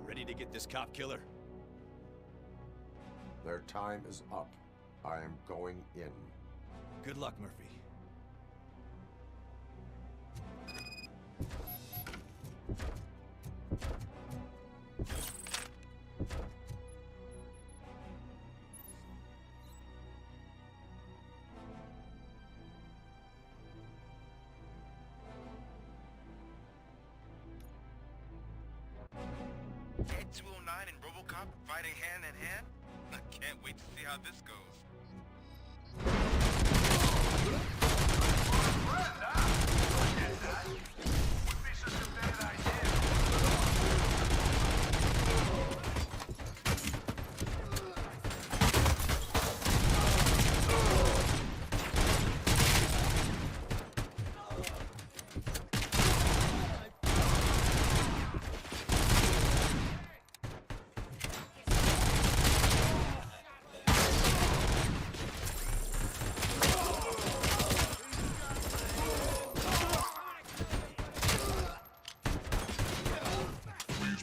Ready to get this cop killer? Their time is up. I am going in. Good luck, Murphy. Ed 209 and RoboCop fighting hand in hand? I can't wait to see how this goes. Would be such a bad idea.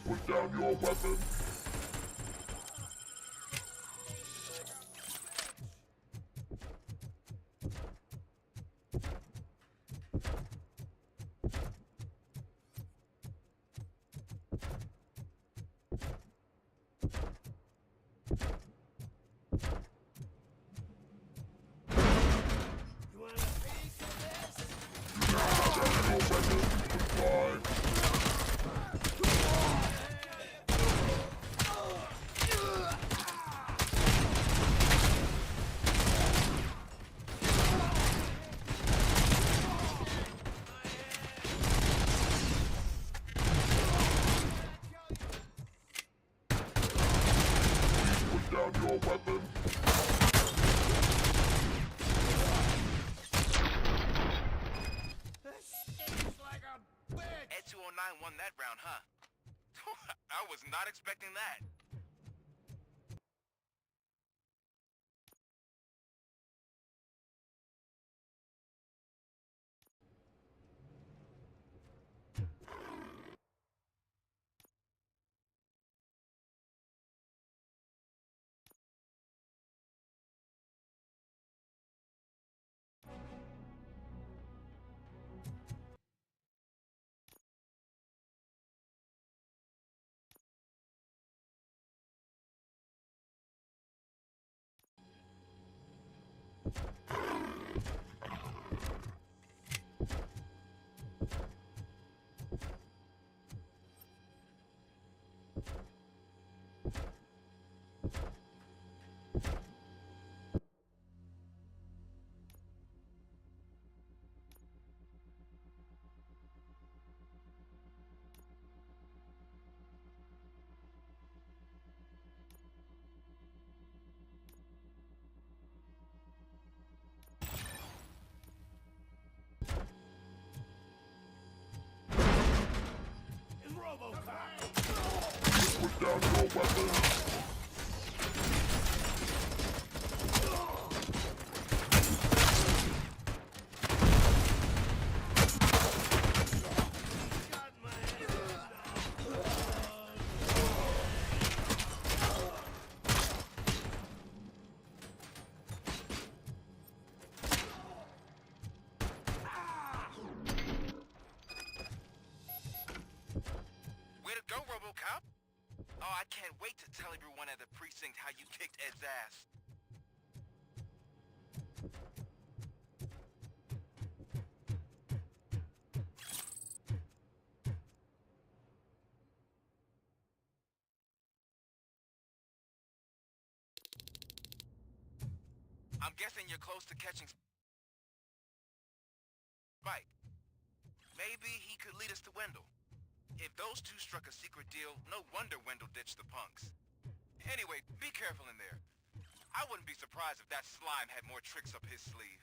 Put down your weapon. You want a piece of this? Goodbye. Put down your weapon. This stinks like a bitch! Ed 209 won that round, huh? I was not expecting that. Put down your weapon. Way to go, RoboCop! Oh, I can't wait to tell everyone at the precinct how you kicked Ed's ass. I'm guessing you're close to catching Spike. Maybe he could lead us to Wendell. If those two struck a secret deal, no wonder Wendell ditched the punks. Anyway, be careful in there. I wouldn't be surprised if that slime had more tricks up his sleeve.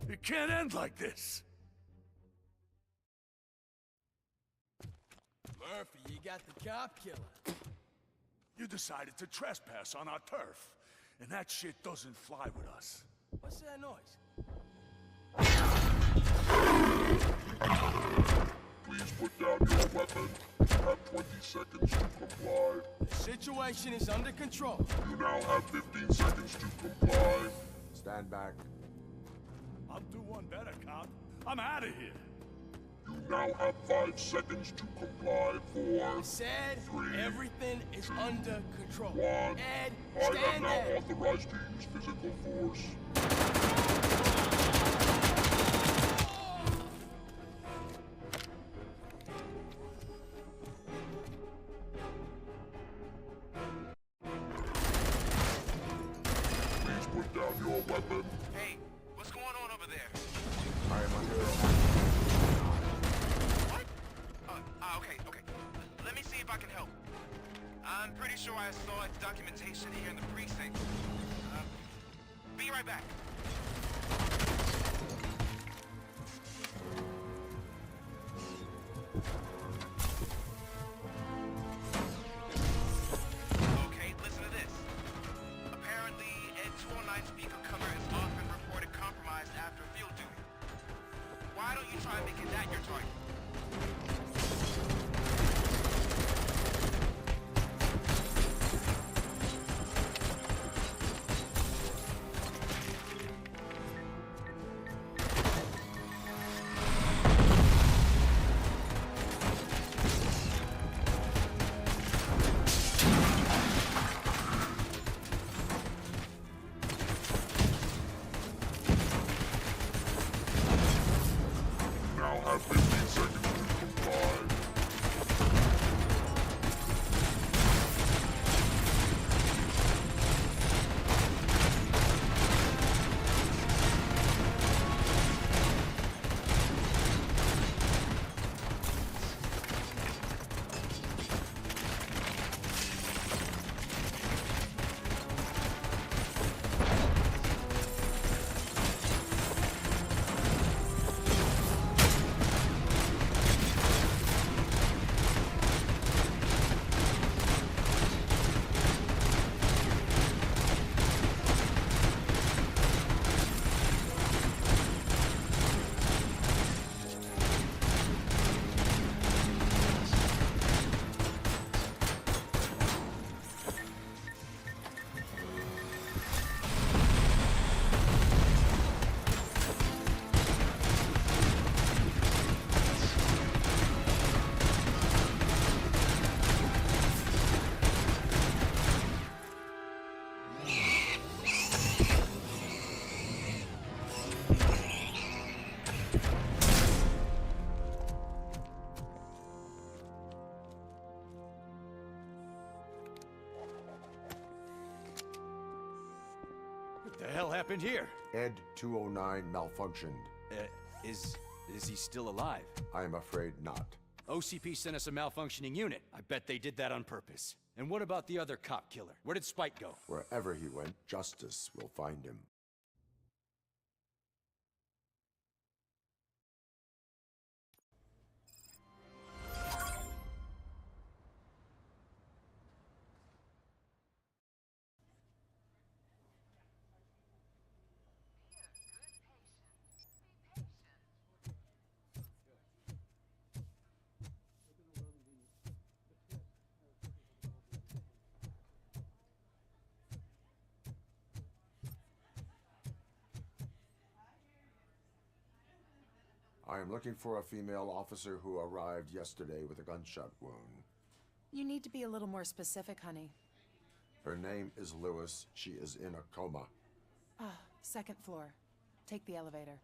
It can't end like this. Murphy, you got the cop killer. You decided to trespass on our turf, and that shit doesn't fly with us. What's that noise? Please put down your weapon. You have 20 seconds to comply. The situation is under control. You now have 15 seconds to comply. Stand back. I'll do one better, cop. I'm out of here. You now have 5 seconds to comply. 4, I said 3, everything is under control. 1. Ed, I am stand now there. authorized to use physical force. Please put down your weapon. Hey, what's going on over there? I am under What? Okay. Let me see if I can help. I'm pretty sure I saw documentation here in the precinct. Be right back. Okay, listen to this. Apparently, Ed 209's speaker cover is often reported compromised after field duty. Why don't you try making that your target? Now have 15 seconds to comply. What the hell happened here? Ed 209 malfunctioned. Is he still alive? I am afraid not. OCP sent us a malfunctioning unit. I bet they did that on purpose. And what about the other cop killer? Where did Spike go? Wherever he went, justice will find him. I am looking for a female officer who arrived yesterday with a gunshot wound. You need to be a little more specific, honey. Her name is Lewis. She is in a coma. Second floor. Take the elevator.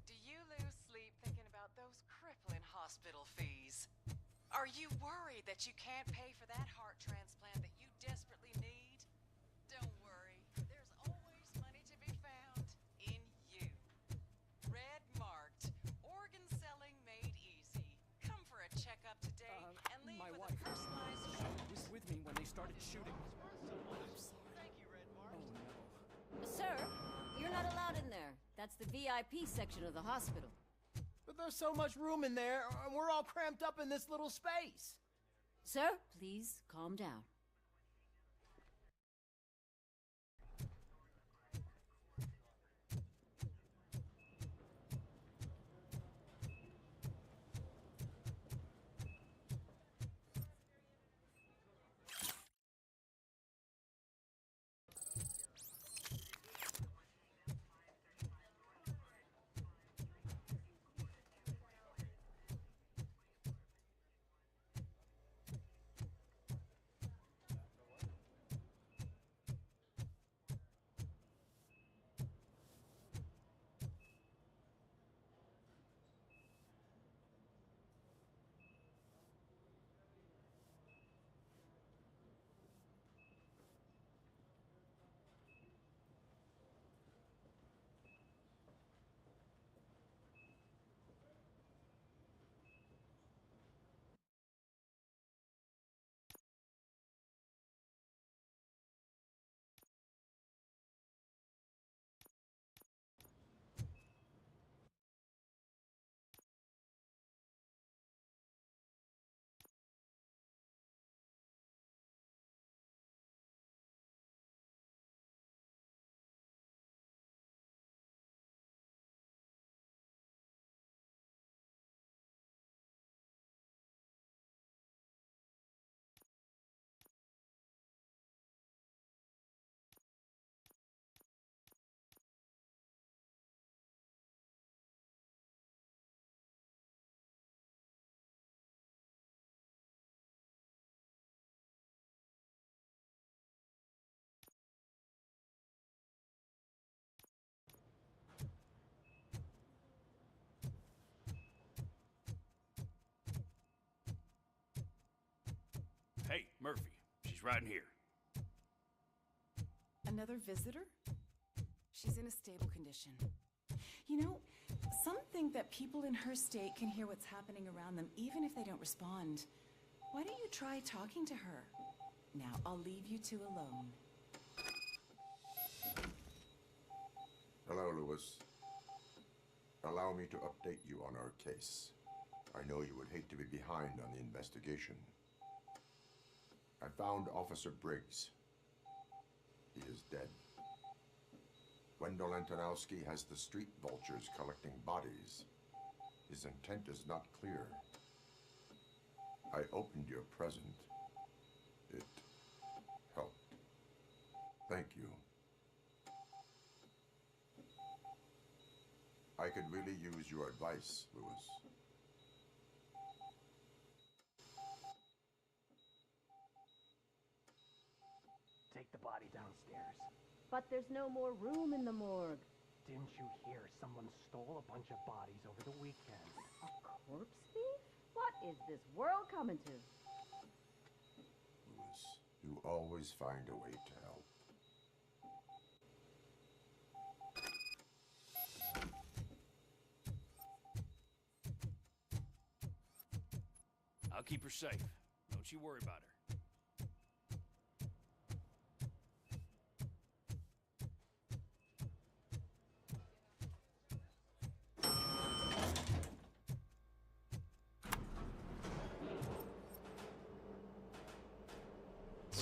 Do you lose sleep thinking about those crippling hospital fees? Are you worried that you can't pay for that heart transplant that you desperately need? Don't worry, there's always money to be found in you. Red marked, organ selling made easy. Come for a checkup my with wife. a personalized She was with me when they started shooting. Sir, you're not allowed in there. That's the VIP section of the hospital. But there's so much room in there, and we're all cramped up in this little space. Sir, please calm down. Hey, Murphy. She's right in here. Another visitor? She's in a stable condition. You know, some think that people in her state can hear what's happening around them even if they don't respond. Why don't you try talking to her? Now, I'll leave you two alone. Hello, Lewis. Allow me to update you on our case. I know you would hate to be behind on the investigation. I found Officer Briggs. He is dead. Wendell Antonowski has the street vultures collecting bodies. His intent is not clear. I opened your present. It helped. Thank you. I could really use your advice, Lewis. Take the body downstairs. But there's no more room in the morgue. Didn't you hear someone stole a bunch of bodies over the weekend? A corpse thief? What is this world coming to? Lewis, you always find a way to help. I'll keep her safe. Don't you worry about her.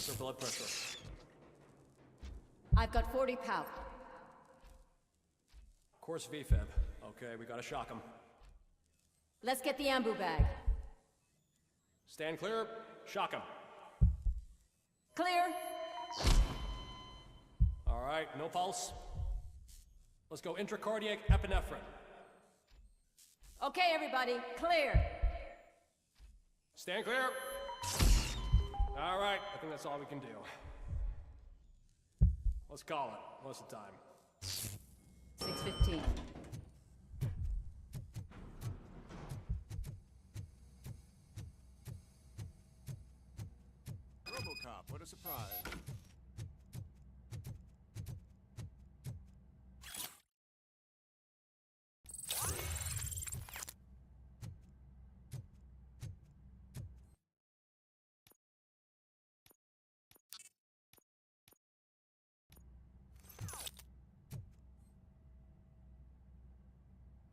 What's her blood pressure? I've got 40 power. Course VFib. Okay, we gotta shock him. Let's get the ambu bag. Stand clear. Shock him. Clear. All right, no pulse. Let's go intracardiac epinephrine. Okay, everybody, clear. Stand clear. All right, I think that's all we can do. Let's call it. What's the time? 6:15. RoboCop, what a surprise.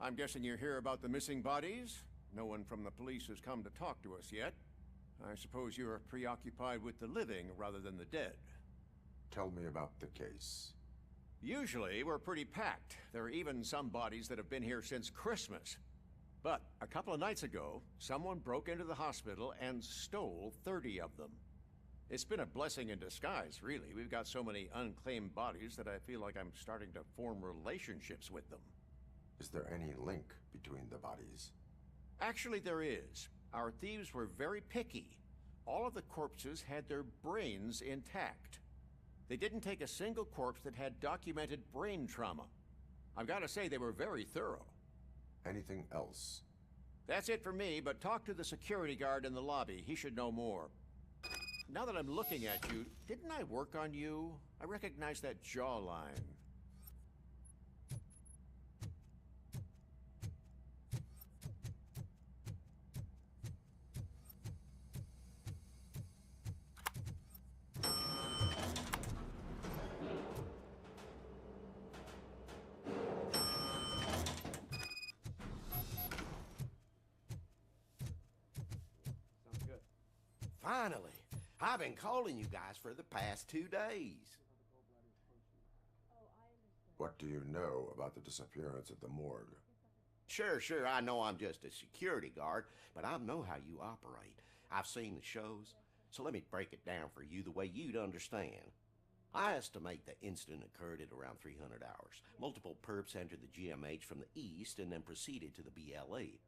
I'm guessing you're here about the missing bodies? No one from the police has come to talk to us yet. I suppose you're preoccupied with the living rather than the dead. Tell me about the case. Usually, we're pretty packed. There are even some bodies that have been here since Christmas. But a couple of nights ago, someone broke into the hospital and stole 30 of them. It's been a blessing in disguise, really. We've got so many unclaimed bodies that I feel like I'm starting to form relationships with them. Is there any link between the bodies? Actually, there is. Our thieves were very picky. All of the corpses had their brains intact. They didn't take a single corpse that had documented brain trauma. I've got to say, they were very thorough. Anything else? That's it for me, but talk to the security guard in the lobby. He should know more. Now that I'm looking at you, didn't I work on you? I recognize that jawline. Sounds good. Finally! I've been calling you guys for the past 2 days. What do you know about the disappearance at the morgue? Sure, I know I'm just a security guard, but I know how you operate. I've seen the shows, so let me break it down for you the way you'd understand. I estimate the incident occurred at around 300 hours. Multiple perps entered the GMH from the east and then proceeded to the BLE.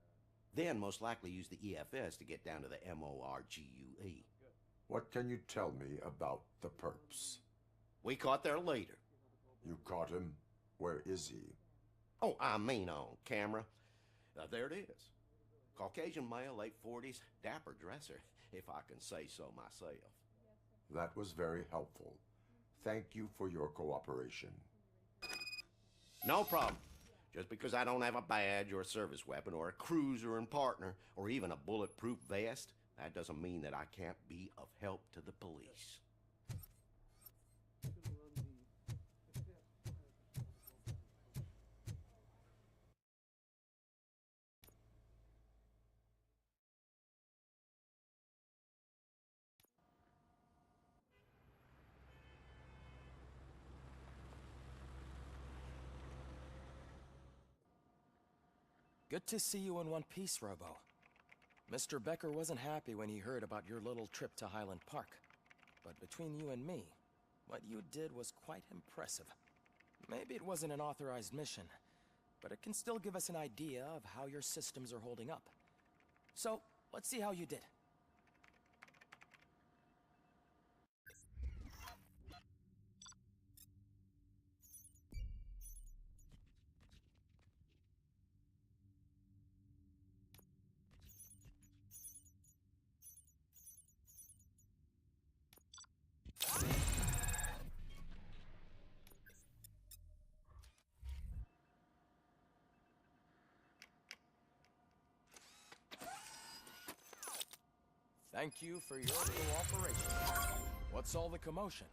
Then most likely used the EFS to get down to the MORGUE. What can you tell me about the perps? We caught their leader. You caught him? Where is he? Oh, I mean on camera. There it is. Caucasian male, late 40s, dapper dresser, if I can say so myself. That was very helpful. Thank you for your cooperation. No problem. Just because I don't have a badge or a service weapon or a cruiser and partner or even a bulletproof vest, that doesn't mean that I can't be of help to the police. Good to see you in one piece, Robo. Mr. Becker wasn't happy when he heard about your little trip to Highland Park. But between you and me, what you did was quite impressive. Maybe it wasn't an authorized mission, but it can still give us an idea of how your systems are holding up. So, let's see how you did. Thank you for your cooperation. What's all the commotion?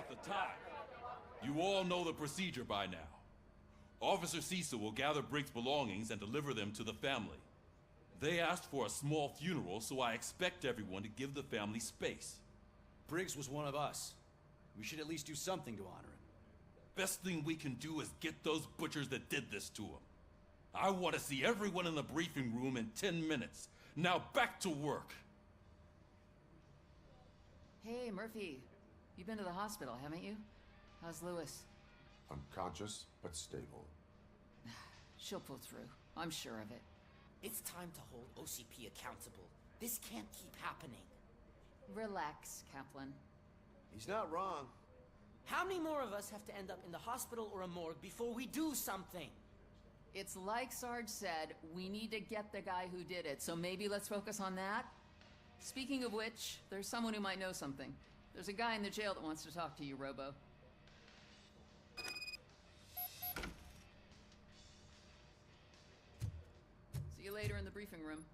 about the time. You all know the procedure by now. Officer Cecil will gather Briggs' belongings and deliver them to the family. They asked for a small funeral, so I expect everyone to give the family space. Briggs was one of us. We should at least do something to honor him. Best thing we can do is get those butchers that did this to him. I want to see everyone in the briefing room in 10 minutes. Now back to work. Hey, Murphy. You've been to the hospital, haven't you? How's Lewis? Unconscious, but stable. She'll pull through. I'm sure of it. It's time to hold OCP accountable. This can't keep happening. Relax, Kaplan. He's not wrong. How many more of us have to end up in the hospital or a morgue before we do something? It's like Sarge said, we need to get the guy who did it, so maybe let's focus on that? Speaking of which, there's someone who might know something. There's a guy in the jail that wants to talk to you, Robo. See you later in the briefing room.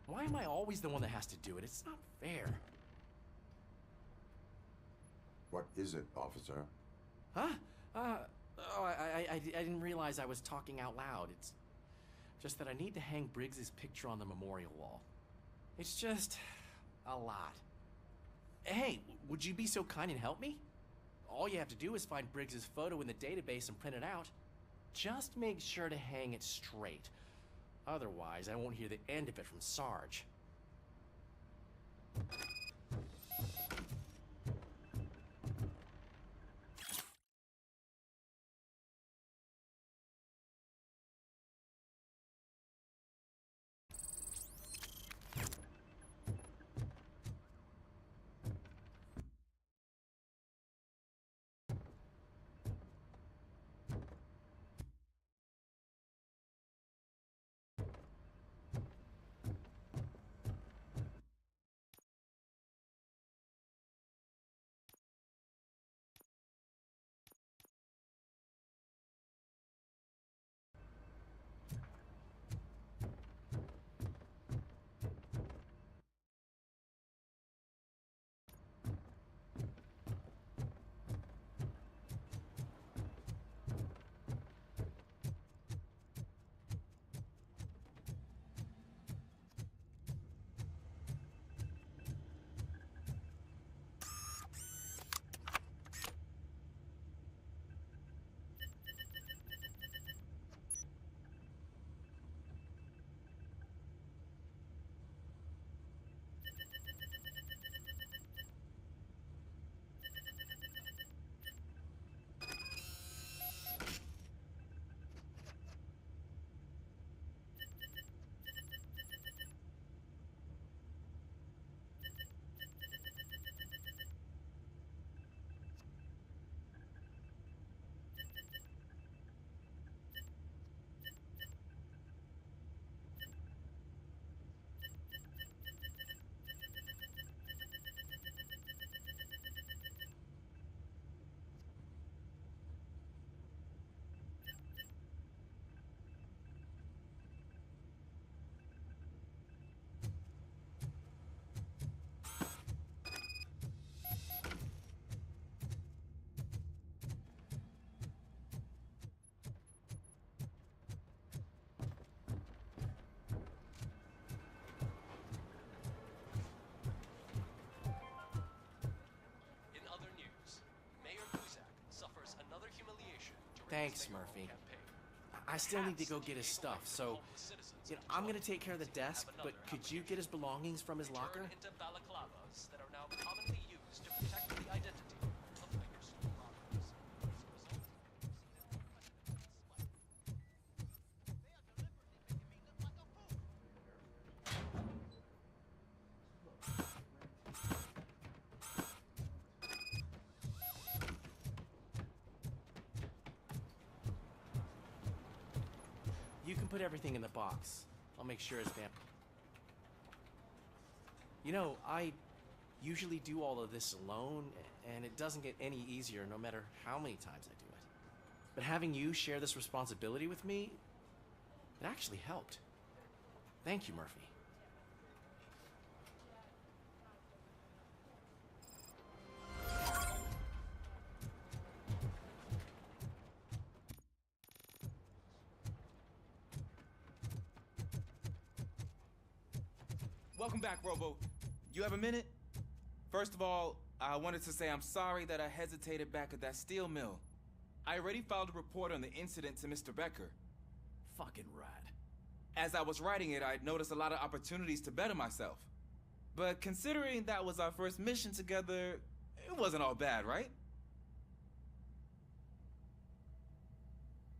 Why am I always the one that has to do it? It's not fair. What is it, officer? Huh? I didn't realize I was talking out loud. It's just that I need to hang Briggs's picture on the memorial wall. It's just a lot. Hey, would you be so kind and help me? All you have to do is find Briggs's photo in the database and print it out. Just make sure to hang it straight. Otherwise, I won't hear the end of it from Sarge. Thanks, Murphy. I still need to go get his stuff, so I'm gonna take care of the desk, but could you get his belongings from his locker? You can put everything in the box. I'll make sure it's vamp. You know, I usually do all of this alone, and it doesn't get any easier no matter how many times I do it. But having you share this responsibility with me, it actually helped. Thank you, Murphy. Welcome back, Robo. You have a minute? First of all, I wanted to say I'm sorry that I hesitated back at that steel mill. I already filed a report on the incident to Mr. Becker. Fucking rad. As I was writing it, I'd noticed a lot of opportunities to better myself. But considering that was our first mission together, it wasn't all bad, right?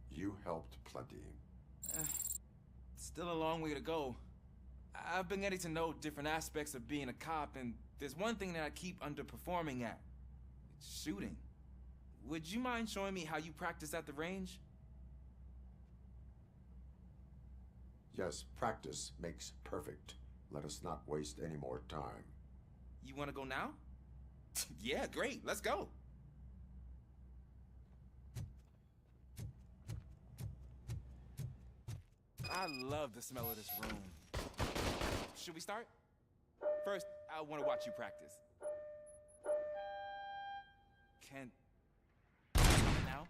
You helped plenty. Still a long way to go. I've been getting to know different aspects of being a cop, and there's one thing that I keep underperforming at. It's shooting. Would you mind showing me how you practice at the range? Yes, practice makes perfect. Let us not waste any more time. You want to go now? Yeah, great. Let's go. I love the smell of this room. Should we start? First, I want to watch you practice. Can... now?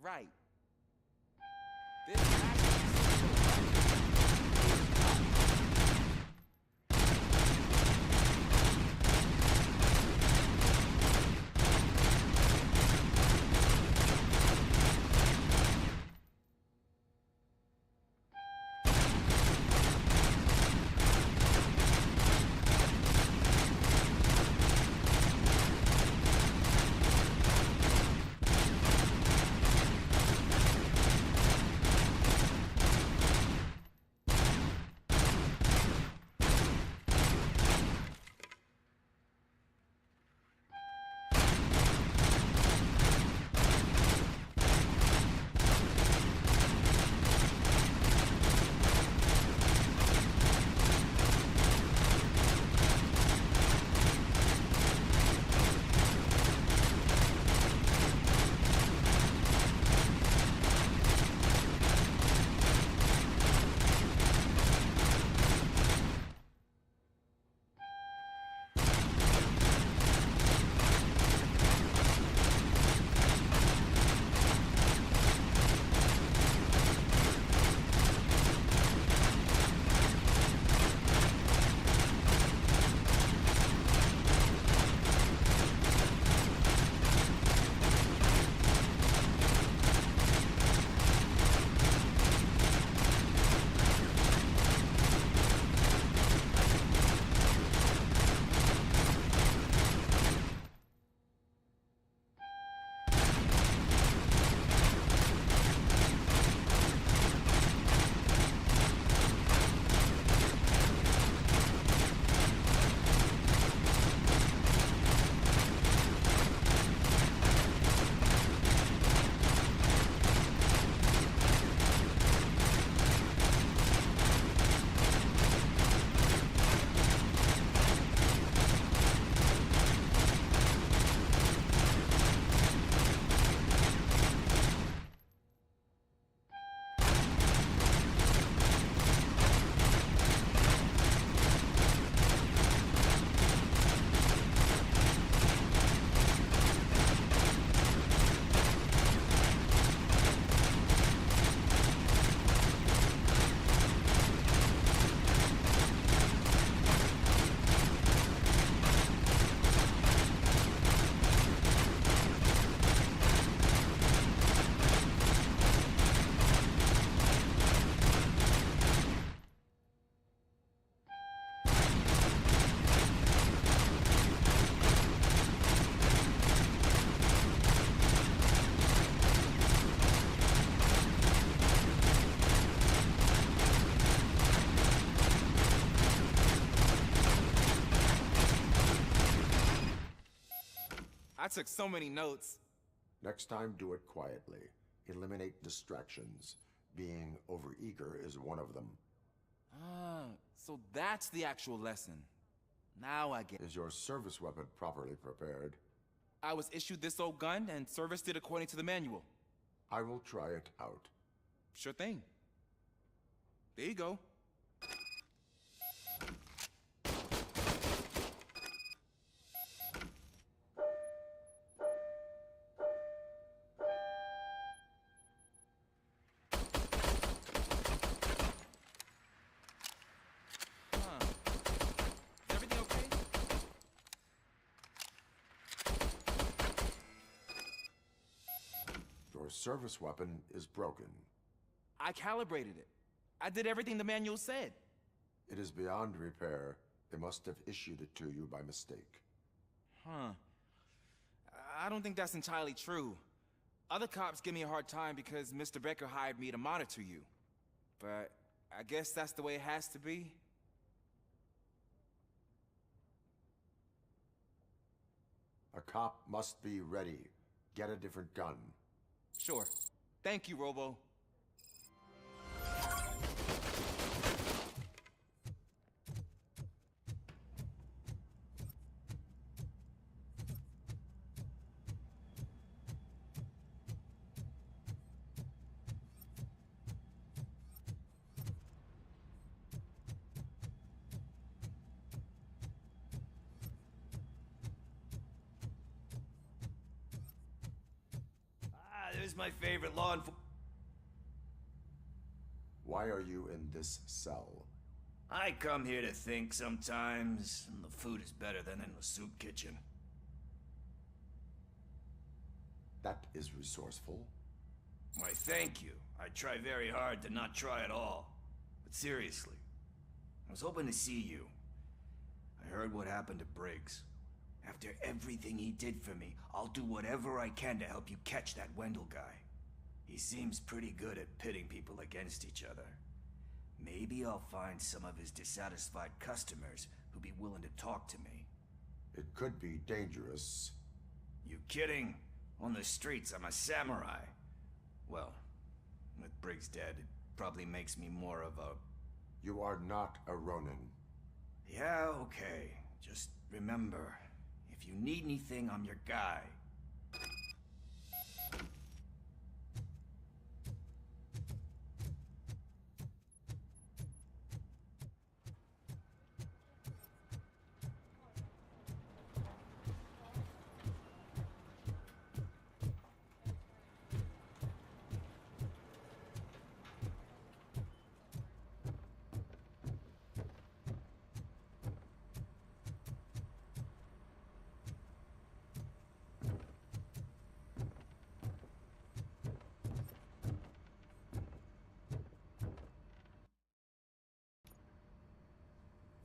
Right. This I took so many notes. Next time, do it quietly. Eliminate distractions. Being overeager is one of them. Ah, so that's the actual lesson. Now I get. Is your service weapon properly prepared? I was issued this old gun and serviced it according to the manual. I will try it out. Sure thing. There you go. Your service weapon is broken. I calibrated it. I did everything the manual said. It is beyond repair. They must have issued it to you by mistake. Huh. I don't think that's entirely true. Other cops give me a hard time because Mr. Becker hired me to monitor you. But I guess that's the way it has to be. A cop must be ready. Get a different gun. Sure. Thank you, Robo. There's my favorite law enforcement. Why are you in this cell? I come here to think sometimes, and the food is better than in the soup kitchen. That is resourceful. Why, thank you. I try very hard to not try at all. But seriously, I was hoping to see you. I heard what happened to Briggs. After everything he did for me, I'll do whatever I can to help you catch that Wendell guy. He seems pretty good at pitting people against each other. Maybe I'll find some of his dissatisfied customers who'd be willing to talk to me. It could be dangerous. You kidding? On the streets, I'm a samurai. Well, with Briggs dead, it probably makes me more of a... You are not a Ronin. Yeah, okay. Just remember, if you need anything, I'm your guy.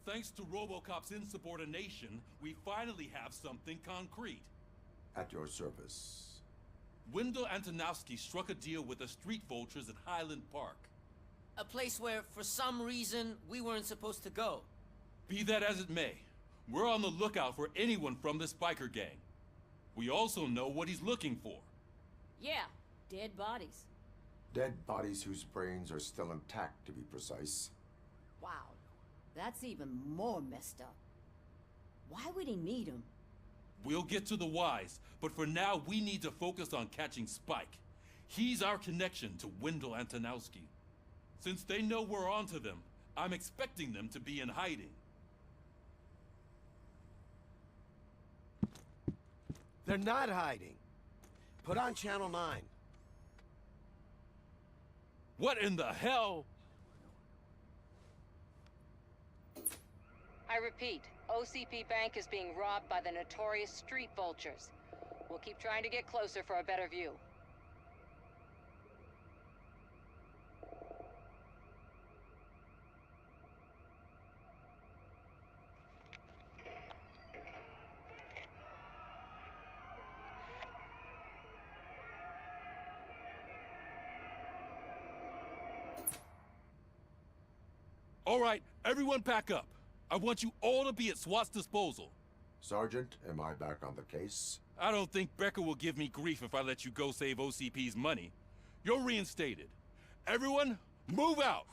Thanks to RoboCop's insubordination, we finally have something concrete. At your service. Wendell Antonowski struck a deal with the street vultures at Highland Park. A place where, for some reason, we weren't supposed to go. Be that as it may, we're on the lookout for anyone from this biker gang. We also know what he's looking for. Yeah, dead bodies. Dead bodies whose brains are still intact, to be precise. Wow, that's even more messed up. Why would he need them? We'll get to the whys, but for now we need to focus on catching Spike. He's our connection to Wendell Antonowski. Since they know we're onto them, I'm expecting them to be in hiding. They're not hiding. Put on Channel 9. What in the hell? I repeat, OCP Bank is being robbed by the notorious street vultures. We'll keep trying to get closer for a better view. All right, everyone pack up. I want you all to be at SWAT's disposal. Sergeant, am I back on the case? I don't think Becker will give me grief if I let you go save OCP's money. You're reinstated. Everyone, move out!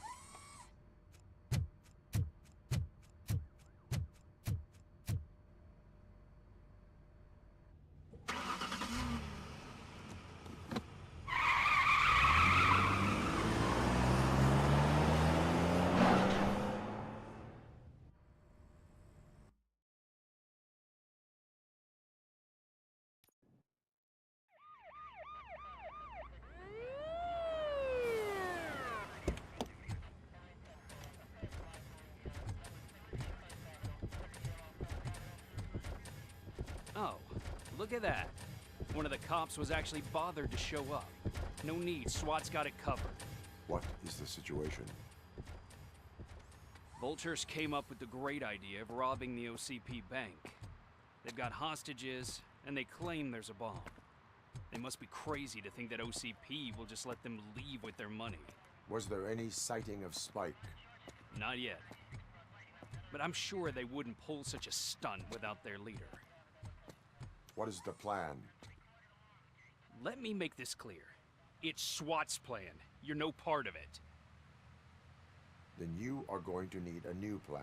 Oh, look at that. One of the cops was actually bothered to show up. No need, SWAT's got it covered. What is the situation? Vultures came up with the great idea of robbing the OCP bank. They've got hostages, and they claim there's a bomb. They must be crazy to think that OCP will just let them leave with their money. Was there any sighting of Spike? Not yet. But I'm sure they wouldn't pull such a stunt without their leader. What is the plan? Let me make this clear. It's SWAT's plan. You're no part of it. Then you are going to need a new plan.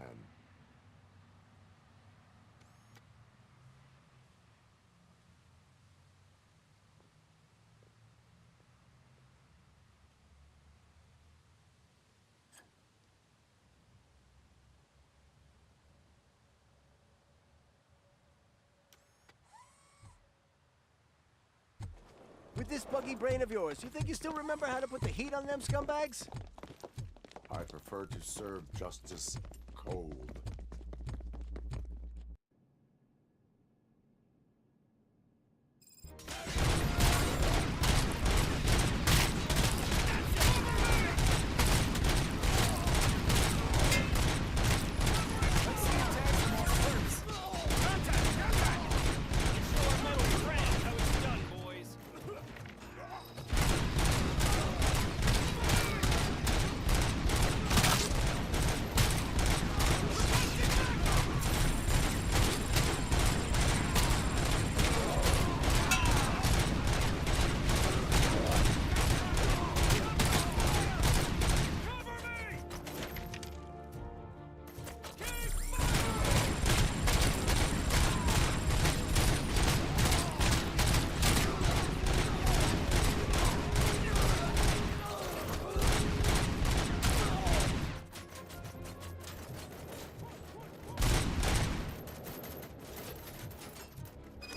With this buggy brain of yours, you think you still remember how to put the heat on them scumbags? I prefer to serve justice cold.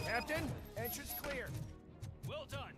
Captain, entrance clear. Well done.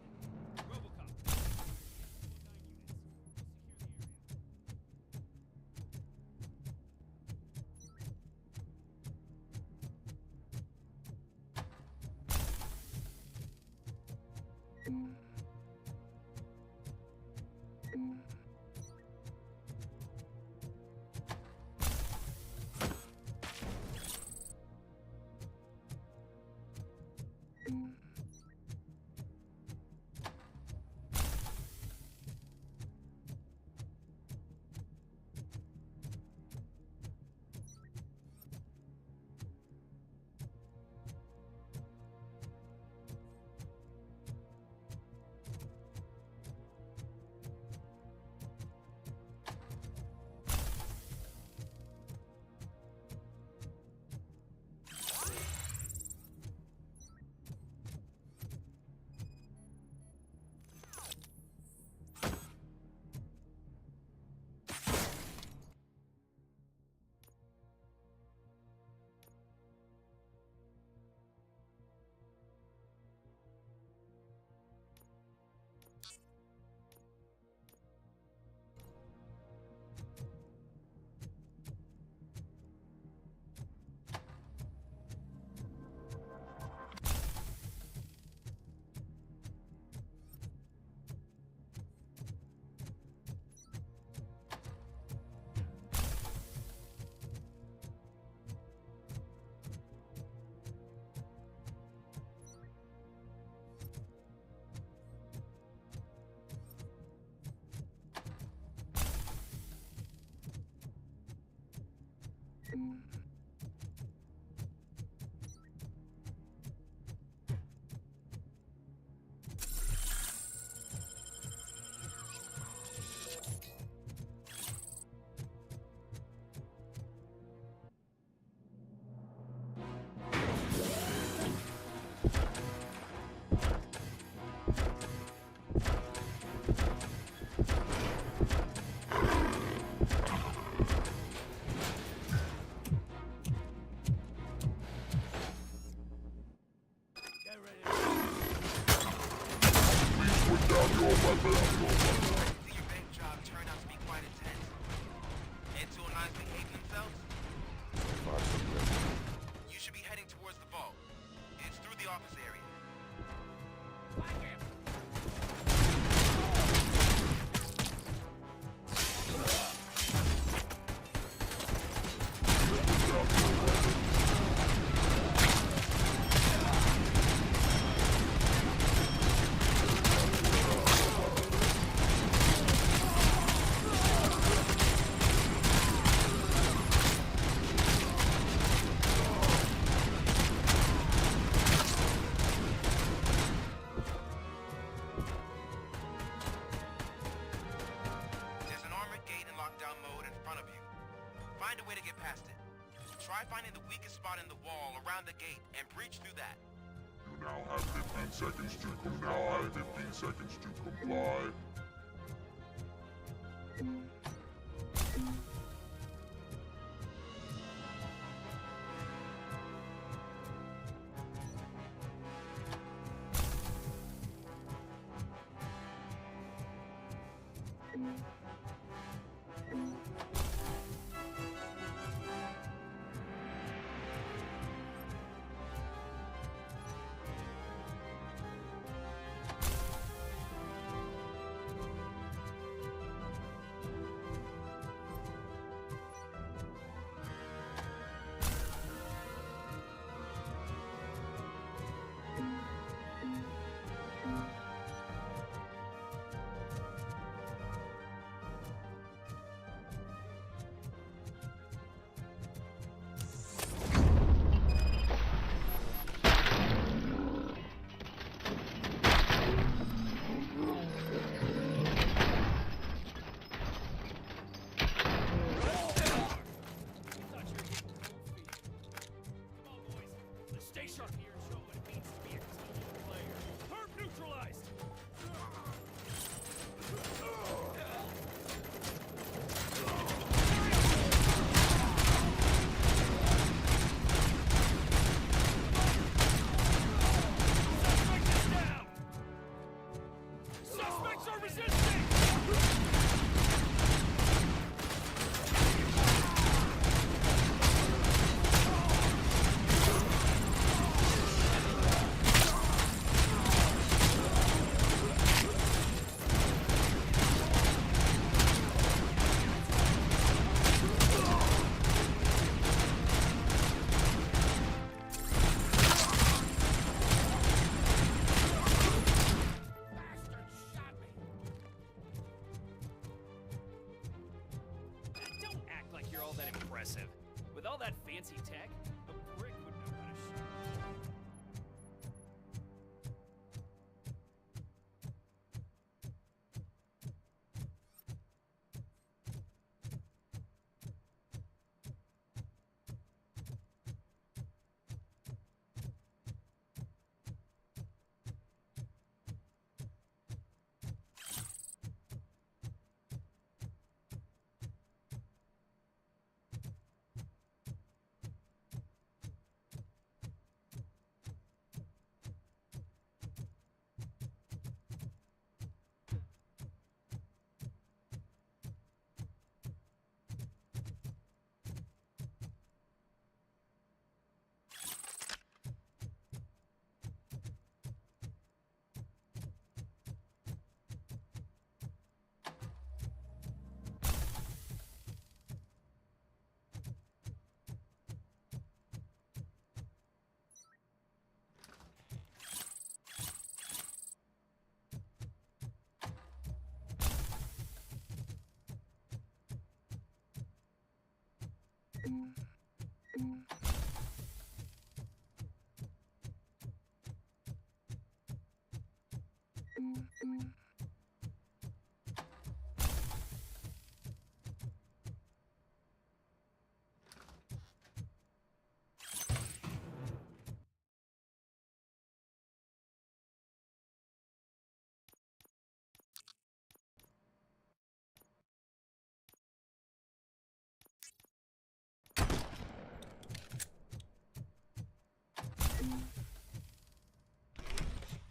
down your weapon. See, your bank job turned out to be quite intense. Into a nice behaving themselves? You should be heading towards the vault. It's through the office area. Find a way to get past it. Try finding the weakest spot in the wall around the gate and breach through that. You now have 15 seconds to comply. With all that fancy tech, a brick would know how to shoot.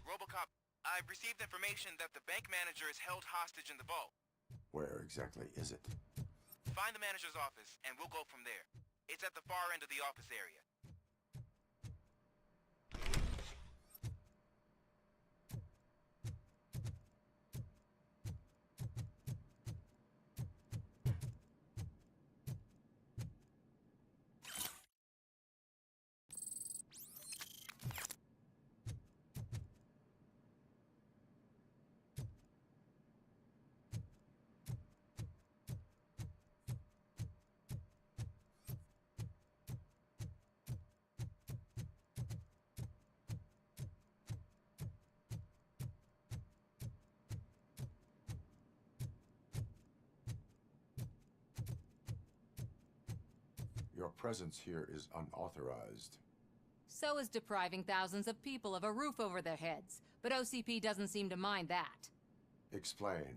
RoboCop, I've received information that the bank manager is held hostage in the vault. Where exactly is it? Find the manager's office, and we'll go from there. It's at the far end of the office area. Your presence here is unauthorized. So is depriving thousands of people of a roof over their heads. But OCP doesn't seem to mind that. Explain.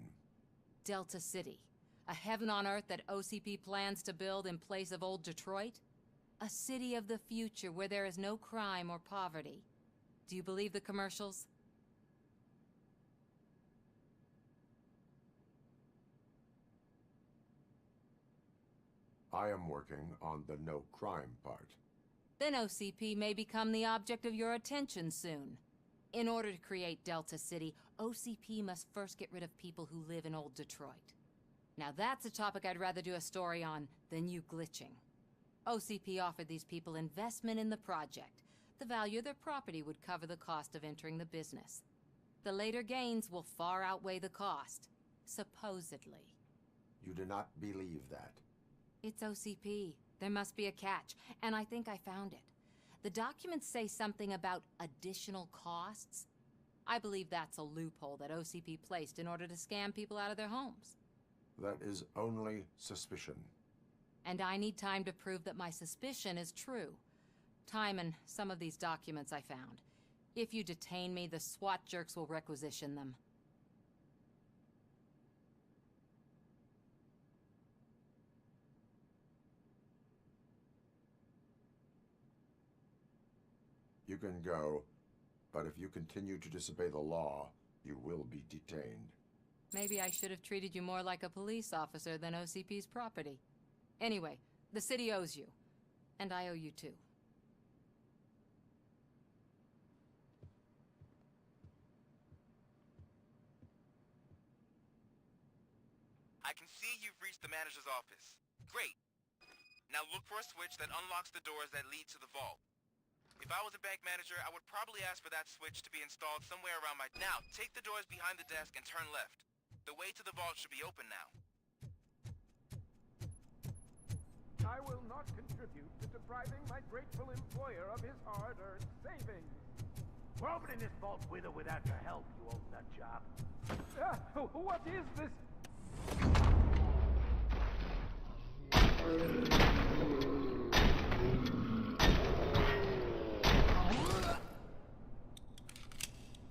Delta City. A heaven on earth that OCP plans to build in place of old Detroit? A city of the future where there is no crime or poverty. Do you believe the commercials? I am working on the no crime part. Then OCP may become the object of your attention soon. In order to create Delta City, OCP must first get rid of people who live in old Detroit. Now that's a topic I'd rather do a story on than you glitching. OCP offered these people investment in the project. The value of their property would cover the cost of entering the business. The later gains will far outweigh the cost, supposedly. You do not believe that. It's OCP. There must be a catch, and I think I found it. The documents say something about additional costs. I believe that's a loophole that OCP placed in order to scam people out of their homes. That is only suspicion. And I need time to prove that my suspicion is true. Time and some of these documents I found. If you detain me, the SWAT jerks will requisition them. You can go, but if you continue to disobey the law, you will be detained. Maybe I should have treated you more like a police officer than OCP's property. Anyway, the city owes you. And I owe you too. I can see you've reached the manager's office. Great. Now look for a switch that unlocks the doors that lead to the vault. If I was a bank manager, I would probably ask for that switch to be installed somewhere around my... Now, take the doors behind the desk and turn left. The way to the vault should be open now. I will not contribute to depriving my grateful employer of his hard-earned savings. We're opening this vault with or without your help, you old nutjob. What is this?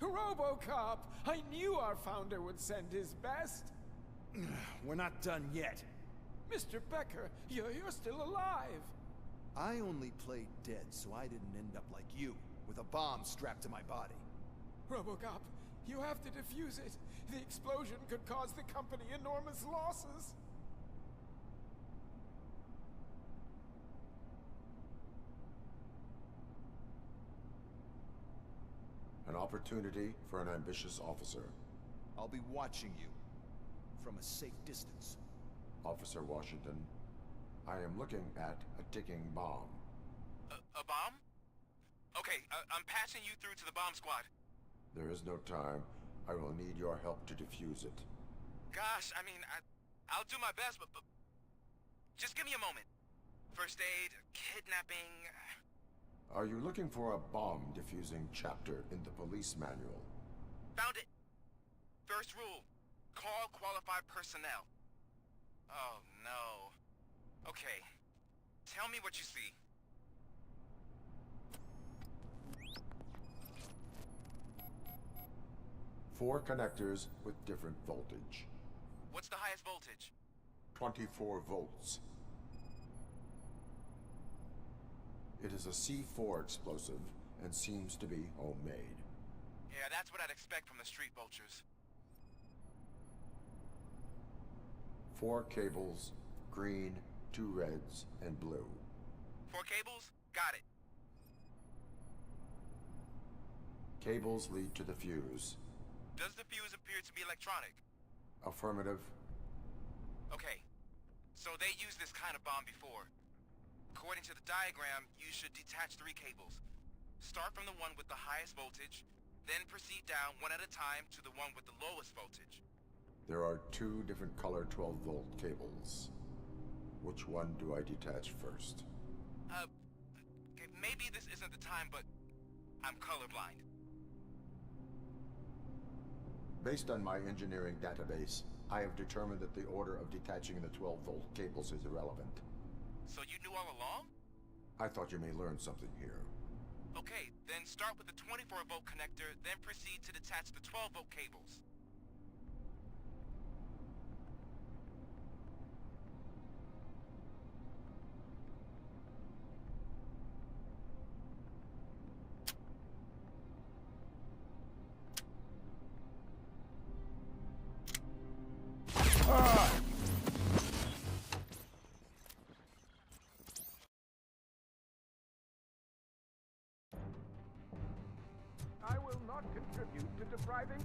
RoboCop! I knew our founder would send his best. We're not done yet. Mr. Becker, you're still alive. I only played dead so I didn't end up like you, with a bomb strapped to my body. RoboCop, you have to defuse it. The explosion could cause the company enormous losses. An opportunity for an ambitious officer. I'll be watching you from a safe distance. Officer Washington, I am looking at a ticking bomb. A bomb? Okay, I'm passing you through to the bomb squad. There is no time. I will need your help to defuse it. Gosh, I mean, I'll do my best, but just give me a moment. First aid, kidnapping... Are you looking for a bomb defusing chapter in the police manual? Found it! First rule, call qualified personnel. Oh, no. Okay, tell me what you see. Four connectors with different voltage. What's the highest voltage? 24 volts. It is a C4 explosive and seems to be homemade. Yeah, that's what I'd expect from the street vultures. 4 cables, green, 2 reds, and blue. 4 cables? Got it. Cables lead to the fuse. Does the fuse appear to be electronic? Affirmative. Okay. So they used this kind of bomb before. According to the diagram, you should detach 3 cables. Start from the one with the highest voltage, then proceed down one at a time to the one with the lowest voltage. There are 2 different color 12-volt cables. Which one do I detach first? Okay, maybe this isn't the time, but I'm colorblind. Based on my engineering database, I have determined that the order of detaching the 12-volt cables is irrelevant. So you knew all along? I thought you may learn something here. Okay, then start with the 24-volt connector, then proceed to detach the 12-volt cables. I will not contribute to depriving...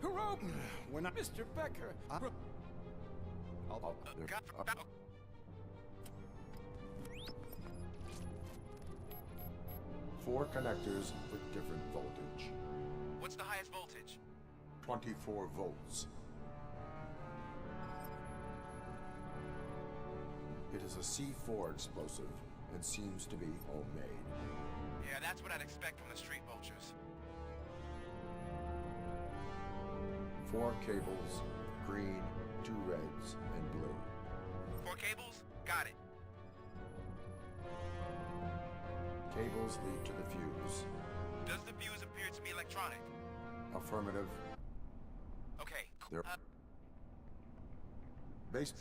Hero! When I... Mr. Becker! Four connectors with different voltage. What's the highest voltage? 24 volts. It is a C4 explosive and seems to be homemade. Yeah, that's what I'd expect from the street vultures. 4 cables, green, 2 reds, and blue. 4 cables? Got it. Cables lead to the fuse. Does the fuse appear to be electronic? Affirmative. Okay. There. Based.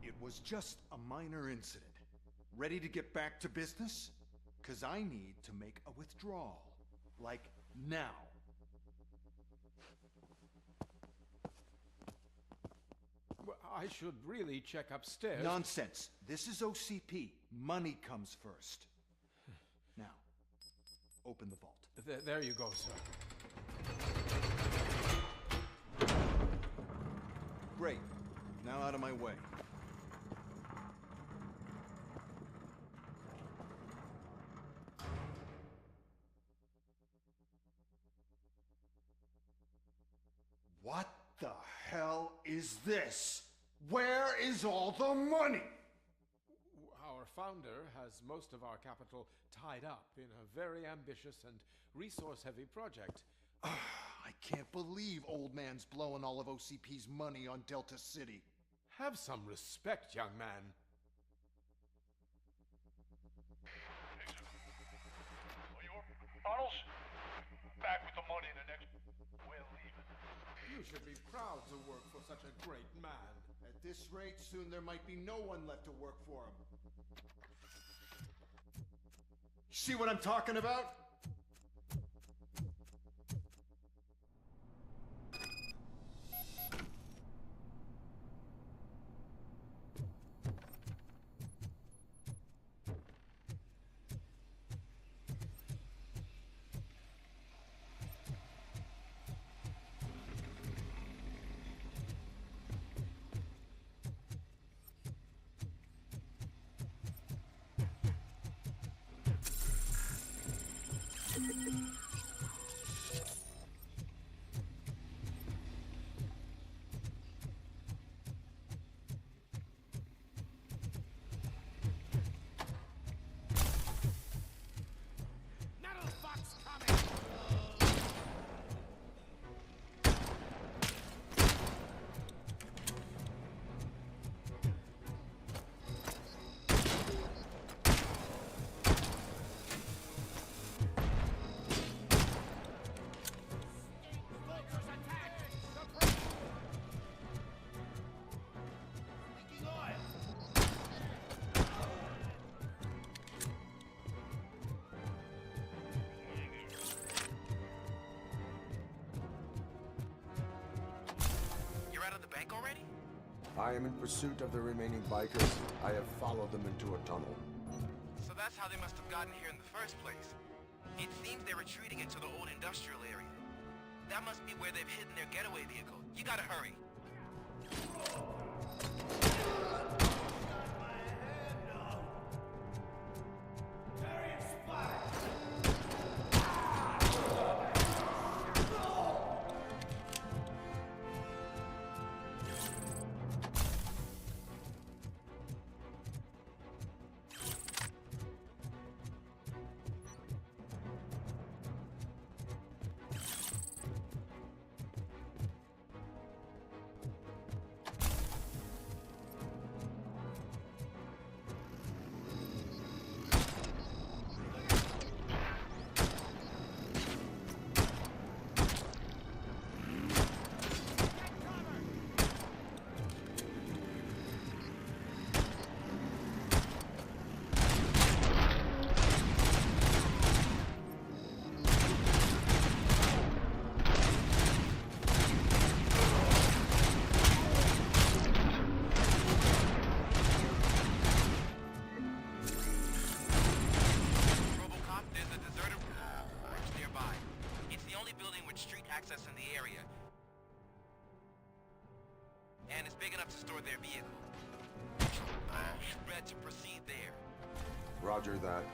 It was just a minor incident. Ready to get back to business? 'Cause I need to make a withdrawal. Like, now. Well, I should really check upstairs. Nonsense. This is OCP. Money comes first. Now, open the vault. There you go, sir. Great. Now out of my way. What the hell is this? Where is all the money? Our founder has most of our capital tied up in a very ambitious and resource-heavy project. I can't believe old man's blowing all of OCP's money on Delta City. Have some respect, young man. Bottles? Back with the money in the next... We're leaving. You should be proud to work for such a great man. At this rate, soon there might be no one left to work for him. See what I'm talking about? I am in pursuit of the remaining bikers. I have followed them into a tunnel. So that's how they must have gotten here in the first place. It seems they're retreating into the old industrial area. That must be where they've hidden their getaway vehicle. You gotta hurry. Access in the area. And it's big enough to store their vehicle. Red to proceed there. Roger that.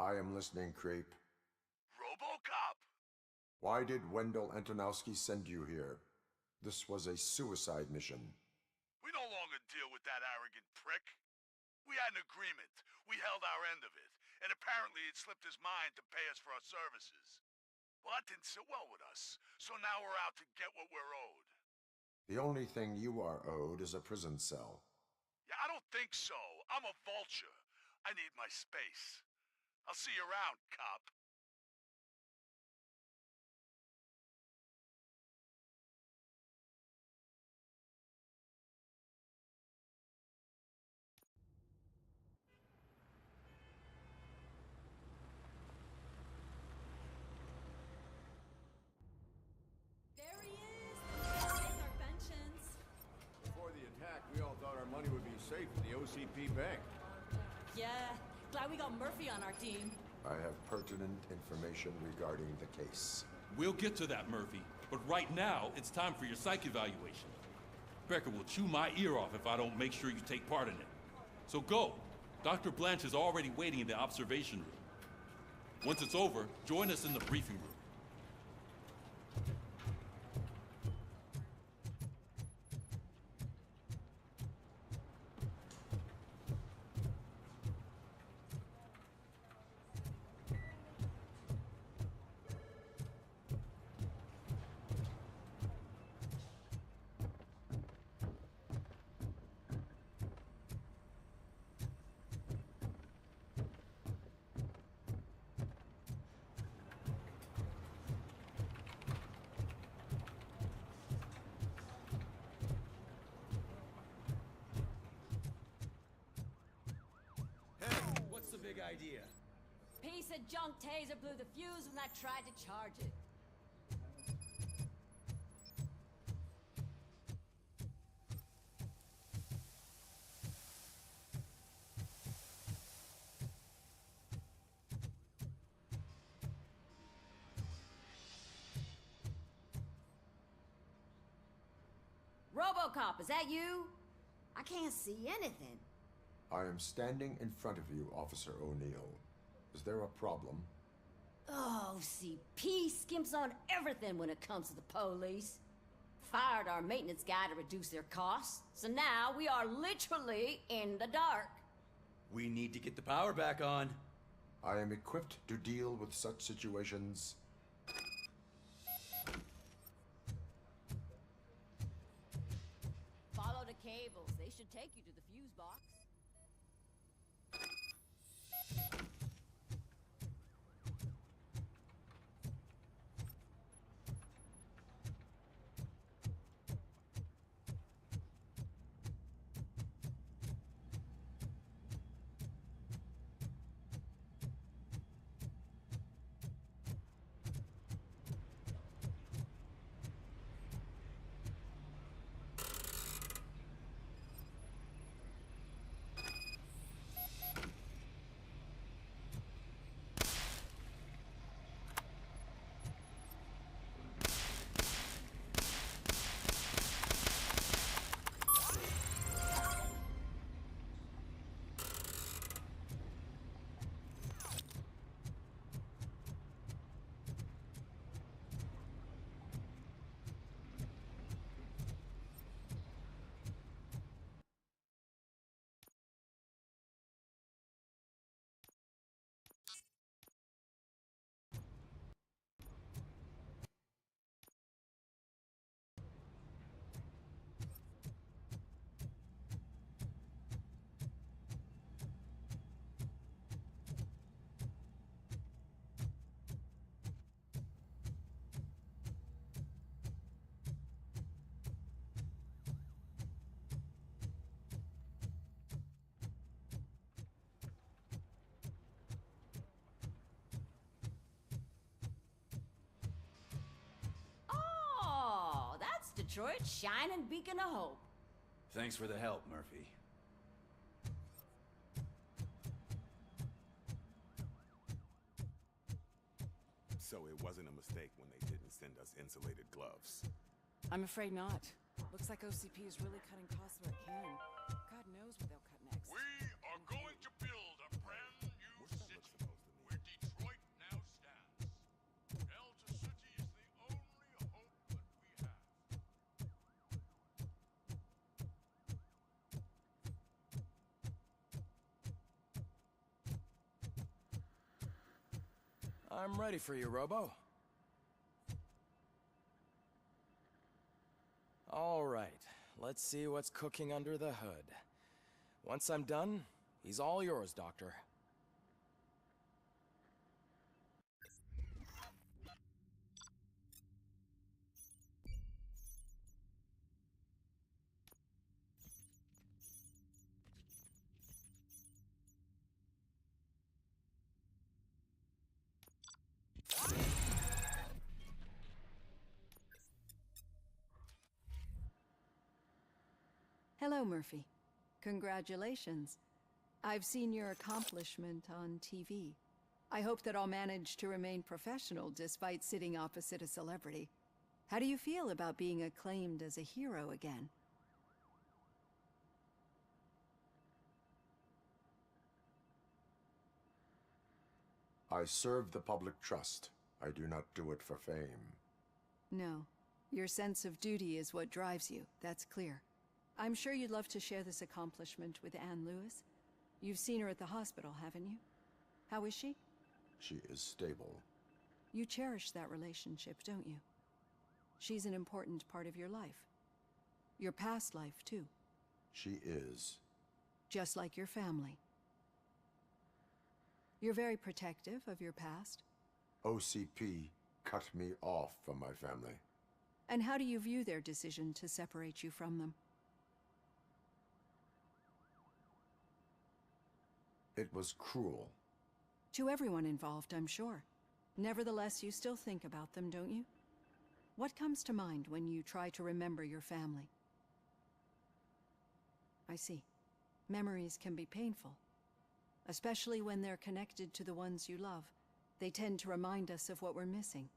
I am listening, Creep. RoboCop! Why did Wendell Antonowski send you here? This was a suicide mission. We no longer deal with that arrogant prick. We had an agreement. We held our end of it. And apparently it slipped his mind to pay us for our services. Well, that didn't sit well with us. So now we're out to get what we're owed. The only thing you are owed is a prison cell. Yeah, I don't think so. I'm a vulture. I need my space. I'll see you around, cop. There he is! Let's take our pensions. Before the attack, we all thought our money would be safe at the OCP bank. Yeah, glad we got Murphy on our team. I have pertinent information regarding the case. We'll get to that, Murphy. But right now, it's time for your psych evaluation. Becker will chew my ear off if I don't make sure you take part in it. So go. Dr. Blanche is already waiting in the observation room. Once it's over, join us in the briefing room. What's the big idea? Piece of junk taser blew the fuse when I tried to charge it. RoboCop, is that you? I can't see anything. I am standing in front of you, Officer O'Neill. Is there a problem? Oh, CP skimps on everything when it comes to the police. Fired our maintenance guy to reduce their costs, so now we are literally in the dark. We need to get the power back on. I am equipped to deal with such situations. Follow the cables. They should take you to the fuse box. Detroit's shining beacon of hope. Thanks for the help, Murphy. So it wasn't a mistake when they didn't send us insulated gloves. I'm afraid not. Looks like OCP is really cutting costs where it can. God knows what they'll cut next. We are going to build a brand new city where Detroit now stands. Delta City is the only hope that we have. I'm ready for you, Robo. All right, let's see what's cooking under the hood. Once I'm done, he's all yours, Doctor. Hello, Murphy. Congratulations. I've seen your accomplishment on TV. I hope that I'll manage to remain professional despite sitting opposite a celebrity. How do you feel about being acclaimed as a hero again? I serve the public trust. I do not do it for fame. No. Your sense of duty is what drives you, that's clear. I'm sure you'd love to share this accomplishment with Anne Lewis. You've seen her at the hospital, haven't you? How is she? She is stable. You cherish that relationship, don't you? She's an important part of your life. Your past life, too. She is. Just like your family. You're very protective of your past. OCP cut me off from my family. And how do you view their decision to separate you from them? It was cruel. To everyone involved, I'm sure. Nevertheless, you still think about them, don't you? What comes to mind when you try to remember your family? I see. Memories can be painful. Especially when they're connected to the ones you love. They tend to remind us of what we're missing.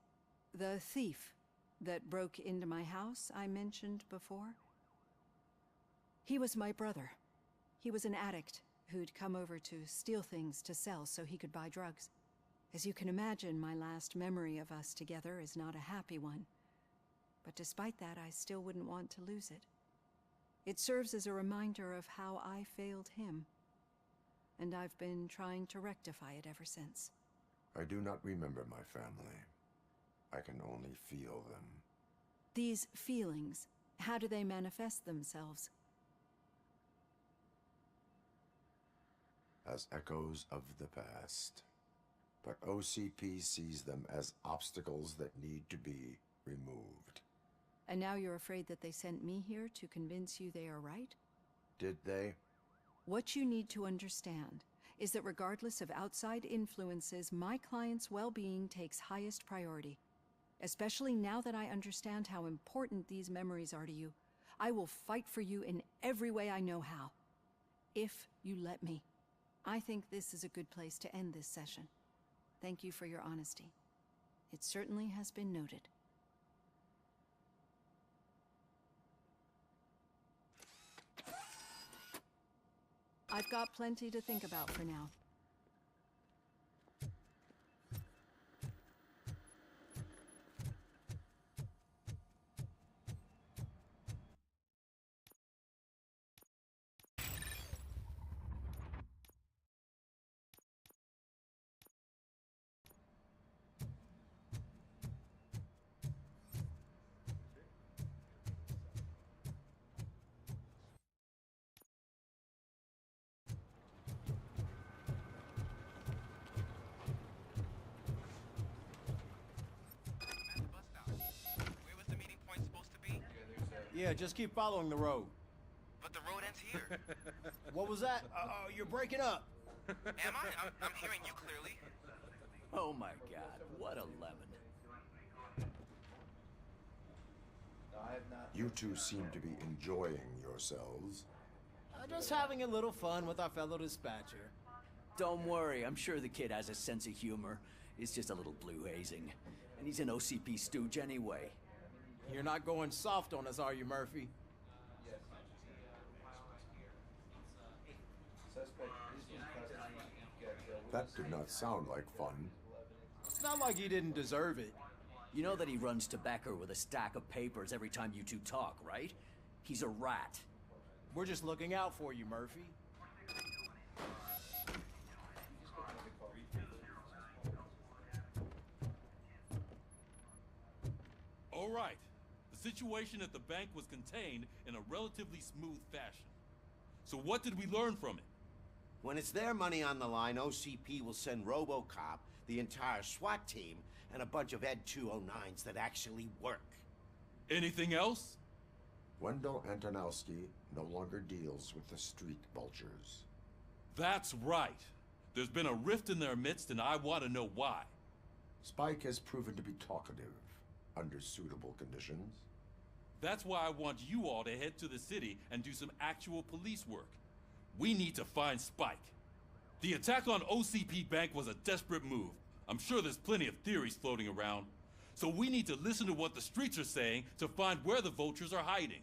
The thief that broke into my house I mentioned before? He was my brother. He was an addict who'd come over to steal things to sell so he could buy drugs. As you can imagine, my last memory of us together is not a happy one. But despite that, I still wouldn't want to lose it. It serves as a reminder of how I failed him. And I've been trying to rectify it ever since. I do not remember my family. I can only feel them. These feelings, how do they manifest themselves? As echoes of the past. But OCP sees them as obstacles that need to be removed. And now you're afraid that they sent me here to convince you they are right? Did they? What you need to understand is that regardless of outside influences, my client's well-being takes highest priority. Especially now that I understand how important these memories are to you. I will fight for you in every way I know how. If you let me. I think this is a good place to end this session. Thank you for your honesty. It certainly has been noted. I've got plenty to think about for now. Yeah, just keep following the road. But the road ends here. What was that? You're breaking up. Am I? I'm hearing you clearly. Oh my god, what a lemon. You two seem to be enjoying yourselves. Just having a little fun with our fellow dispatcher. Don't worry, I'm sure the kid has a sense of humor. It's just a little blue hazing. And he's an OCP stooge anyway. You're not going soft on us, are you, Murphy? That did not sound like fun. It's not like he didn't deserve it. You know that he runs to Becker with a stack of papers every time you two talk, right? He's a rat. We're just looking out for you, Murphy. All right. The situation at the bank was contained in a relatively smooth fashion. So what did we learn from it? When it's their money on the line, OCP will send RoboCop, the entire SWAT team, and a bunch of Ed 209s that actually work. Anything else? Wendell Antonowski no longer deals with the street vultures. That's right. There's been a rift in their midst, and I want to know why. Spike has proven to be talkative under suitable conditions. That's why I want you all to head to the city and do some actual police work. We need to find Spike. The attack on OCP Bank was a desperate move. I'm sure there's plenty of theories floating around. So we need to listen to what the streets are saying to find where the vultures are hiding.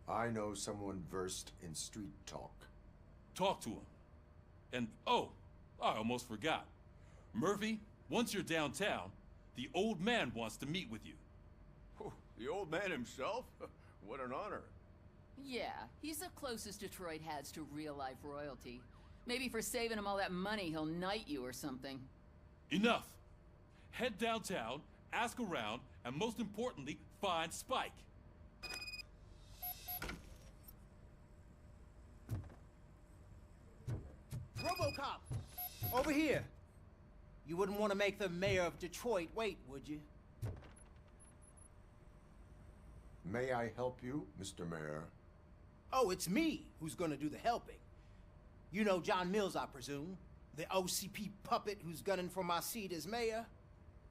I know someone versed in street talk. Talk to him. And, oh, I almost forgot. Murphy, once you're downtown, the old man wants to meet with you. Oh, the old man himself? What an honor. Yeah, he's the closest Detroit has to real-life royalty. Maybe for saving him all that money, he'll knight you or something. Enough! Head downtown, ask around, and most importantly, find Spike. RoboCop! Over here! You wouldn't want to make the mayor of Detroit wait, would you? May I help you, Mr. Mayor? Oh, it's me who's gonna do the helping. You know John Mills, I presume? The OCP puppet who's gunning for my seat as mayor?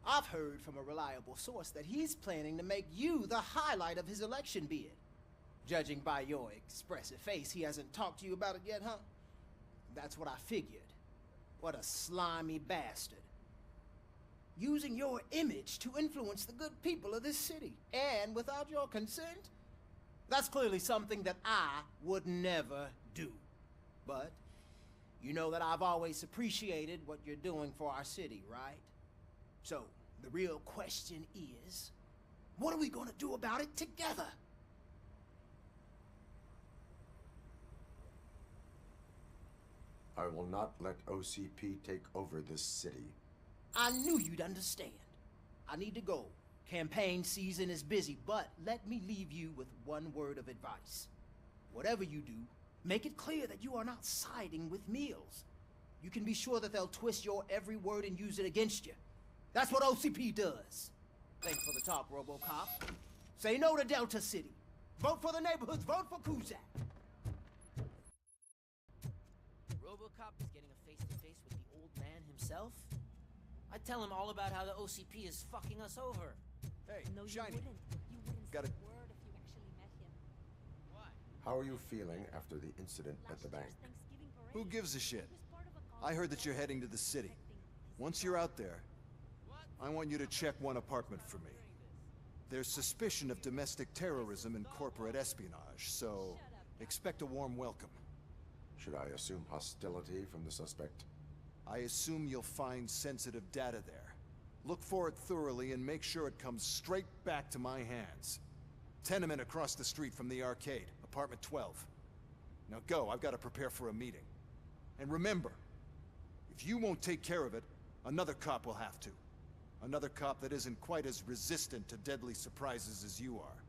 I've heard from a reliable source that he's planning to make you the highlight of his election bid. Judging by your expressive face, he hasn't talked to you about it yet, huh? That's what I figured. What a slimy bastard. Using your image to influence the good people of this city, and without your consent? That's clearly something that I would never do. But you know that I've always appreciated what you're doing for our city, right? So, the real question is, what are we gonna do about it together? I will not let OCP take over this city. I knew you'd understand. I need to go. Campaign season is busy, but let me leave you with one word of advice. Whatever you do, make it clear that you are not siding with Mills. You can be sure that they'll twist your every word and use it against you. That's what OCP does. Thanks for the talk, RoboCop. Say no to Delta City. Vote for the neighborhoods. Vote for Kuzak. RoboCop is getting a face-to-face with the old man himself? I'd tell him all about how the OCP is fucking us over. Hey, no, Shiny. You wouldn't Got it. say a word if you actually met him. How are you feeling after the incident at the bank? Who gives a shit? I heard that you're heading to the city. Once you're out there, I want you to check one apartment for me. There's suspicion of domestic terrorism and corporate espionage, so expect a warm welcome. Should I assume hostility from the suspect? I assume you'll find sensitive data there. Look for it thoroughly and make sure it comes straight back to my hands. Tenement across the street from the arcade, apartment 12. Now go, I've got to prepare for a meeting. And remember, if you won't take care of it, another cop will have to. Another cop that isn't quite as resistant to deadly surprises as you are.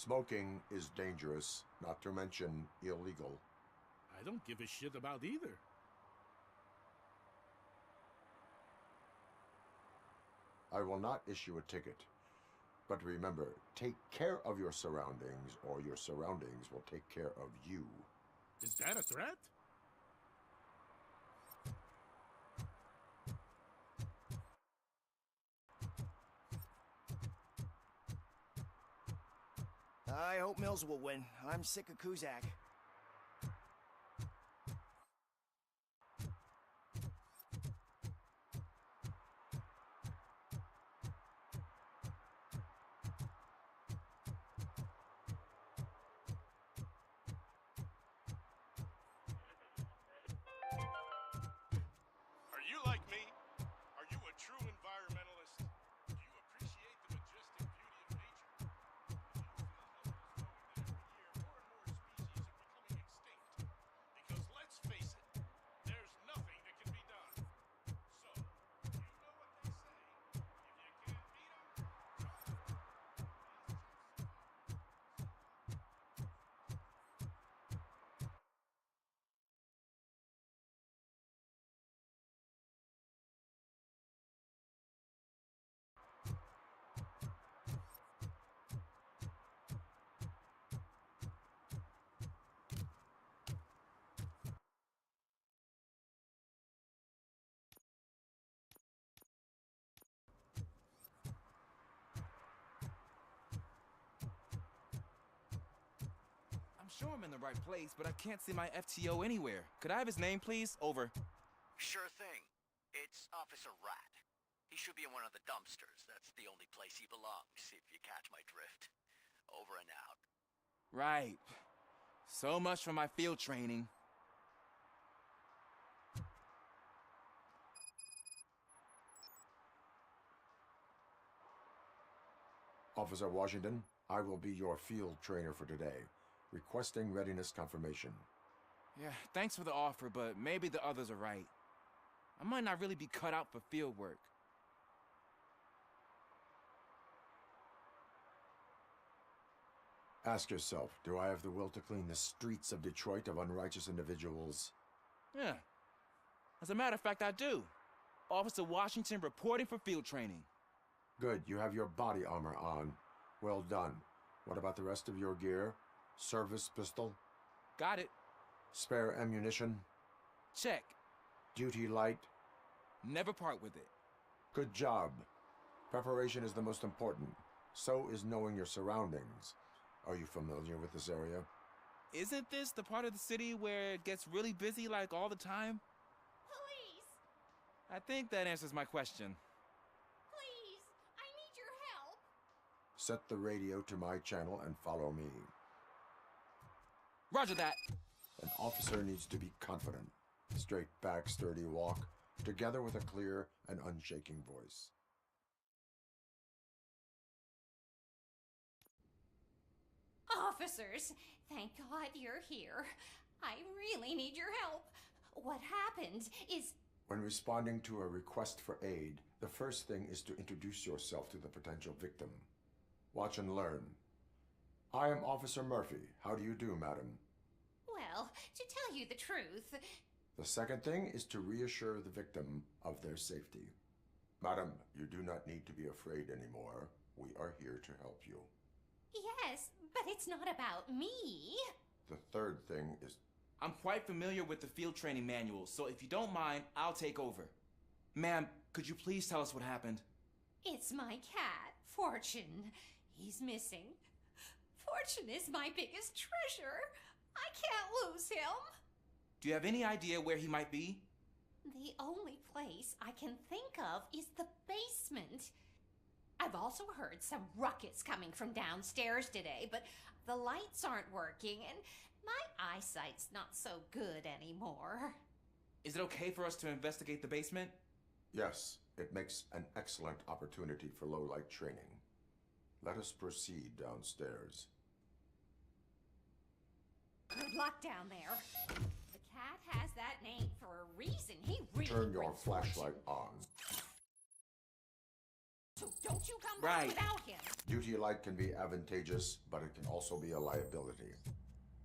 Smoking is dangerous, not to mention illegal. I don't give a shit about either. I will not issue a ticket. But remember, take care of your surroundings, or your surroundings will take care of you. Is that a threat? I hope Mills will win. I'm sick of Kuzak. Are you like me? Are you a true environmentalist? Do you appreciate the majestic beauty of nature? Because let's face it, there's nothing that can be done. So, you know what they say. If you can't beat 'em, I'm sure I'm in the right place, but I can't see my FTO anywhere. Could I have his name, please? Over. Sure thing. It's Officer Rat. He should be in one of the dumpsters. That's the only place he belongs, if you catch my drift. Over and out. Right. So much for my field training. Officer Washington, I will be your field trainer for today. Requesting readiness confirmation. Yeah, thanks for the offer, but maybe the others are right. I might not really be cut out for field work. Ask yourself, do I have the will to clean the streets of Detroit of unrighteous individuals? Yeah. As a matter of fact, I do. Officer Washington reporting for field training. Good, you have your body armor on. Well done. What about the rest of your gear? Service pistol? Got it. Spare ammunition? Check. Duty light? Never part with it. Good job. Preparation is the most important. So is knowing your surroundings. Are you familiar with this area? Isn't this the part of the city where it gets really busy like all the time? Police! I think that answers my question. Please! I need your help! Set the radio to my channel and follow me. Roger that. An officer needs to be confident. Straight back, sturdy walk, together with a clear and unshaking voice. Officers, thank God you're here. I really need your help. What happened is... When responding to a request for aid, the first thing is to introduce yourself to the potential victim. Watch and learn. I am Officer Murphy. How do you do, madam? Well, to tell you the truth... The second thing is to reassure the victim of their safety. Madam, you do not need to be afraid anymore. We are here to help you. Yes, but it's not about me. The third thing is... I'm quite familiar with the field training manual, so if you don't mind, I'll take over. Ma'am, could you please tell us what happened? It's my cat, Fortune. He's missing. Fortune is my biggest treasure. I can't lose him. Do you have any idea where he might be? The only place I can think of is the basement. I've also heard some ruckus coming from downstairs today, but the lights aren't working and my eyesight's not so good anymore. Is it okay for us to investigate the basement? Yes, it makes an excellent opportunity for low-light training. Let us proceed downstairs. Good luck down there. The cat has that name for a reason. He really Turn your brings flashlight on. to. Don't you come Right. back without him. Duty light can be advantageous, but it can also be a liability.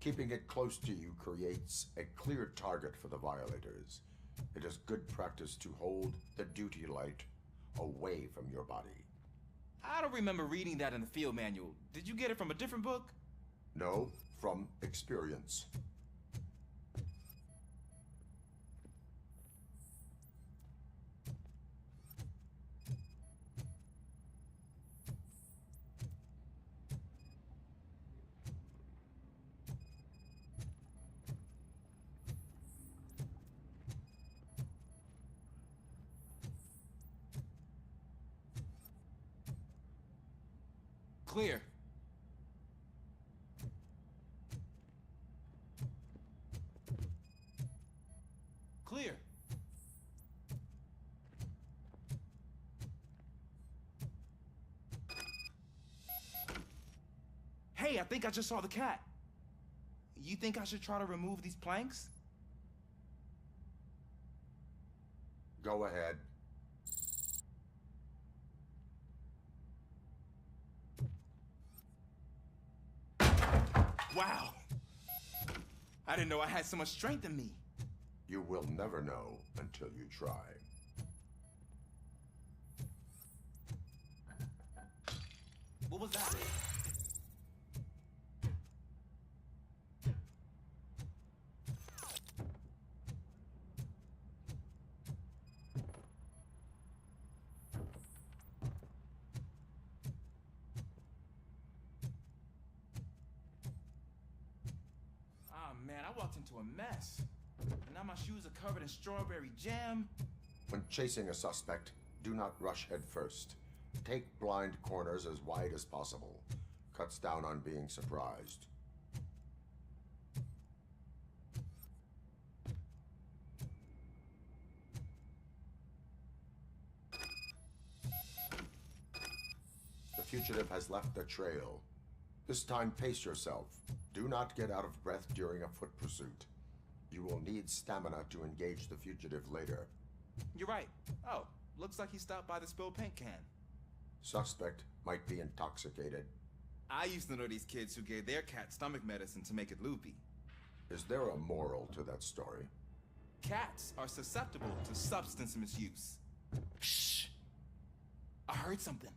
Keeping it close to you creates a clear target for the violators. It is good practice to hold the duty light away from your body. I don't remember reading that in the field manual. Did you get it from a different book? No, from experience. Clear. Clear. Hey, I think I just saw the cat. You think I should try to remove these planks? Go ahead. Wow. I didn't know I had so much strength in me. You will never know until you try. What was that? Ah, man, I walked into a mess. And now my shoes are covered in strawberry jam. When chasing a suspect, do not rush head first. Take blind corners as wide as possible. Cuts down on being surprised. The fugitive has left a trail. This time, pace yourself. Do not get out of breath during a foot pursuit. You will need stamina to engage the fugitive later. You're right. Oh, looks like he stopped by the spilled paint can. Suspect might be intoxicated. I used to know these kids who gave their cat stomach medicine to make it loopy. Is there a moral to that story? Cats are susceptible to substance misuse. Shh! I heard something.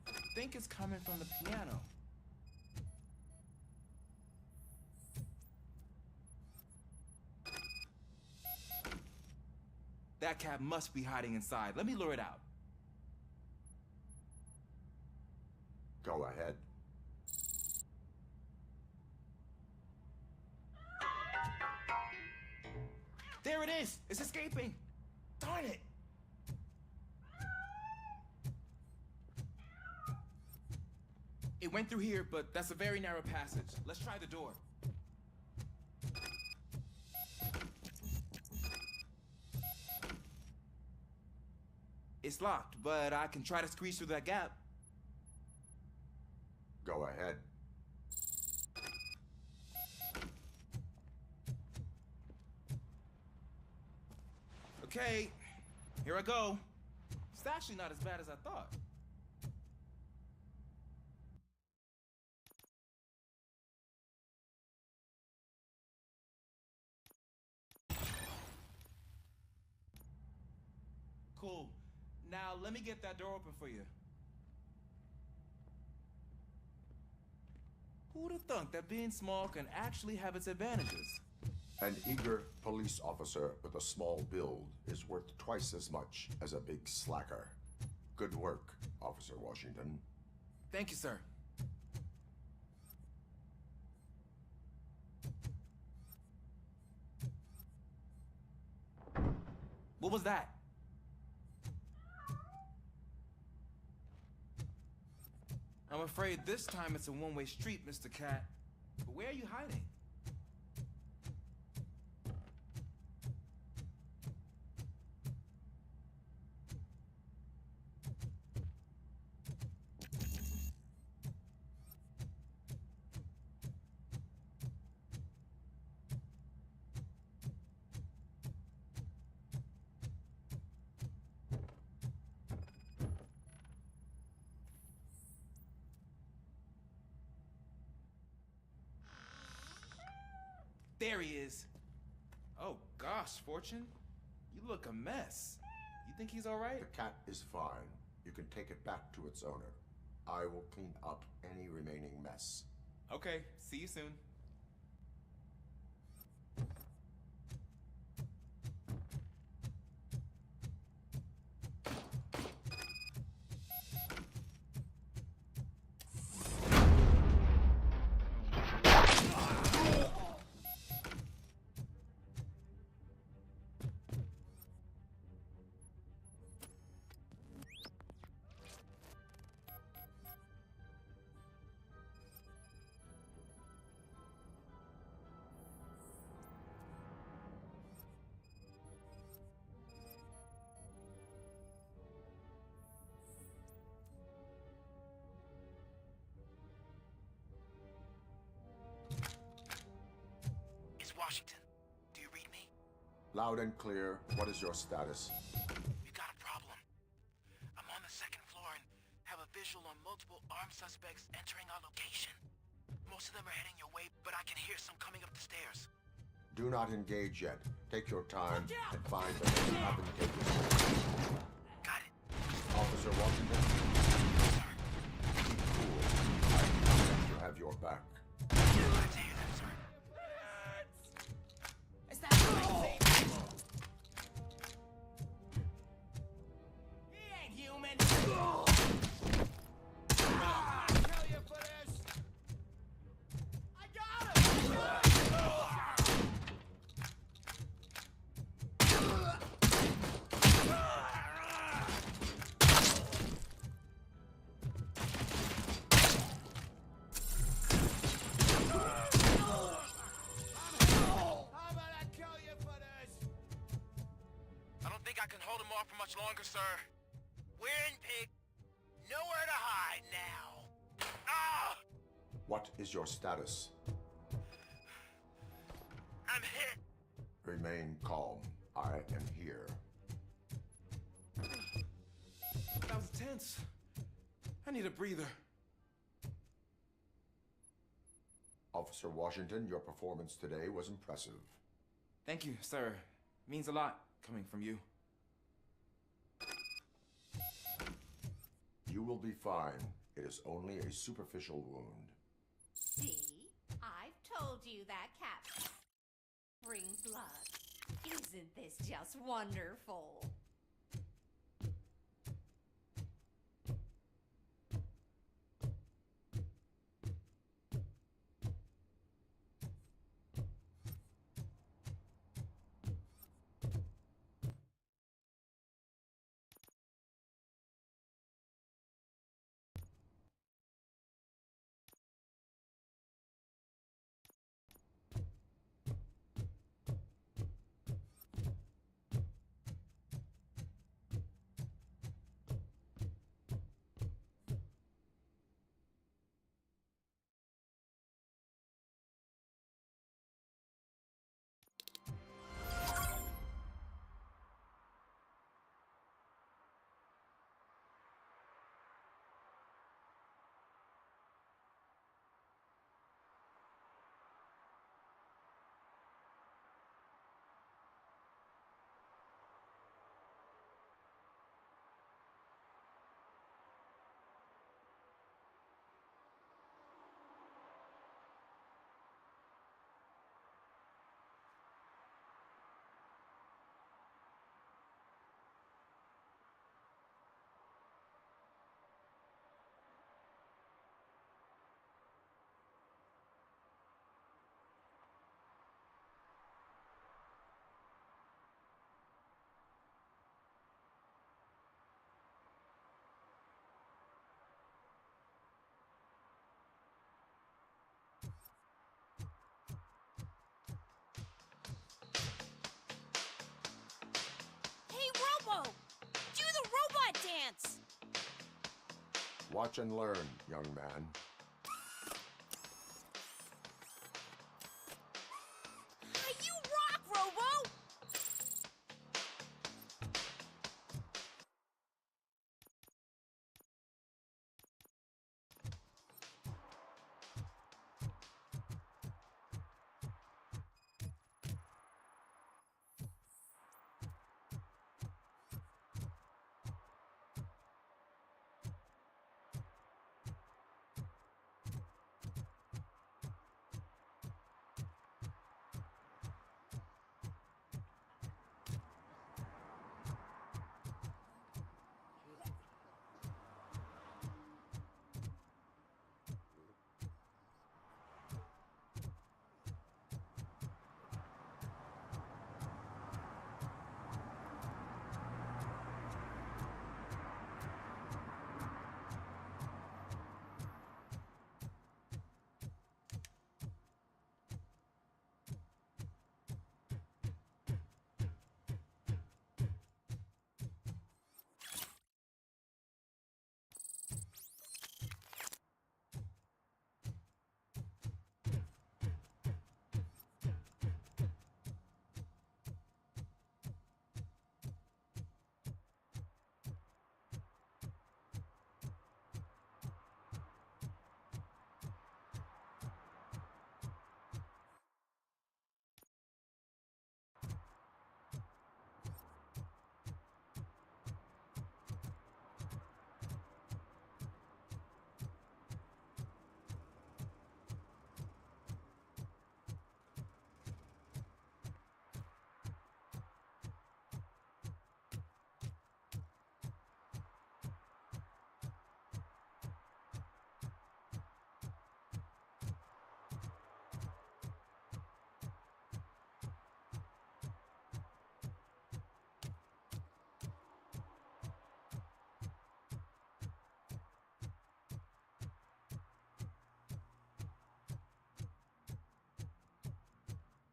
I think it's coming from the piano. That cat must be hiding inside. Let me lure it out. Go ahead. There it is! It's escaping! Darn it! It went through here, but that's a very narrow passage. Let's try the door. It's locked, but I can try to squeeze through that gap. Go ahead. Okay, here I go. It's actually not as bad as I thought. Cool. Now let me get that door open for you. Who'd have thunk that being small can actually have its advantages? An eager police officer with a small build is worth twice as much as a big slacker. Good work, Officer Washington. Thank you, sir. What was that? I'm afraid this time it's a one-way street, Mr. Cat. But where are you hiding? There he is. Oh gosh, Fortune. You look a mess. You think he's alright? The cat is fine. You can take it back to its owner. I will clean up any remaining mess. Okay, see you soon. Washington, do you read me? Loud and clear. What is your status? We got a problem. I'm on the second floor and have a visual on multiple armed suspects entering our location. Most of them are heading your way, but I can hear some coming up the stairs. Do not engage yet. Take your time and find the most advantageous. Got it. Officer Washington? Keep cool. I expect to have your back. Glad to hear that, sir. Is that crazy? He ain't human. I'll kill you for this. I got him. I don't think I can hold him off for much longer, sir. We're in, pig. Nowhere to hide now. Ah! What is your status? I'm hit. Remain calm. I am here. That was tense. I need a breather. Officer Washington, your performance today was impressive. Thank you, sir. Means a lot coming from you. You will be fine. It is only a superficial wound. See? I've told you that cat brings luck. Isn't this just wonderful? Robo! Do the robot dance! Watch and learn, young man. You rock, Robo!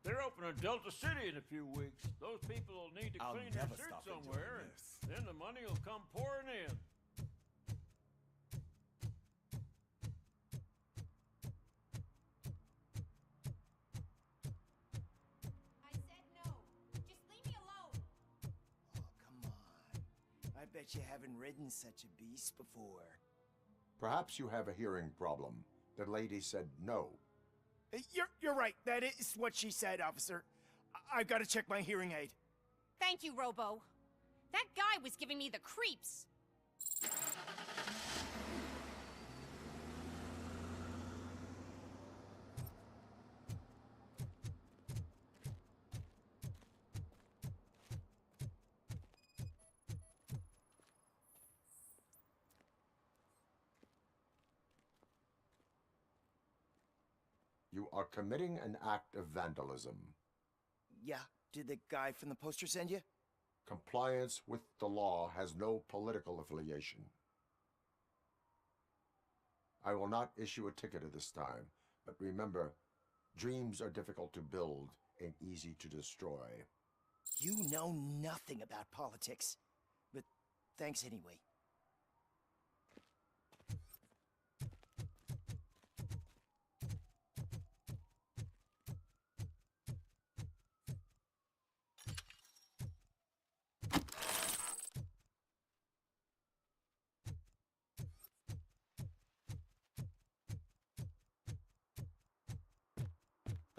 They're opening Delta City in a few weeks. Those people will need to I'll clean their never suits stop somewhere, enjoying and then the money will come pouring in. I said no. Just leave me alone. Come on. I bet you haven't ridden such a beast before. Perhaps you have a hearing problem. The lady said no. You're right. That is what she said, officer. I've got to check my hearing aid. Thank you, Robo. That guy was giving me the creeps. You are committing an act of vandalism. Yeah, did the guy from the poster send you? Compliance with the law has no political affiliation. I will not issue a ticket at this time, but remember, dreams are difficult to build and easy to destroy. You know nothing about politics, but thanks anyway.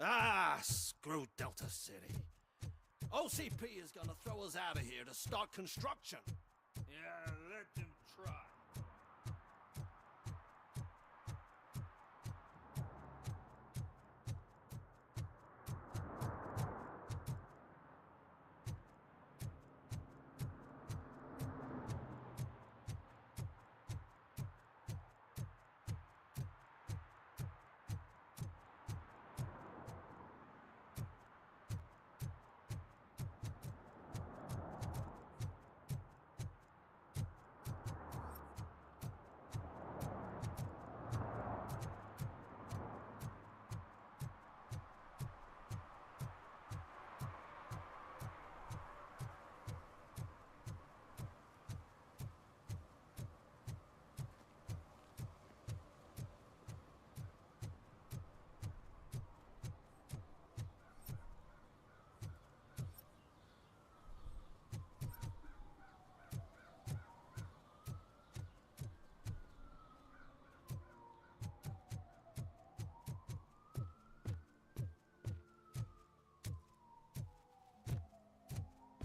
Ah, screw Delta City. OCP is gonna throw us out of here to start construction. Yeah, let them try.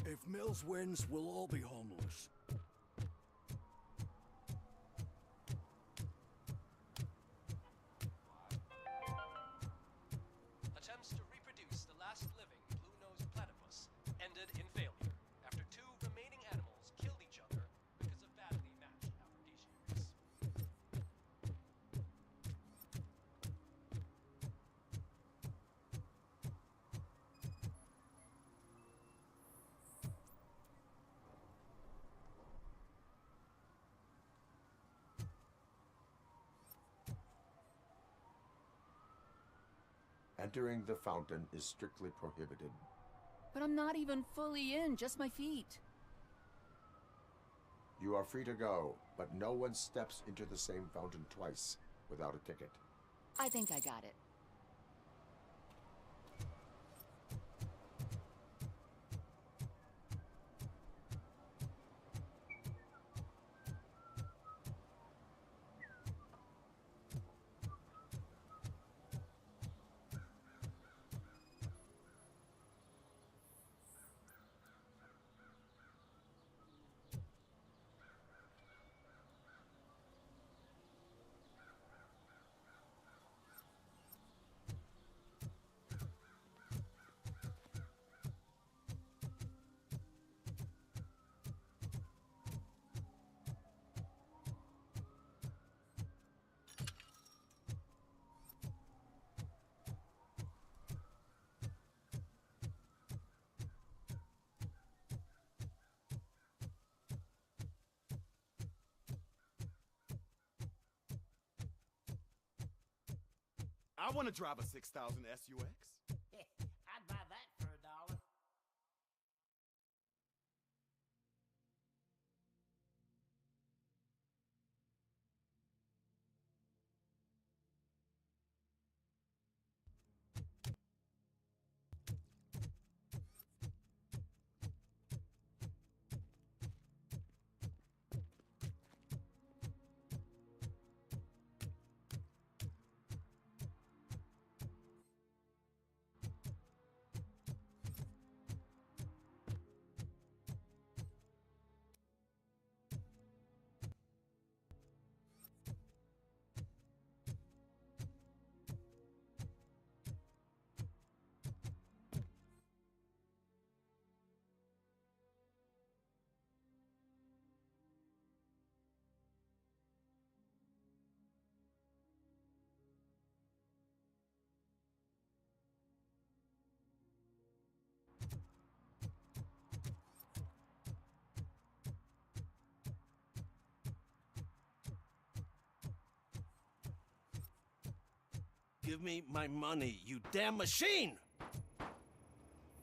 If Mills wins, we'll all be homeless. Attempts to reproduce the last living blue-nosed platypus ended in failure after two remaining animals killed each other because of badly matched aphrodisiacs. Entering the fountain is strictly prohibited. But I'm not even fully in, just my feet. You are free to go, but no one steps into the same fountain twice without a ticket. I think I got it. I want to drive a 6000 SUX. I'd buy Give me my money, you damn machine!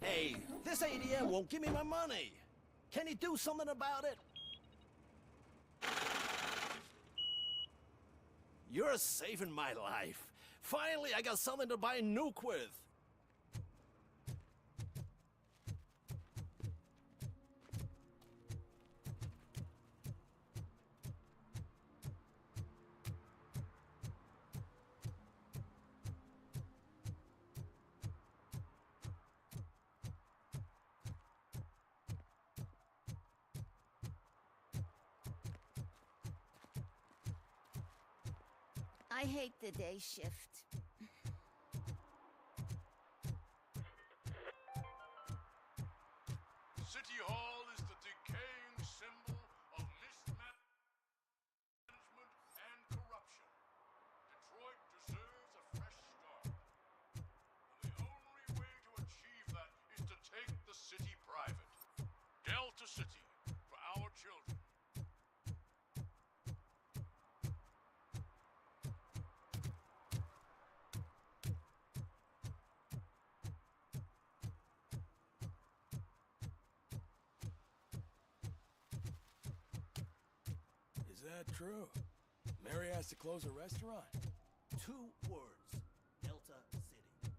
Hey, this ADM won't give me my money. Can you do something about it? You're saving my life. Finally, I got something to buy a nuke with. I hate the day shift. City Hall is the decaying symbol of mismanagement and corruption. Detroit deserves a fresh start. And the only way to achieve that is to take the city private. Delta City, for our children. Is that true? Mary has to close a restaurant? 2 words. Delta City.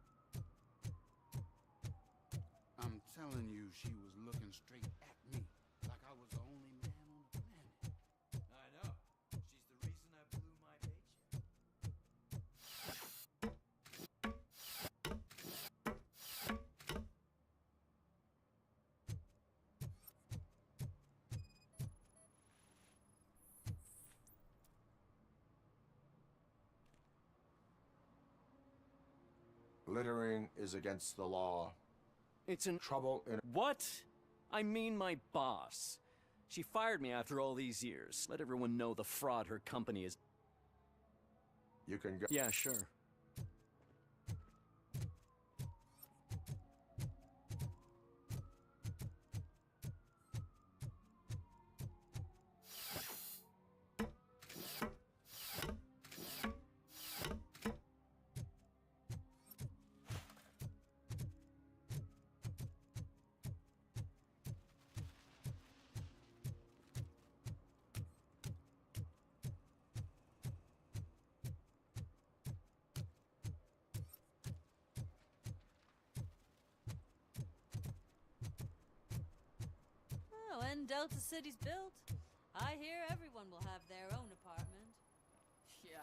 I'm telling you, she was looking straight at me, like I was the only man on the planet. I know. She's the reason I blew my paycheck. Littering is against the law. It's in trouble in... What? I mean my boss. She fired me after all these years. Let everyone know the fraud her company is... You can go... Yeah, sure. When Delta City's built, I hear everyone will have their own apartment. Yeah,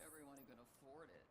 everyone who can afford it.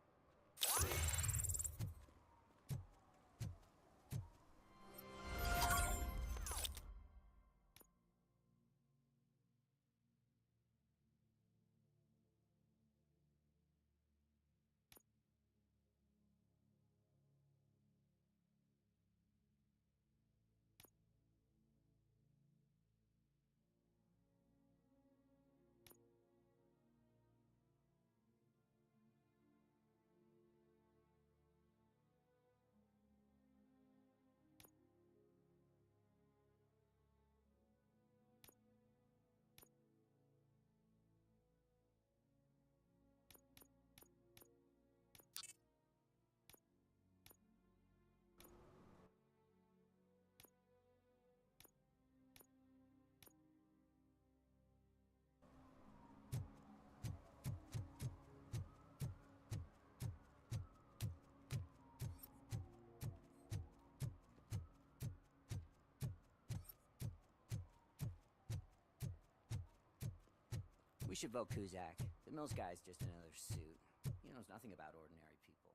We should vote Kuzak. The Mills guy's just another suit. He knows nothing about ordinary people.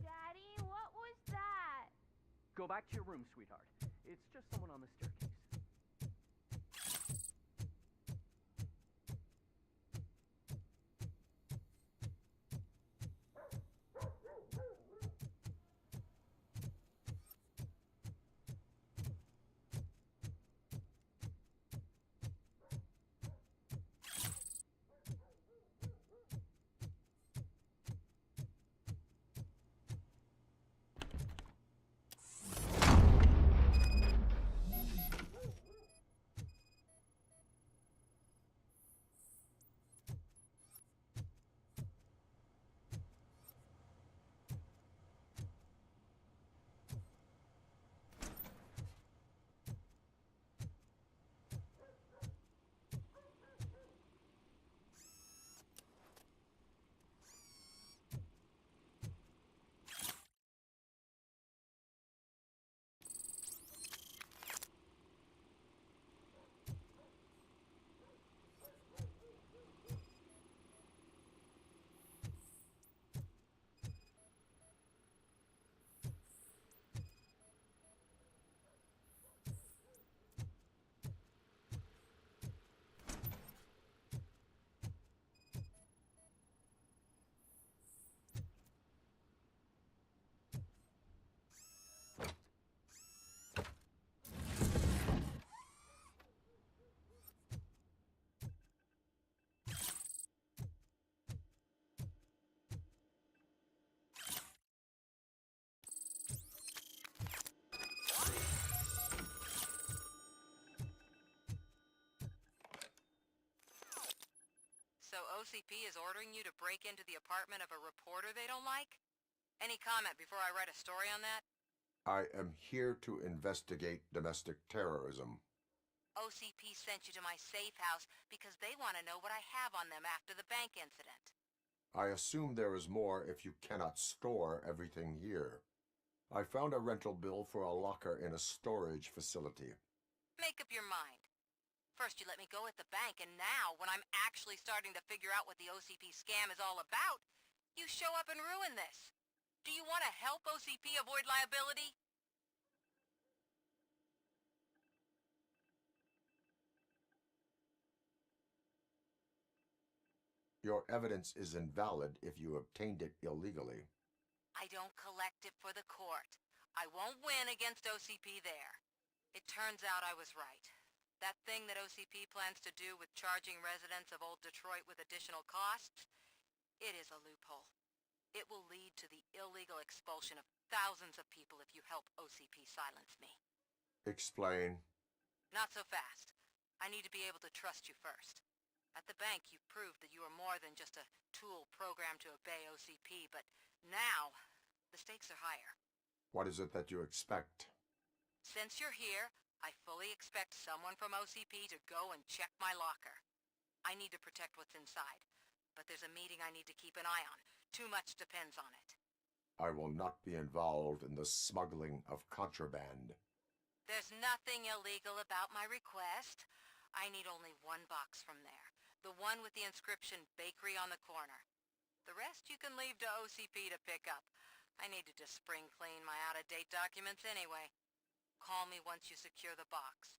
Daddy, what was that? Go back to your room, sweetheart. It's just someone on the staircase. OCP is ordering you to break into the apartment of a reporter they don't like? Any comment before I write a story on that? I am here to investigate domestic terrorism. OCP sent you to my safe house because they want to know what I have on them after the bank incident. I assume there is more if you cannot store everything here. I found a rental bill for a locker in a storage facility. Make up your mind. First you let me go at the bank, and now, when I'm actually starting to figure out what the OCP scam is all about, you show up and ruin this. Do you want to help OCP avoid liability? Your evidence is invalid if you obtained it illegally. I don't collect it for the court. I won't win against OCP there. It turns out I was right. That thing that OCP plans to do with charging residents of Old Detroit with additional costs, it is a loophole. It will lead to the illegal expulsion of thousands of people if you help OCP silence me. Explain. Not so fast. I need to be able to trust you first. At the bank, you proved that you are more than just a tool programmed to obey OCP, but now, the stakes are higher. What is it that you expect? Since you're here, I fully expect someone from OCP to go and check my locker. I need to protect what's inside, but there's a meeting I need to keep an eye on. Too much depends on it. I will not be involved in the smuggling of contraband. There's nothing illegal about my request. I need only one box from there. The one with the inscription Bakery on the corner. The rest you can leave to OCP to pick up. I need to just spring clean my out-of-date documents anyway. Call me once you secure the box.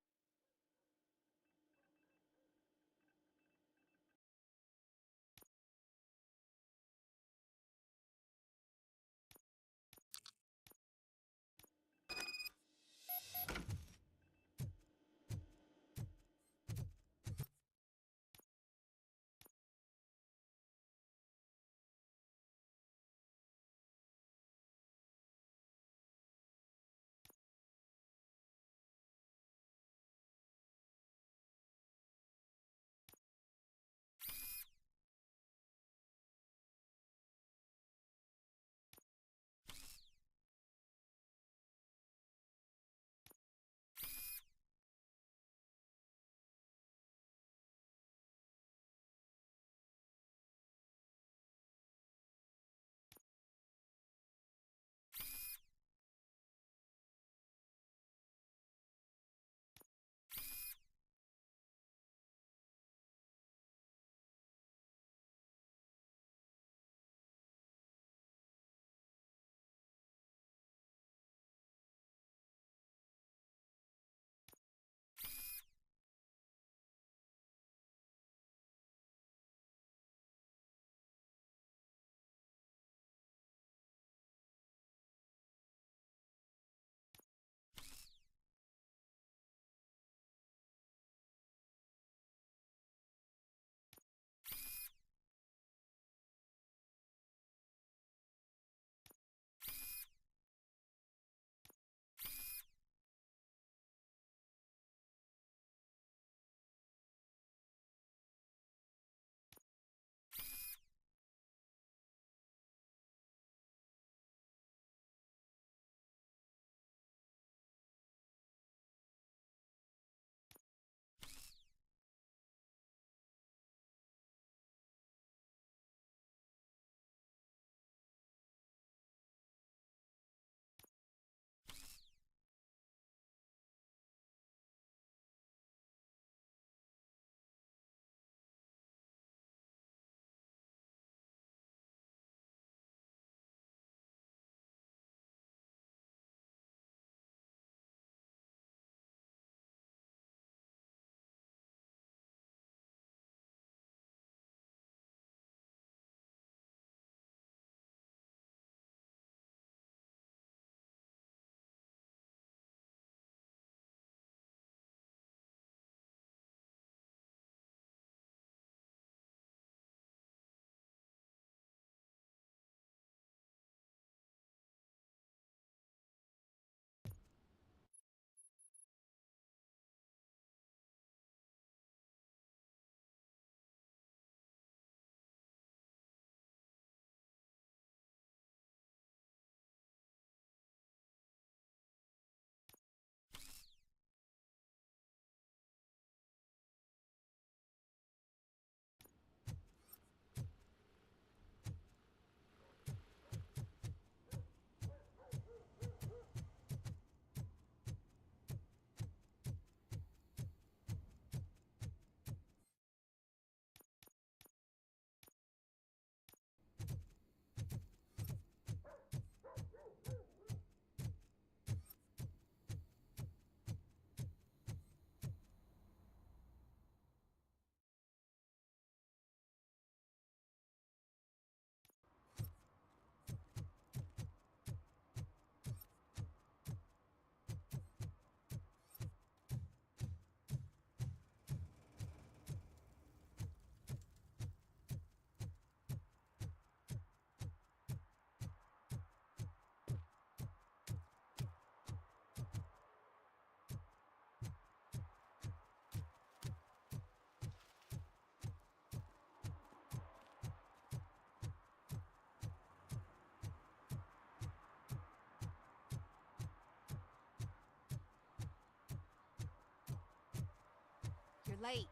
late.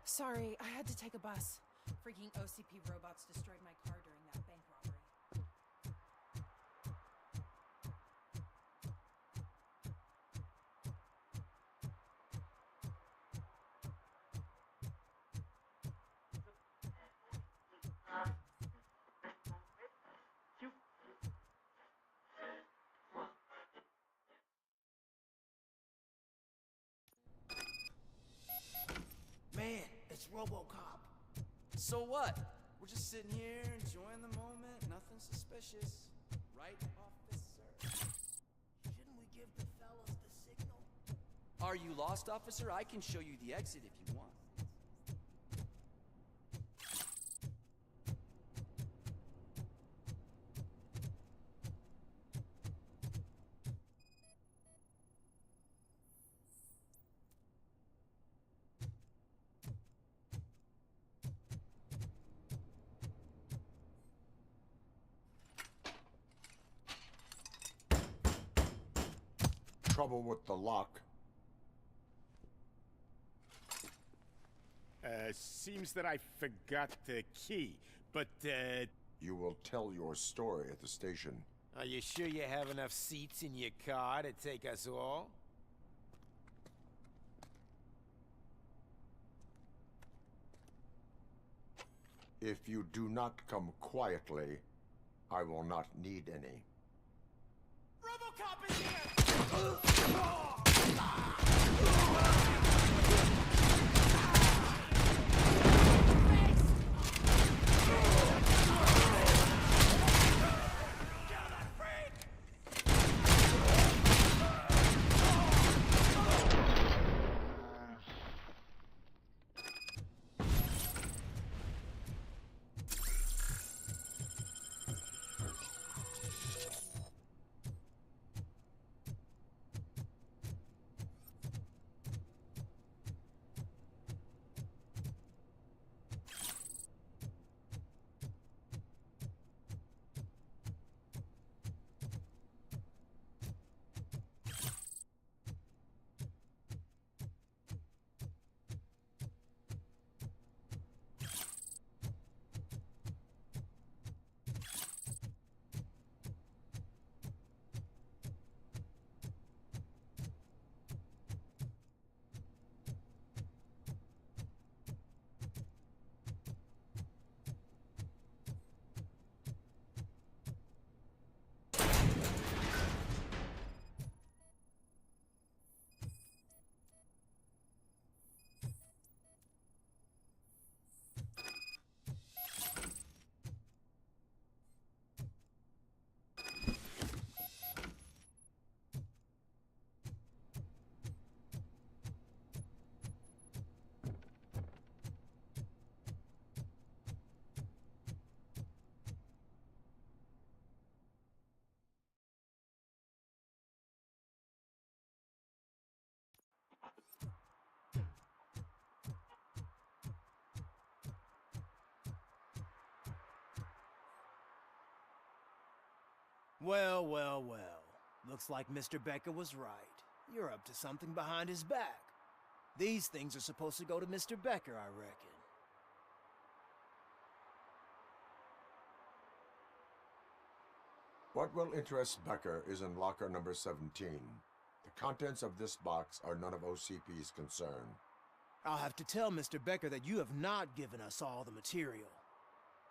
Sorry, I had to take a bus. Freaking OCP robots destroyed my car during that bank robbery. Man, it's RoboCop. So what? We're just sitting here enjoying the moment. Nothing suspicious. Right, officer? Shouldn't we give the fellas the signal? Are you lost, officer? I can show you the exit if you want. Trouble with the lock. Seems that I forgot the key, but, You will tell your story at the station. Are you sure you have enough seats in your car to take us all? If you do not come quietly, I will not need any. RoboCop is here! Well, well, well. Looks like Mr. Becker was right. You're up to something behind his back. These things are supposed to go to Mr. Becker, I reckon. What will interest Becker is in locker number 17. The contents of this box are none of OCP's concern. I'll have to tell Mr. Becker that you have not given us all the material.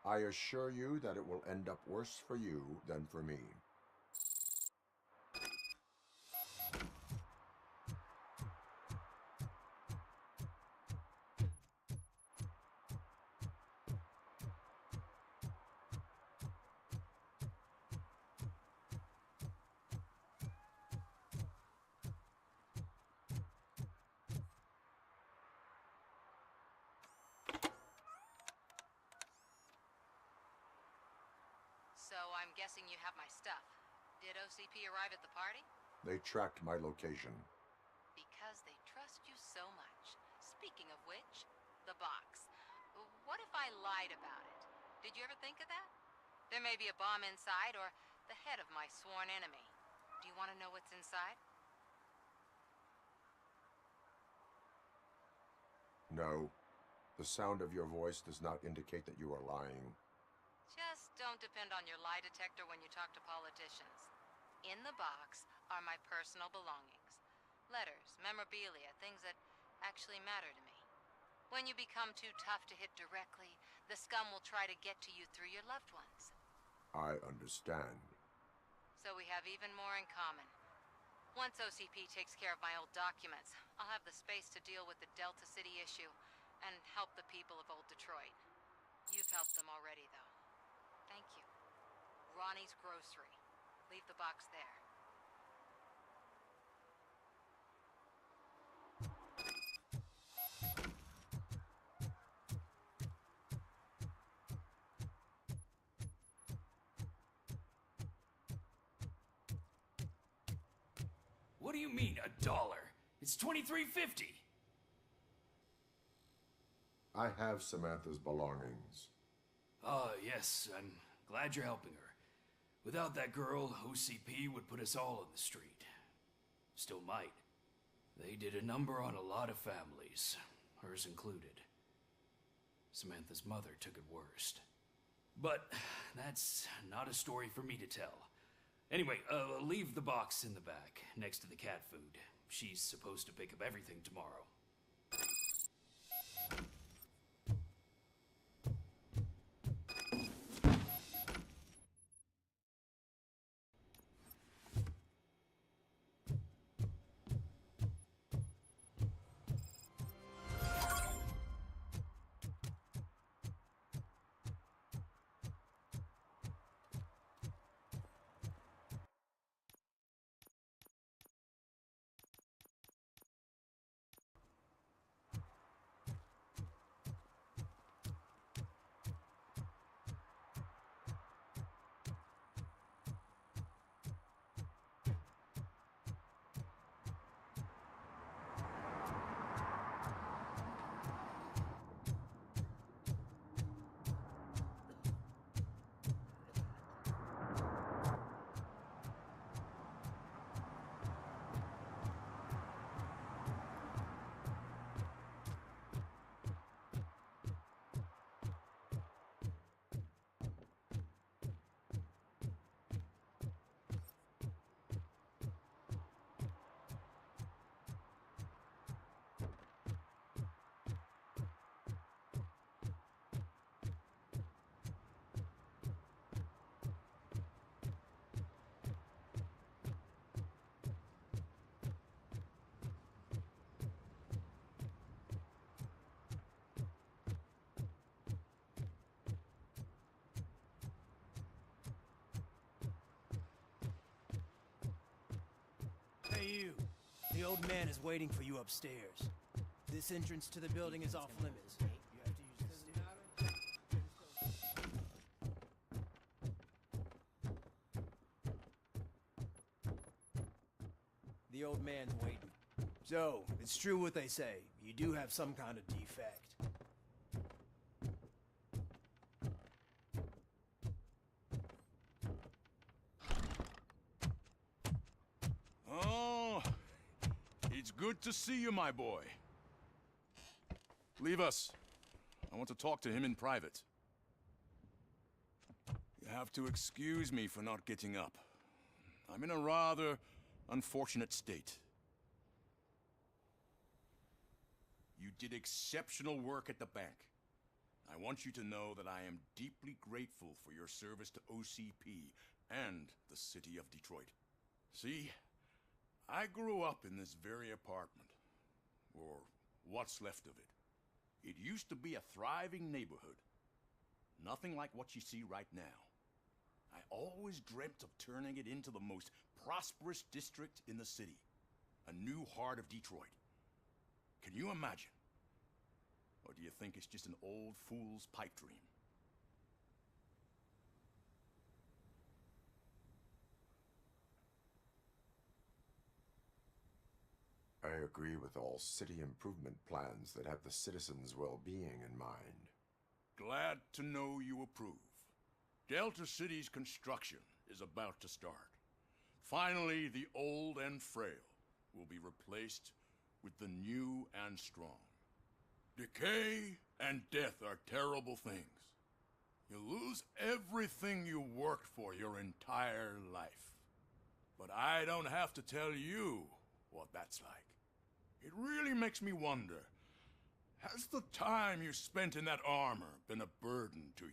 I assure you that it will end up worse for you than for me. So I'm guessing you have my stuff. Did OCP arrive at the party? They tracked my location. Because they trust you so much. Speaking of which, the box. What if I lied about it? Did you ever think of that? There may be a bomb inside or the head of my sworn enemy. Do you want to know what's inside? No. The sound of your voice does not indicate that you are lying. Just don't depend on your lie detector when you talk to politicians. In the box are my personal belongings. Letters, memorabilia, things that actually matter to me. When you become too tough to hit directly, the scum will try to get to you through your loved ones. I understand. So we have even more in common. Once OCP takes care of my old documents, I'll have the space to deal with the Delta City issue and help the people of Old Detroit. You've helped them already, though. Thank you. Ronnie's Grocery. Leave the box there. What do you mean, $1? It's $23.50. I have Samantha's belongings. Yes, I'm glad you're helping her. Without that girl, OCP would put us all on the street. Still might. They did a number on a lot of families, hers included. Samantha's mother took it worst. But that's not a story for me to tell. Anyway, leave the box in the back, next to the cat food. She's supposed to pick up everything tomorrow. Hey, you. The old man is waiting for you upstairs. This entrance to the building is off limits. You have to use the stairs. The old man's waiting. So, it's true what they say. You do have some kind of defect. Oh, it's good to see you, my boy. Leave us. I want to talk to him in private. You have to excuse me for not getting up. I'm in a rather unfortunate state. You did exceptional work at the bank. I want you to know that I am deeply grateful for your service to OCP and the city of Detroit. See, I grew up in this very apartment, or what's left of it. It used to be a thriving neighborhood. Nothing like what you see right now. I always dreamt of turning it into the most prosperous district in the city. A new heart of Detroit. Can you imagine? Or do you think it's just an old fool's pipe dream? I agree with all city improvement plans that have the citizens' well-being in mind. Glad to know you approve. Delta City's construction is about to start. Finally, the old and frail will be replaced with the new and strong. Decay and death are terrible things. You lose everything you worked for your entire life. But I don't have to tell you what that's like. It really makes me wonder, has the time you spent in that armor been a burden to you?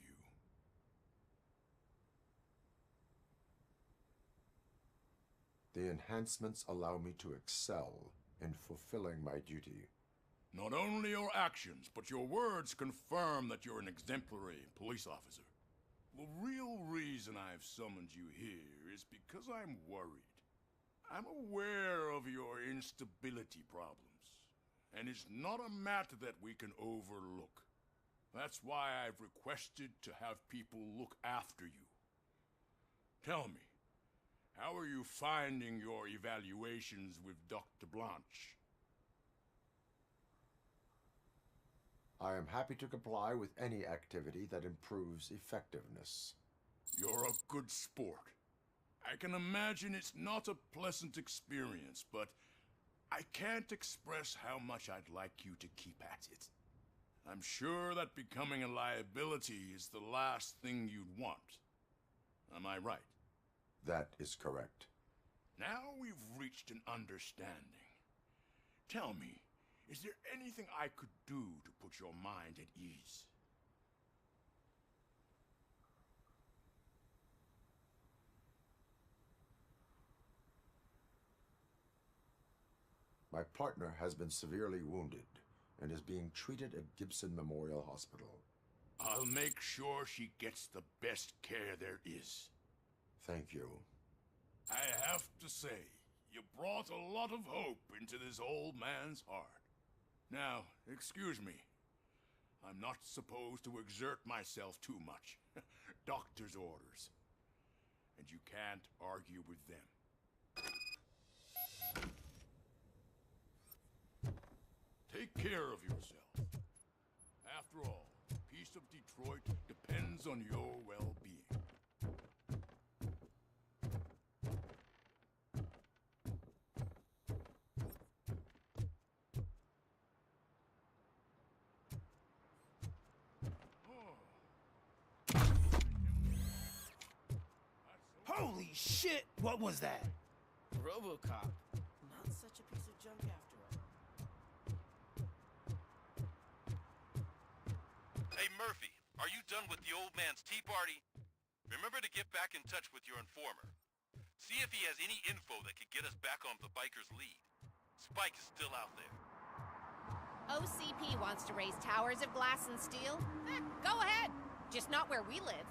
The enhancements allow me to excel in fulfilling my duty. Not only your actions, but your words confirm that you're an exemplary police officer. The real reason I've summoned you here is because I'm worried. I'm aware of your instability problems, and it's not a matter that we can overlook. That's why I've requested to have people look after you. Tell me, how are you finding your evaluations with Dr. Blanche? I am happy to comply with any activity that improves effectiveness. You're a good sport. I can imagine it's not a pleasant experience, but I can't express how much I'd like you to keep at it. I'm sure that becoming a liability is the last thing you'd want. Am I right? That is correct. Now we've reached an understanding. Tell me, is there anything I could do to put your mind at ease? My partner has been severely wounded and is being treated at Gibson Memorial Hospital. I'll make sure she gets the best care there is. Thank you. I have to say, you brought a lot of hope into this old man's heart. Now, excuse me. I'm not supposed to exert myself too much. Doctor's orders. And you can't argue with them. Take care of yourself. After all, the peace of Detroit depends on your well-being. Holy shit! What was that? RoboCop. Not such a piece of junk after all. Hey, Murphy, are you done with the old man's tea party? Remember to get back in touch with your informer. See if he has any info that could get us back on the biker's lead. Spike is still out there. OCP wants to raise towers of glass and steel? Go ahead. Just not where we live.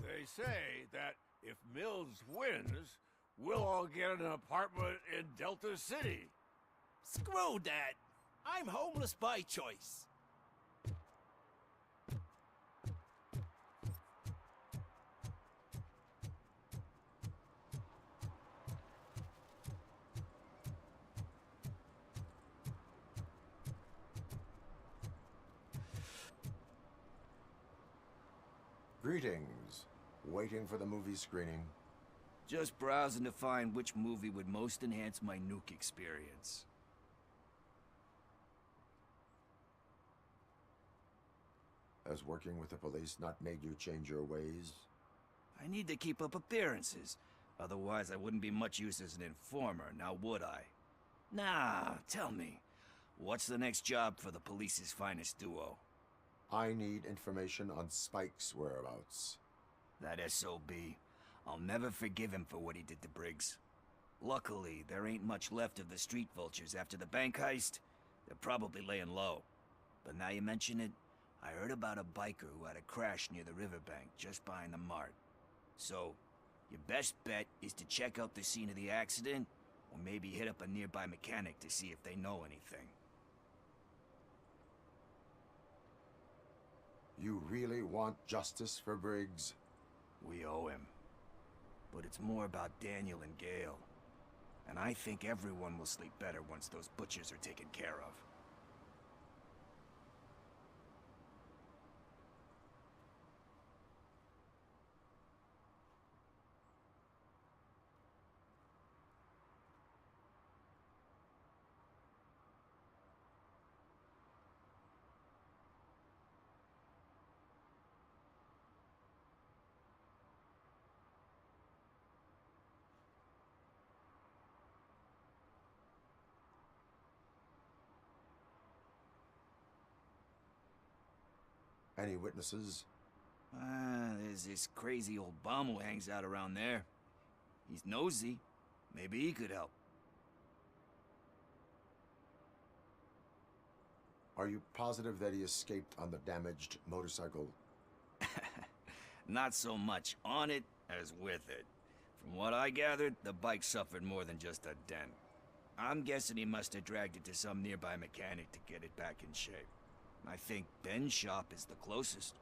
They say that if Mills wins, we'll all get an apartment in Delta City. Screw that! I'm homeless by choice. Greetings. Waiting for the movie screening? Just browsing to find which movie would most enhance my nuke experience. Has working with the police not made you change your ways? I need to keep up appearances. Otherwise, I wouldn't be much use as an informer, now would I? Nah, tell me. What's the next job for the police's finest duo? I need information on Spike's whereabouts. That SOB. I'll never forgive him for what he did to Briggs. Luckily, there ain't much left of the street vultures after the bank heist. They're probably laying low. But now you mention it, I heard about a biker who had a crash near the riverbank just behind the mart. So, your best bet is to check out the scene of the accident, or maybe hit up a nearby mechanic to see if they know anything. You really want justice for Briggs? We owe him. But it's more about Daniel and Gale. And I think everyone will sleep better once those butchers are taken care of. Any witnesses? There's this crazy old bum who hangs out around there. He's nosy. Maybe he could help. Are you positive that he escaped on the damaged motorcycle? Not so much on it as with it. From what I gathered, the bike suffered more than just a dent. I'm guessing he must have dragged it to some nearby mechanic to get it back in shape. I think Ben's shop is the closest.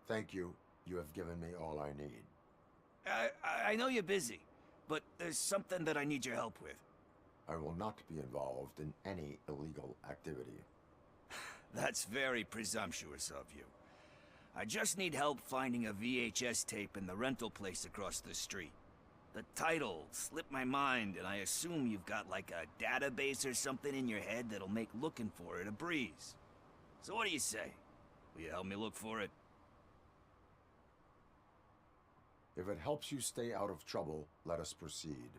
Thank you. You have given me all I need. I know you're busy, but there's something that I need your help with. I will not be involved in any illegal activity. That's very presumptuous of you. I just need help finding a VHS tape in the rental place across the street. The title slipped my mind, and I assume you've got like a database or something in your head that'll make looking for it a breeze. So what do you say? Will you help me look for it? If it helps you stay out of trouble, let us proceed.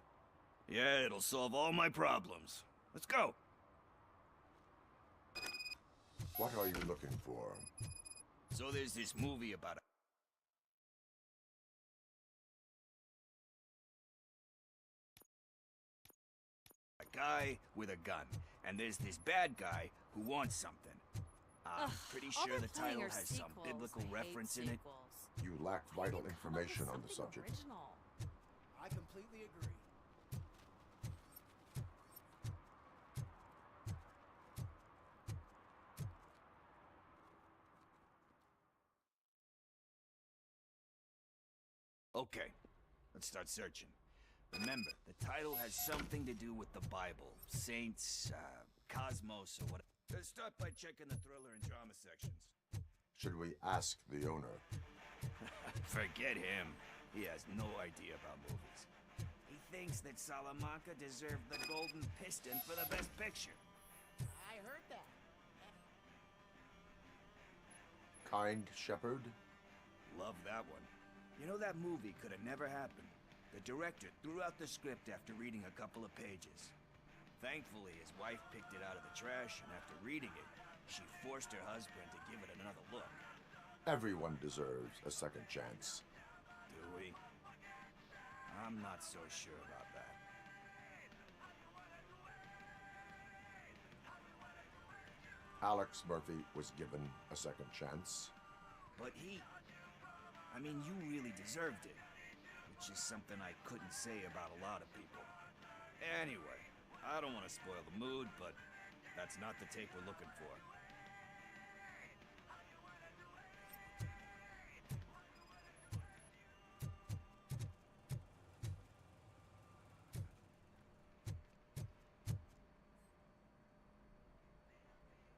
Yeah, it'll solve all my problems. Let's go. What are you looking for? So there's this movie about a guy with a gun, and there's this bad guy who wants something. I'm pretty sure the title has some biblical reference in it. You lack vital information on the subject. I completely agree. Okay, let's start searching. Remember, the title has something to do with the Bible, saints, cosmos, or whatever. Let's start by checking the thriller and drama sections. Should we ask the owner? Forget him. He has no idea about movies. He thinks that Salamanca deserved the Golden Piston for the Best Picture. I heard that. Kind Shepherd? Love that one. You know, that movie could have never happened. The director threw out the script after reading a couple of pages. Thankfully, his wife picked it out of the trash, and after reading it, she forced her husband to give it another look. Everyone deserves a second chance. Do we? I'm not so sure about that. Alex Murphy was given a second chance. But I mean, you really deserved it. Which is something I couldn't say about a lot of people. Anyway, I don't want to spoil the mood, but that's not the tape we're looking for.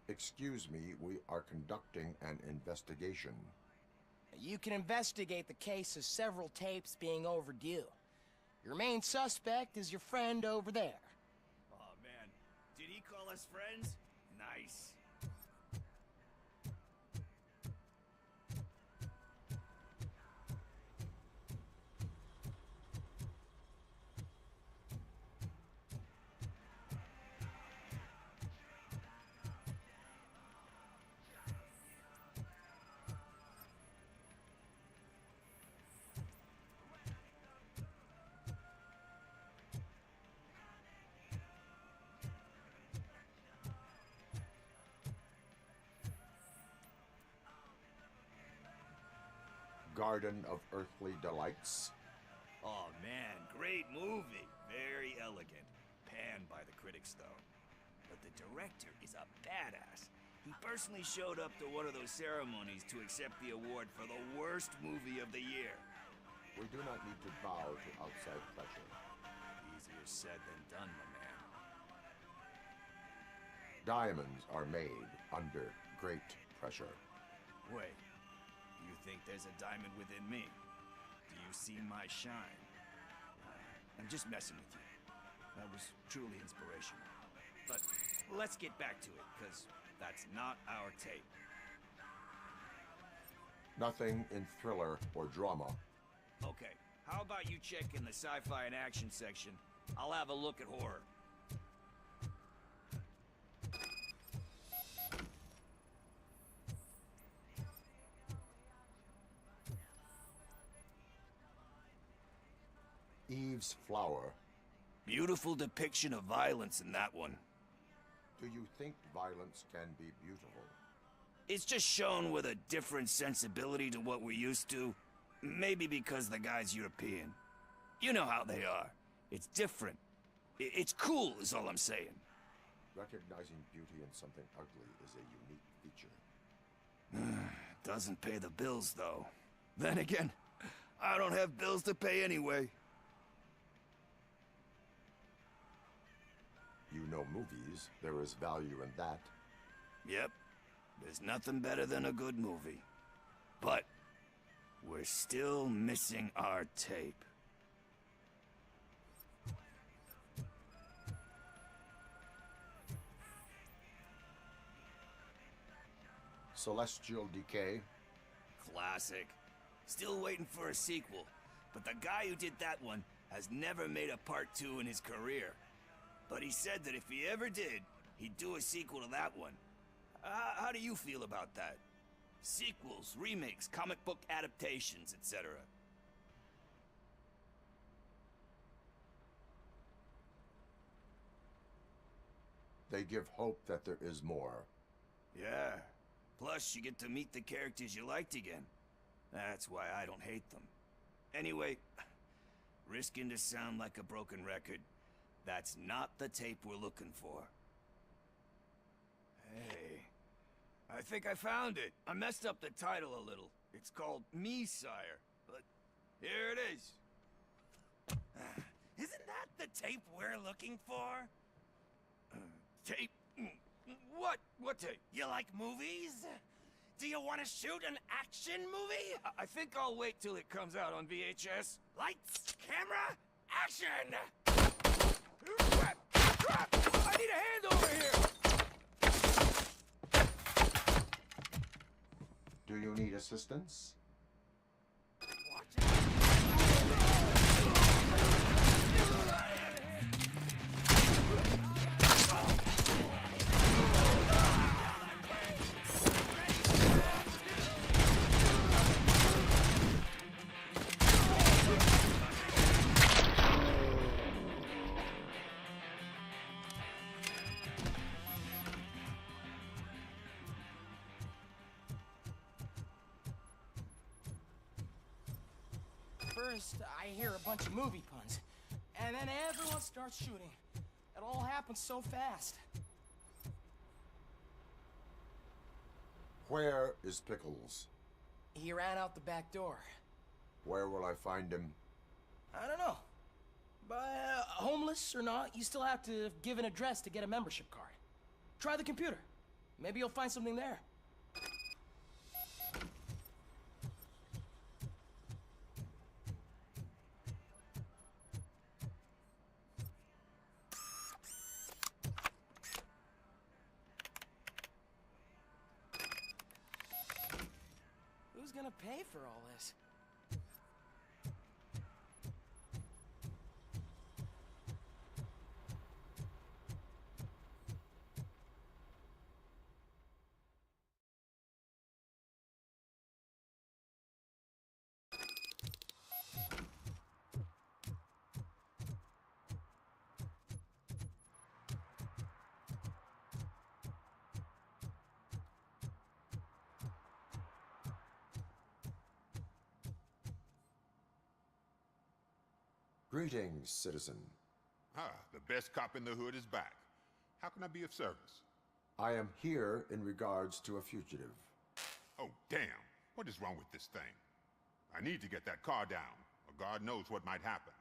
Excuse me, we are conducting an investigation. You can investigate the case of several tapes being overdue. Your main suspect is your friend over there. Oh man, did he call us friends? Nice. Garden of Earthly Delights. Oh man, great movie. Very elegant. Panned by the critics though. But the director is a badass. He personally showed up to one of those ceremonies to accept the award for the worst movie of the year. We do not need to bow to outside pressure. Easier said than done, my man. Diamonds are made under great pressure. Wait. You think there's a diamond within me? Do you see my shine? I'm just messing with you. That was truly inspirational. But let's get back to it, because that's not our tape. Nothing in thriller or drama. Okay, how about you check in the sci-fi and action section? I'll have a look at horror. Eve's Flower. Beautiful depiction of violence in that one. Do you think violence can be beautiful? It's just shown with a different sensibility to what we're used to. Maybe because the guy's European. You know how they are. It's different. It's cool is all I'm saying. Recognizing beauty in something ugly is a unique feature. Doesn't pay the bills, though. Then again, I don't have bills to pay anyway. You know movies. There is value in that. Yep. There's nothing better than a good movie. But we're still missing our tape. Celestial Decay. Classic. Still waiting for a sequel. But the guy who did that one has never made a part 2 in his career. But he said that if he ever did, he'd do a sequel to that one. How do you feel about that? Sequels, remakes, comic book adaptations, etc. They give hope that there is more. Yeah. Plus, you get to meet the characters you liked again. That's why I don't hate them. Anyway, risking to sound like a broken record, that's not the tape we're looking for. Hey, I think I found it. I messed up the title a little. It's called Me, Sire, but here it is. Isn't that the tape we're looking for? Tape? What tape? You like movies? Do you want to shoot an action movie? I think I'll wait till it comes out on VHS. Lights, camera, action! I need a hand over here! Do you need assistance? First, I hear a bunch of movie puns, and then everyone starts shooting. It all happens so fast. Where is Pickles? He ran out the back door. Where will I find him? I don't know. But homeless or not, you still have to give an address to get a membership card. Try the computer. Maybe you'll find something there. Who's gonna pay for all this? Greetings, citizen. The best cop in the hood is back. How can I be of service? I am here in regards to a fugitive. Oh, damn. What is wrong with this thing? I need to get that car down, or God knows what might happen.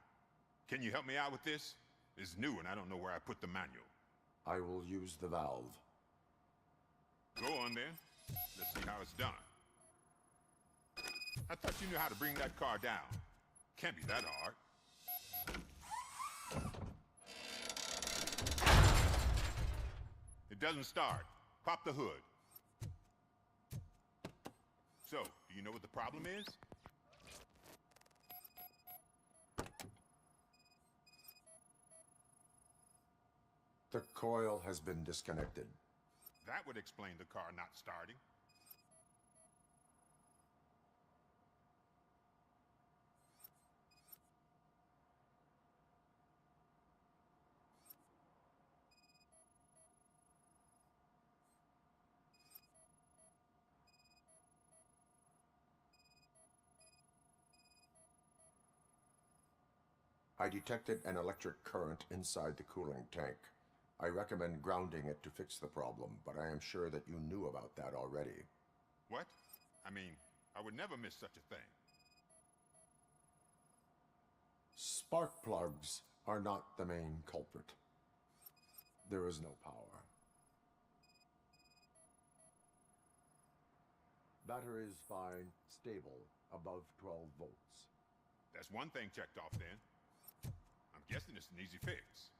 Can you help me out with this? It's new and I don't know where I put the manual. I will use the valve. Go on then. Let's see how it's done. I thought you knew how to bring that car down. Can't be that hard. It doesn't start. Pop the hood. So, do you know what the problem is? The coil has been disconnected. That would explain the car not starting. I detected an electric current inside the cooling tank. I recommend grounding it to fix the problem, but I am sure that you knew about that already. What? I mean, I would never miss such a thing. Spark plugs are not the main culprit. There is no power. Battery is fine, stable, above 12 volts. That's one thing checked off then. I'm guessing it's an easy fix.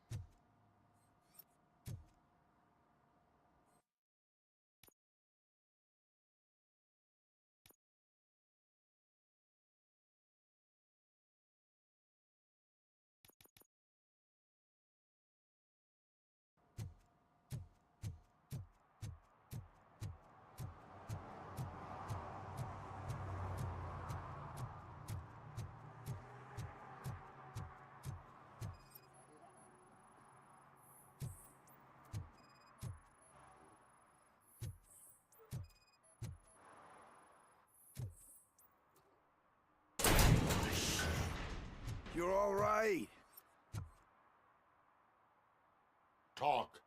You're all right. Talk.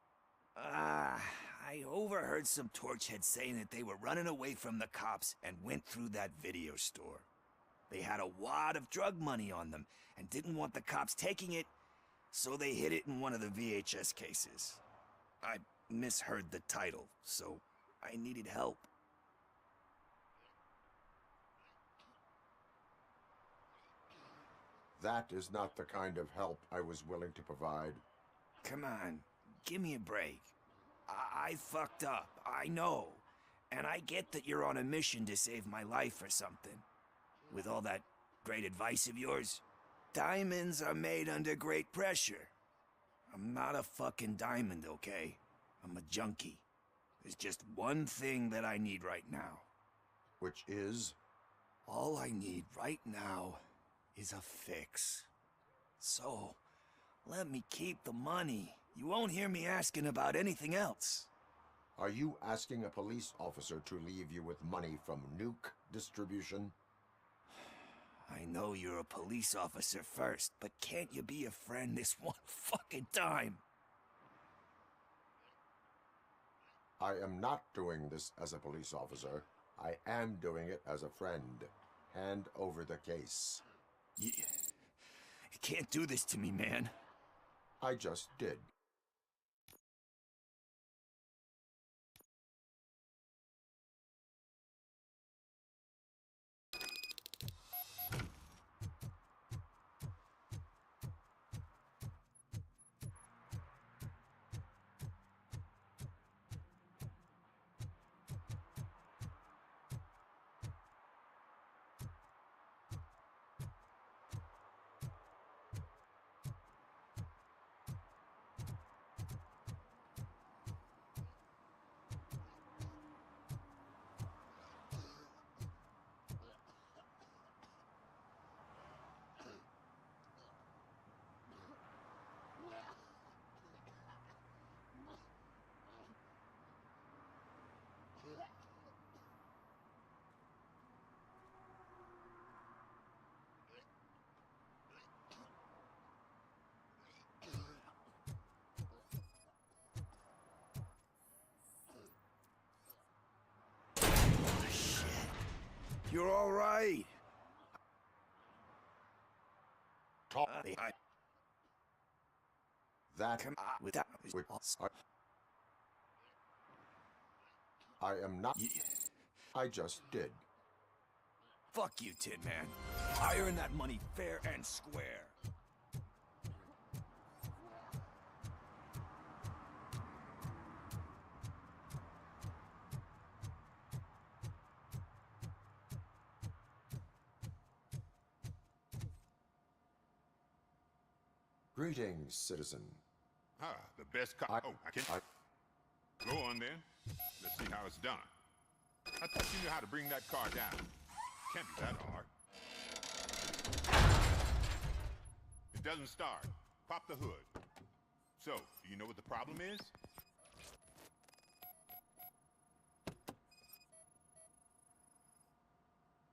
I overheard some torchheads saying that they were running away from the cops and went through that video store. They had a wad of drug money on them and didn't want the cops taking it, so they hid it in one of the VHS cases. I misheard the title, so I needed help. That is not the kind of help I was willing to provide. Come on, give me a break. I fucked up, I know. And I get that you're on a mission to save my life or something. With all that great advice of yours, diamonds are made under great pressure. I'm not a fucking diamond, okay? I'm a junkie. There's just one thing that I need right now. Which is? All I need right now is a fix. So, let me keep the money. You won't hear me asking about anything else. Are you asking a police officer to leave you with money from nuke distribution? I know you're a police officer first, but can't you be a friend this one fucking time? I am not doing this as a police officer. I am doing it as a friend. Hand over the case. You can't do this to me, man. I just did. You're all right. Talk. That Come on, with that. I am not. I just did. Fuck you, Tin Man. I earned that money fair and square. Greetings, citizen. Ah, the best cop. Go on then. Let's see how it's done. I thought you knew how to bring that car down. Can't be that hard. It doesn't start. Pop the hood. So, do you know what the problem is?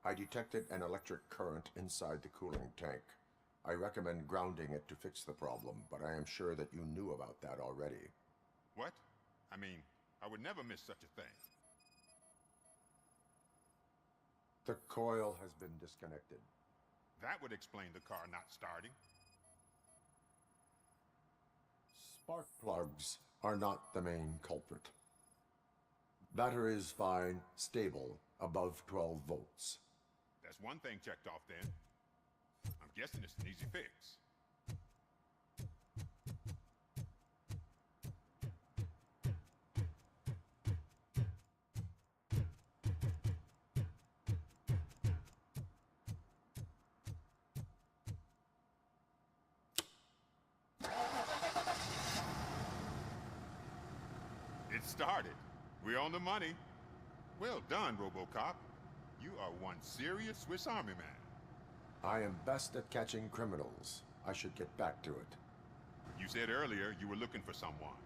I detected an electric current inside the cooling tank. I recommend grounding it to fix the problem, but I am sure that you knew about that already. What? I mean, I would never miss such a thing. The coil has been disconnected. That would explain the car not starting. Spark plugs are not the main culprit. Battery is fine, stable, above 12 volts. That's one thing checked off then. I'm guessing it's an easy fix. It started. We're on the money. Well done, RoboCop. You are one serious Swiss Army man. I am best at catching criminals. I should get back to it. You said earlier you were looking for someone.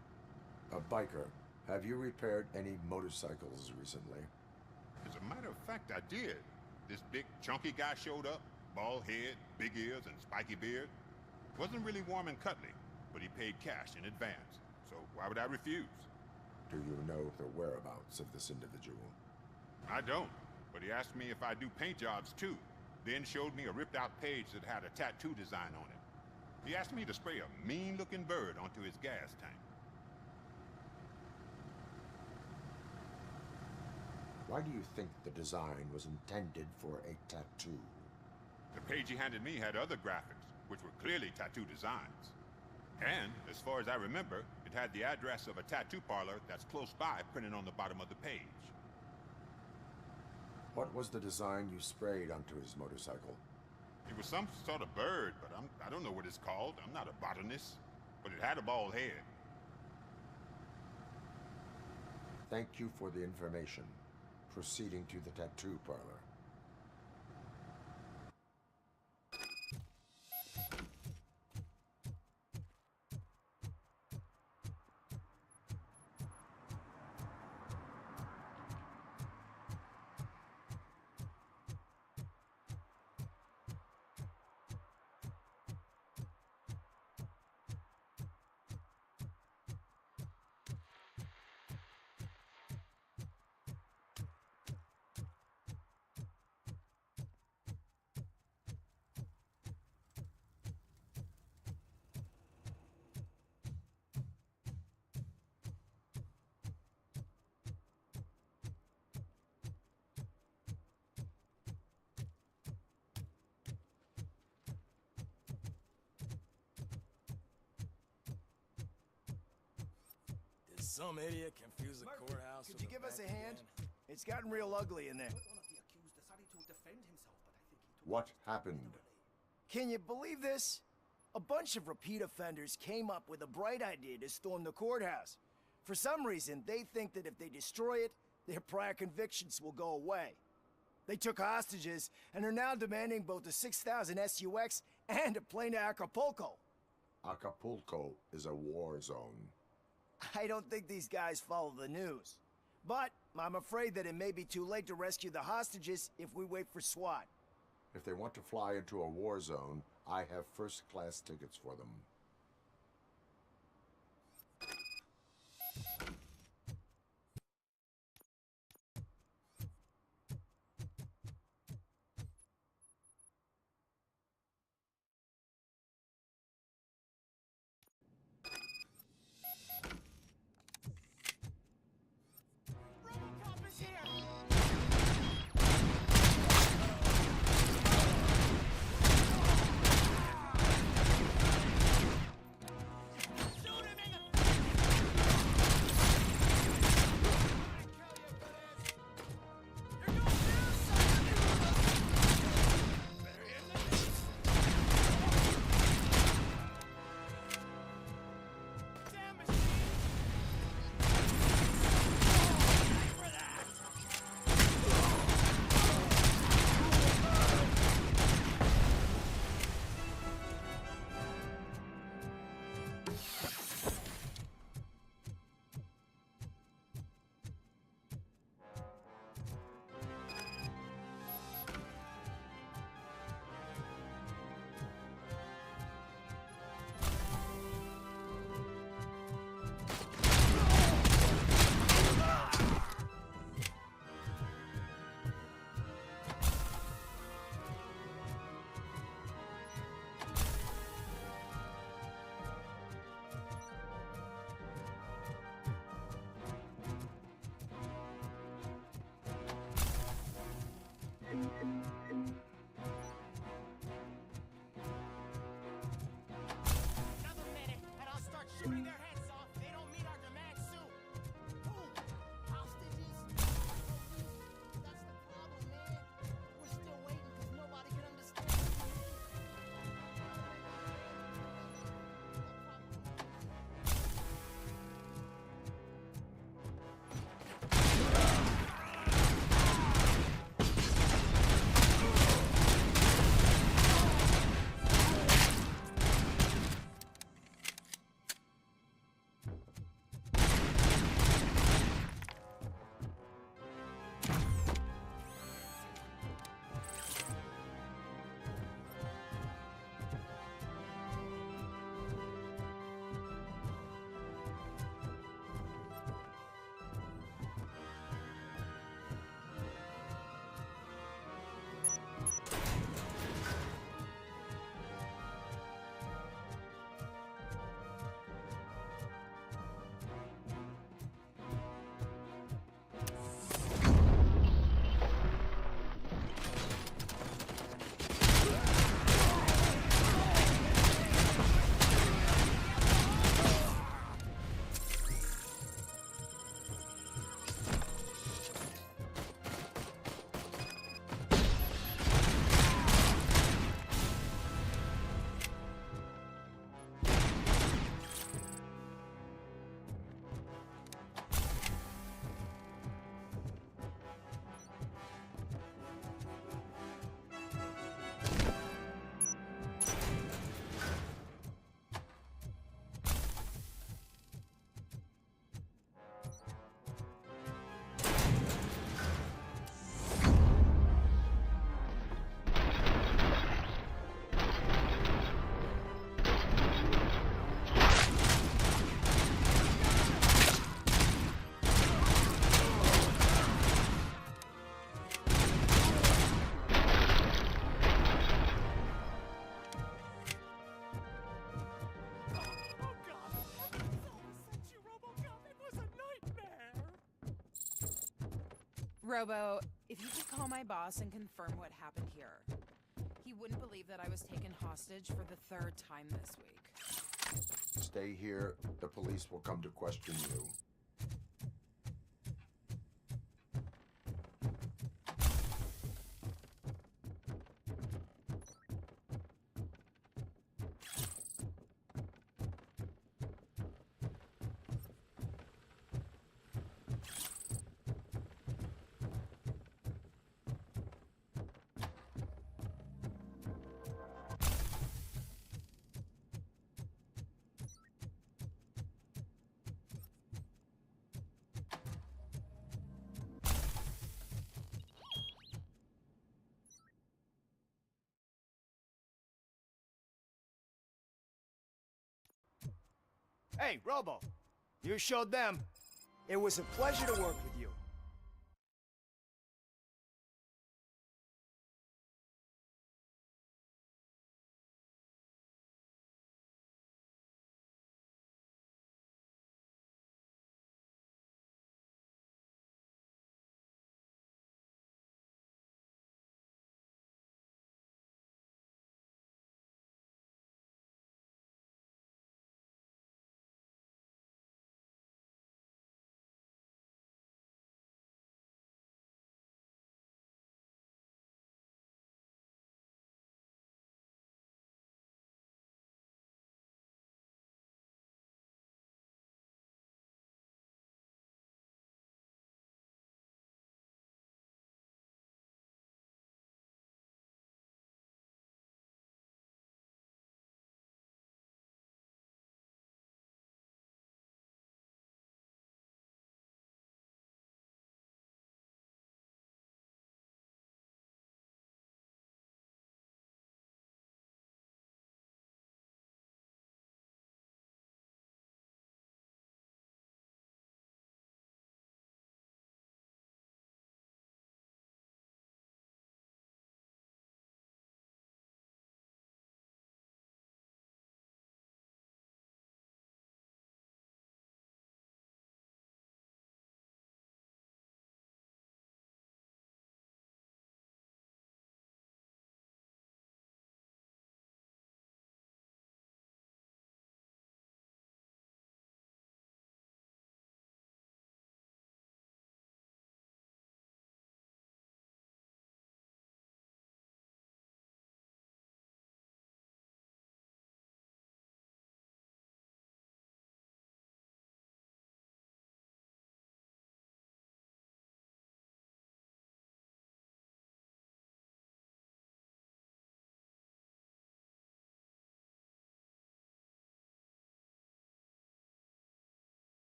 A biker. Have you repaired any motorcycles recently? As a matter of fact, I did. This big, chunky guy showed up. Bald head, big ears, and spiky beard. Wasn't really warm and cuddly, but he paid cash in advance. So why would I refuse? Do you know the whereabouts of this individual? I don't, but he asked me if I do paint jobs too. Then showed me a ripped out page that had a tattoo design on it. He asked me to spray a mean looking bird onto his gas tank. Why do you think the design was intended for a tattoo? The page he handed me had other graphics, which were clearly tattoo designs. And, as far as I remember, it had the address of a tattoo parlor that's close by printed on the bottom of the page. What was the design you sprayed onto his motorcycle? It was some sort of bird, but I don't know what it's called. I'm not a botanist. But it had a bald head. Thank you for the information. Proceeding to the tattoo parlor. Some idiot confused the courthouse. Could you give us a hand? It's gotten real ugly in there. What happened? Can you believe this? A bunch of repeat offenders came up with a bright idea to storm the courthouse. For some reason, they think that if they destroy it, their prior convictions will go away. They took hostages and are now demanding both the 6,000 SUX and a plane to Acapulco. Acapulco is a war zone. I don't think these guys follow the news. But I'm afraid that it may be too late to rescue the hostages if we wait for SWAT. If they want to fly into a war zone, I have first-class tickets for them. Robo, if you could call my boss and confirm what happened here. He wouldn't believe that I was taken hostage for the 3rd time this week. Stay here. The police will come to question you. Hey, Robo, you showed them. It was a pleasure to work with you.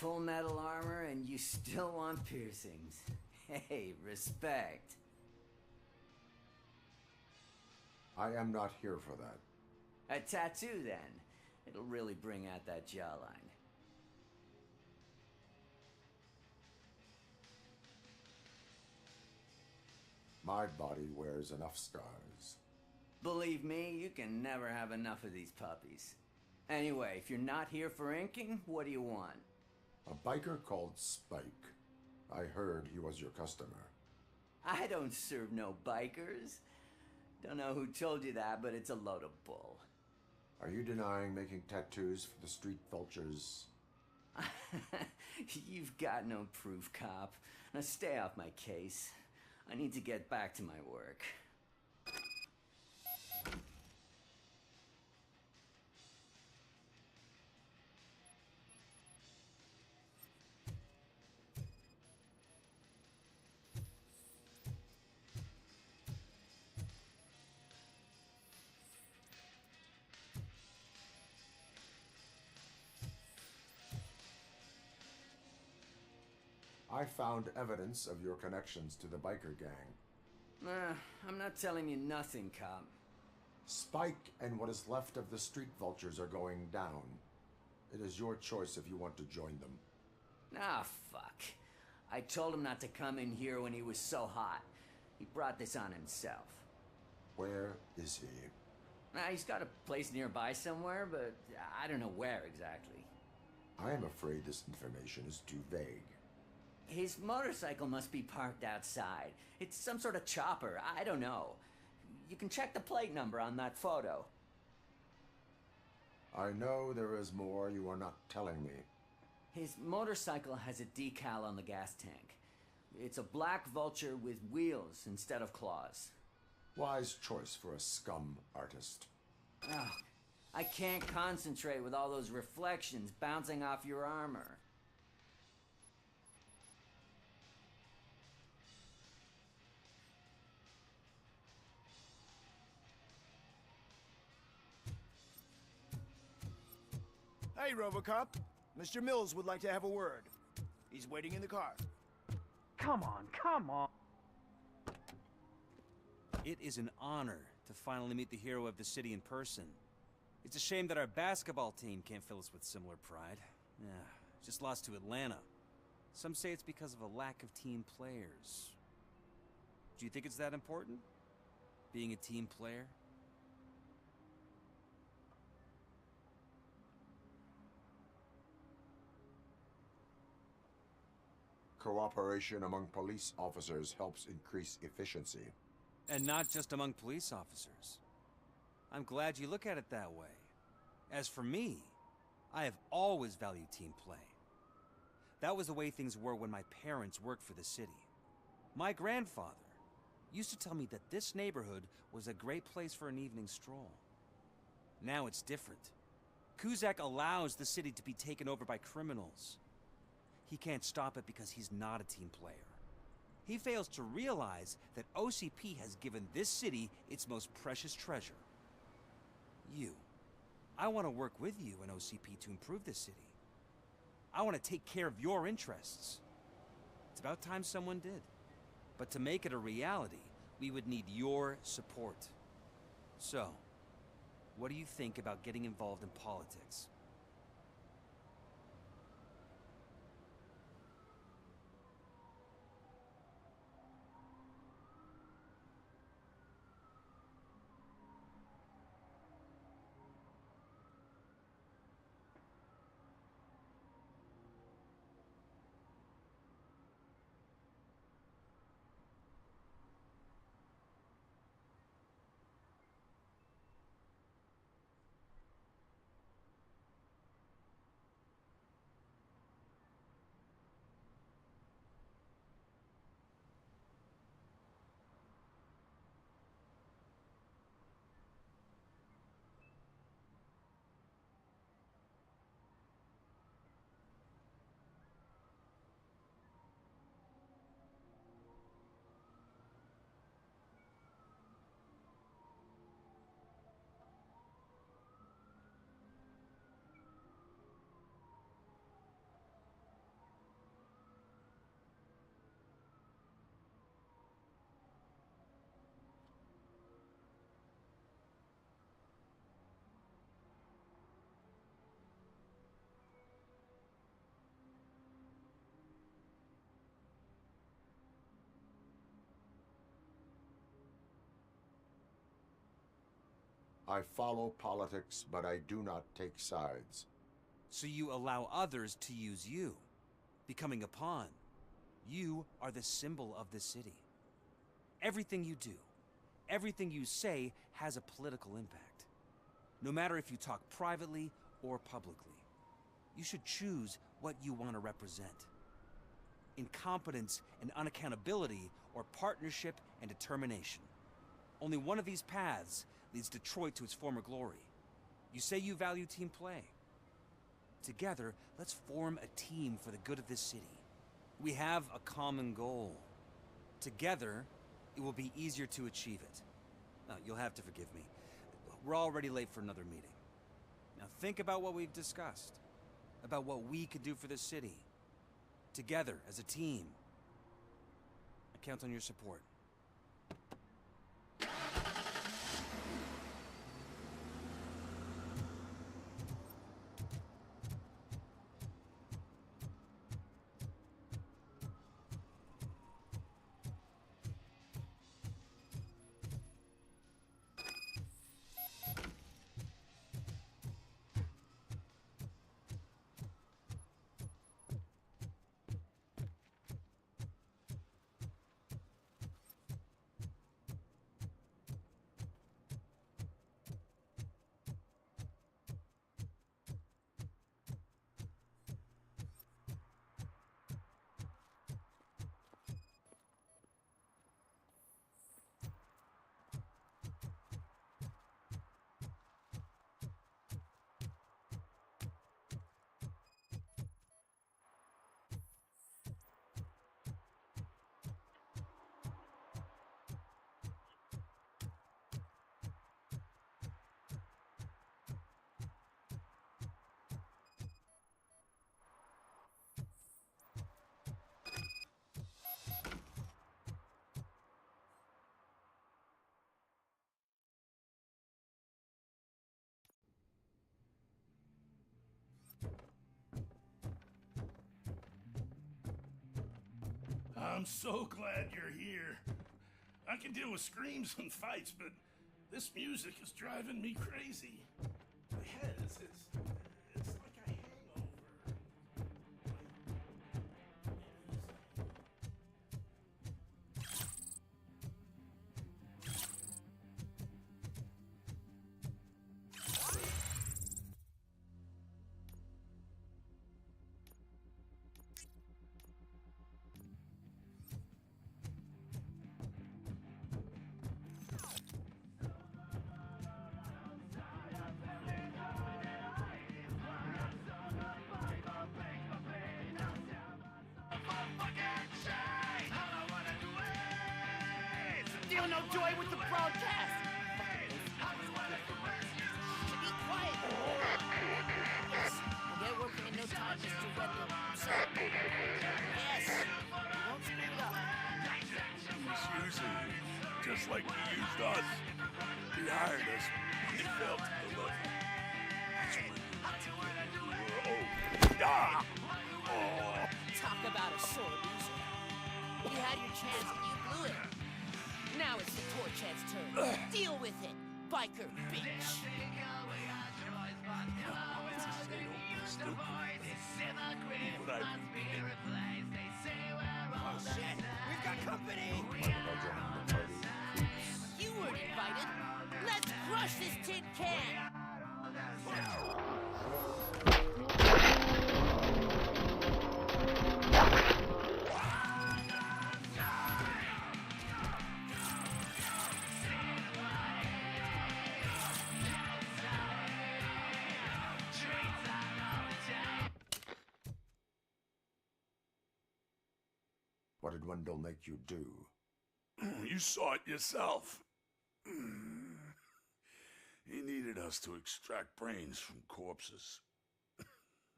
full metal armor and you still want piercings. Hey, respect. I am not here for that. A tattoo, then. It'll really bring out that jawline. My body wears enough scars. Believe me, you can never have enough of these puppies. Anyway, if you're not here for inking, what do you want? A biker called Spike. I heard he was your customer. I don't serve no bikers. Don't know who told you that, but it's a load of bull. Are you denying making tattoos for the street vultures? You've got no proof, cop. Now stay off my case. I need to get back to my work. I found evidence of your connections to the biker gang. I'm not telling you nothing, cop. Spike and what is left of the street vultures are going down. It is your choice if you want to join them. Ah, fuck. I told him not to come in here when he was so hot. He brought this on himself. Where is he? He's got a place nearby somewhere, but I don't know where exactly. I am afraid this information is too vague. His motorcycle must be parked outside. It's some sort of chopper. I don't know. You can check the plate number on that photo. I know there is more you are not telling me. His motorcycle has a decal on the gas tank. It's a black vulture with wheels instead of claws. Wise choice for a scum artist. Oh, I can't concentrate with all those reflections bouncing off your armor. Hey, Robocop. Mr. Mills would like to have a word. He's waiting in the car. Come on, come on. It is an honor to finally meet the hero of the city in person. It's a shame that our basketball team can't fill us with similar pride. Yeah, just lost to Atlanta. Some say it's because of a lack of team players. Do you think it's that important? Being a team player? Cooperation among police officers helps increase efficiency. And not just among police officers. I'm glad you look at it that way. As for me, I have always valued team play. That was the way things were when my parents worked for the city. My grandfather used to tell me that this neighborhood was a great place for an evening stroll. Now it's different. Kuzak allows the city to be taken over by criminals. He can't stop it because he's not a team player. He fails to realize that OCP has given this city its most precious treasure. You. I want to work with you and OCP to improve this city. I want to take care of your interests. It's about time someone did. But to make it a reality, we would need your support. So, what do you think about getting involved in politics? I follow politics, but I do not take sides. So you allow others to use you, becoming a pawn. You are the symbol of the city. Everything you do, everything you say has a political impact. No matter if you talk privately or publicly, you should choose what you want to represent. Incompetence and unaccountability, or partnership and determination. Only one of these paths leads Detroit to its former glory. You say you value team play. Together, let's form a team for the good of this city. We have a common goal. Together, it will be easier to achieve it. Now, you'll have to forgive me. We're already late for another meeting. Now think about what we've discussed. About what we could do for the city. Together, as a team. I count on your support. I'm so glad you're here. I can deal with screams and fights, but this music is driving me crazy. My head is it's like a hangover. Feel no joy with the broadcast. Be quiet. Yes, we'll get working in no time, Mr. Wendell. So, yes, we won't screw it up. He's using me, just like he used us. He hired us. He failed to deliver. That's when we were old. Ah! Oh. Talk about a sore loser. You had your chance and you blew it. Now it's the Torchhead's turn. Deal with it, biker bitch. Oh shit, we've got company! You weren't invited. Let's crush this tin can! What did Wendell make you do? You saw it yourself. He needed us to extract brains from corpses.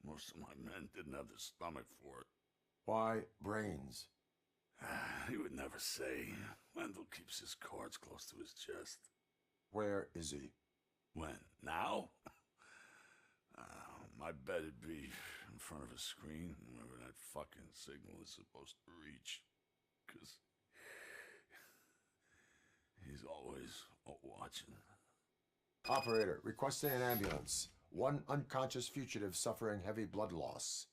Most of my men didn't have the stomach for it. Why brains? He would never say. Wendell keeps his cards close to his chest. Where is he? When? Now? My bet it'd be in front of a screen, wherever that fucking signal is supposed to reach. 'Cause he's always watching. Operator, requesting an ambulance. One unconscious fugitive suffering heavy blood loss.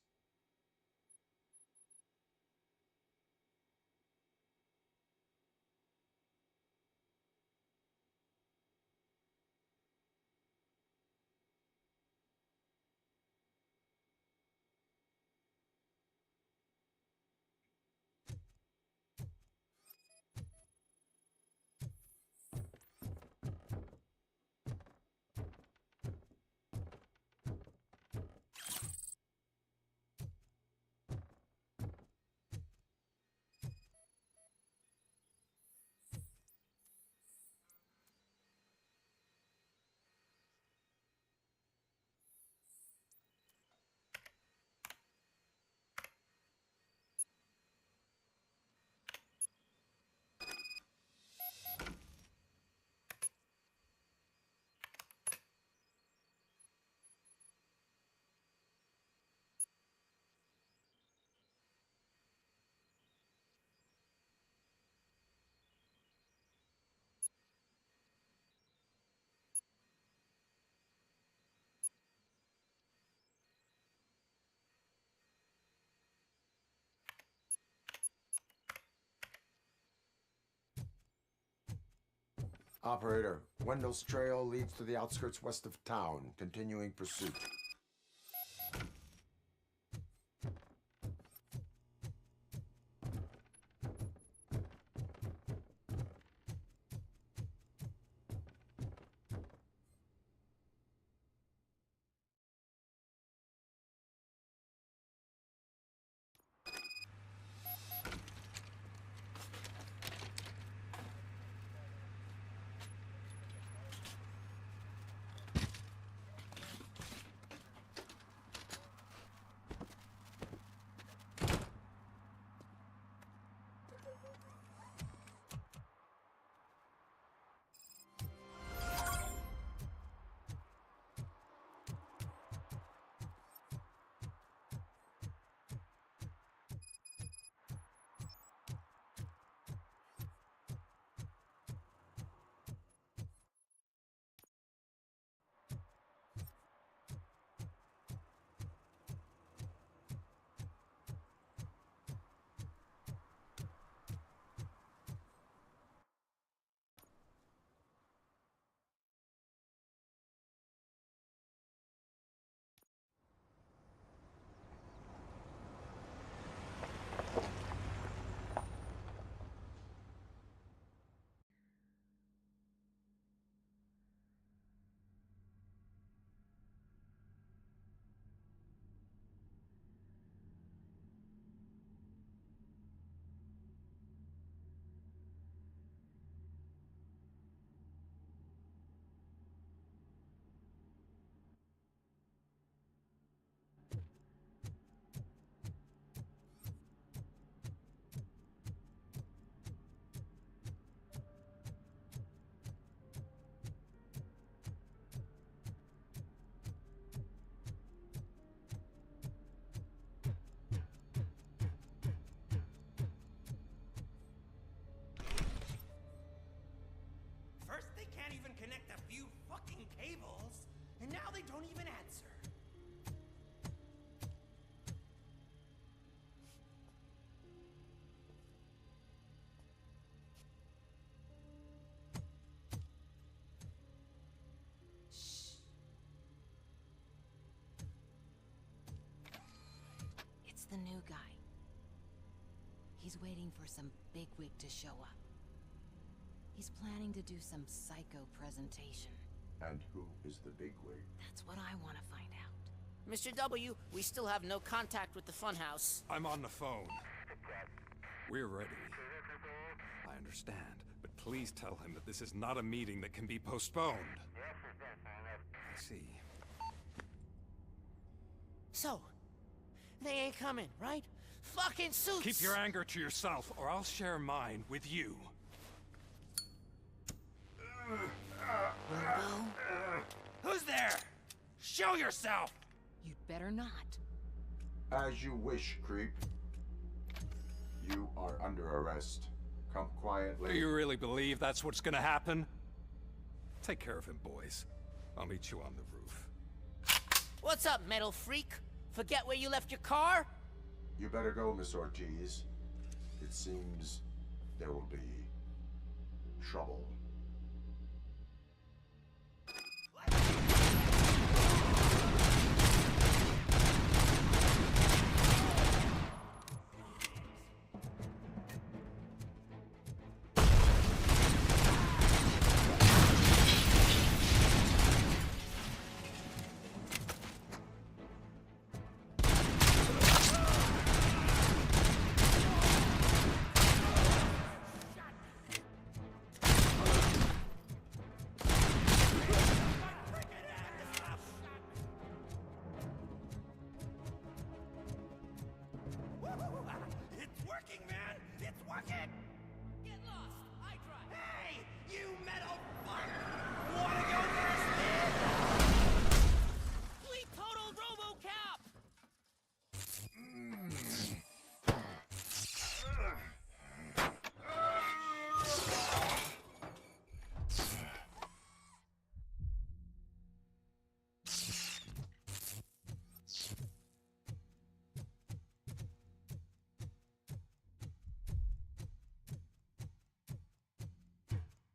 Operator, Wendell's trail leads to the outskirts west of town. Continuing pursuit. First, they can't even connect a few fucking cables, and now they don't even answer. It's the new guy. He's waiting for some bigwig to show up. He's planning to do some psycho presentation. And who is the bigwig? That's what I want to find out. Mr. W, we still have no contact with the funhouse. I'm on the phone. We're ready. I understand, but please tell him that this is not a meeting that can be postponed. I see. So, they ain't coming, right? Fucking suits! Keep your anger to yourself, or I'll share mine with you. Robo? Who's there? Show yourself! You'd better not. As you wish, creep. You are under arrest. Come quietly. Do you really believe that's what's gonna happen? Take care of him, boys. I'll meet you on the roof. What's up, metal freak? Forget where you left your car? You better go, Miss Ortiz. It seems there will be trouble. It's working, man! It's working! Get lost. I drive. Hey, you metal fuck! Wanna go first, man? Fleet total robo cap.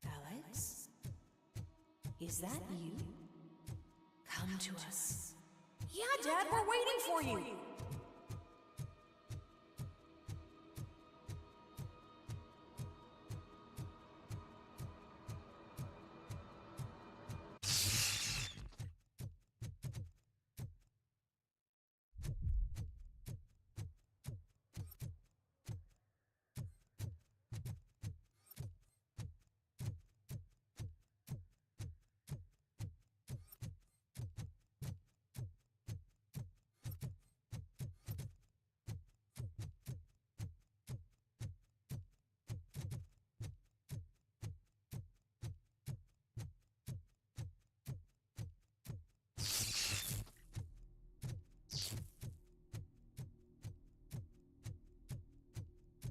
Alex? Is that you? Come to us. Yeah, Dad, we're waiting for you.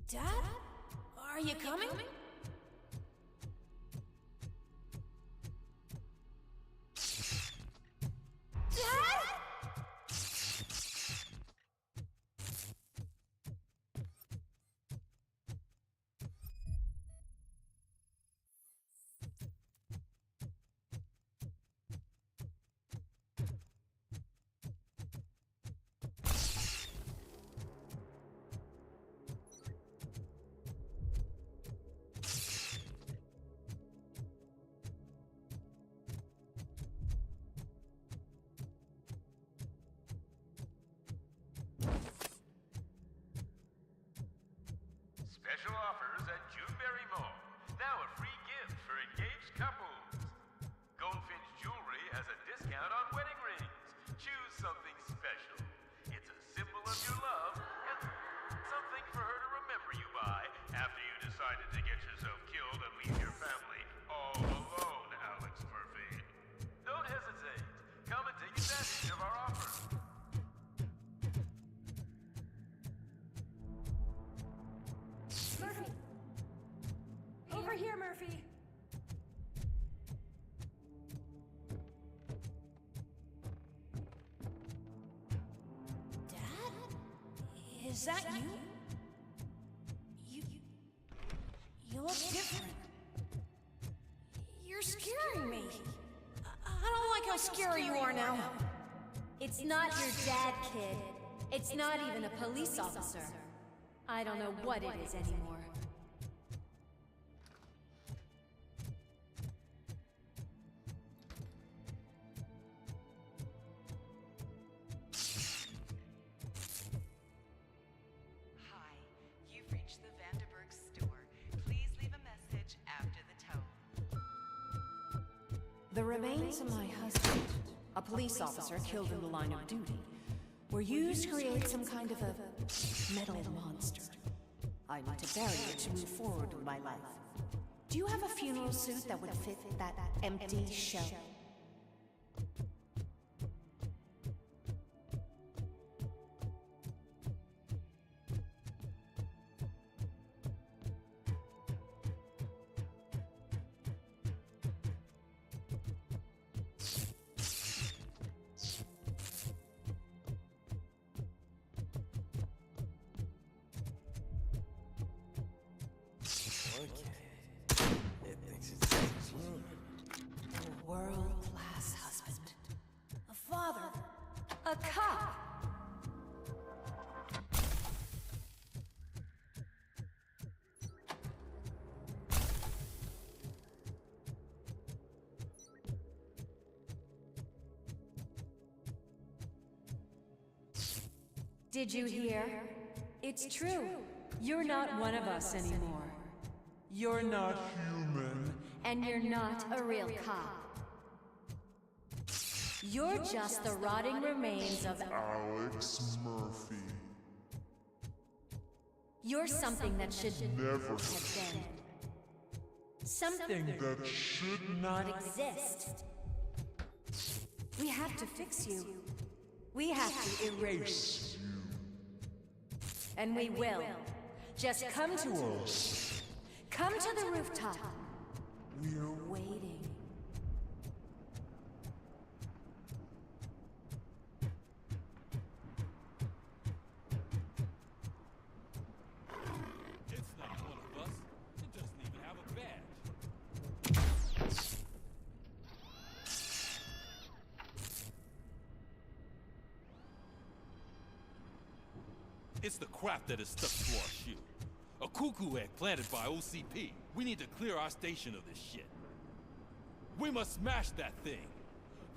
Dad? Are you coming? Special offers at Juneberry Mall. Now a free gift for engaged couples. Goldfinch Jewelry has a discount on wedding rings. Choose something special. It's a symbol of your love and something for her to remember you by after you decided to get yourself killed and leave your family all alone, Alex Murphy. Don't hesitate. Come and take advantage of our offer. Murphy! Over here, Murphy! Dad? Is that you? You look different. You're scaring me. I don't like how scary you are now. It's not your dad, kid. It's not even a police officer. I don't know what it is anymore. Hi, you've reached the Vanderburg store. Please leave a message after the tone. The remains of my husband, a police officer killed in the line of duty, were used to create some kind of a metal monster. I need to bury it to move forward with my life. Do you have a funeral suit that would fit that empty shell? Okay. It thinks it's genius. A world-class husband. A father. A cop. Did you hear? It's true. You're not one of us anymore. You're not human. And you're not a real cop. You're just the rotting remains of Alex Murphy. You're something that should Never have been. Something that should not exist. We have to fix you. We have to erase you. And we will. Just come to us. Come to the rooftop. We're waiting. It's not one of us. It doesn't even have a badge. It's the crap that is stuck to our shoe. A cuckoo egg planted by OCP. We need to clear our station of this shit. We must smash that thing.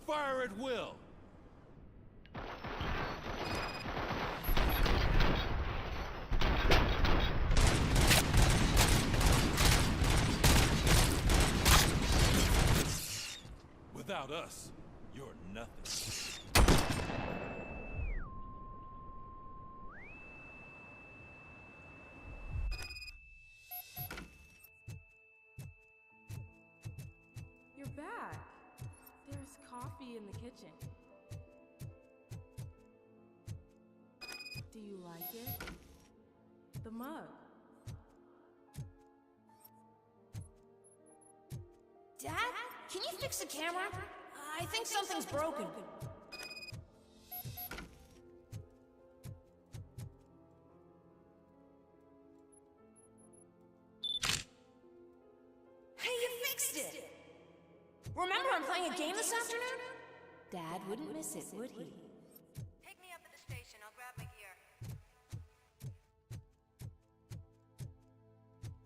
Fire at will. Without us, you're nothing. You're back. There's coffee in the kitchen. Do you like it? The mug. Dad, can you fix the camera? I think something's broken. Hey, you fixed it! Remember I'm playing a game this afternoon? Dad wouldn't miss it, would he? Take me up at the station. I'll grab my gear.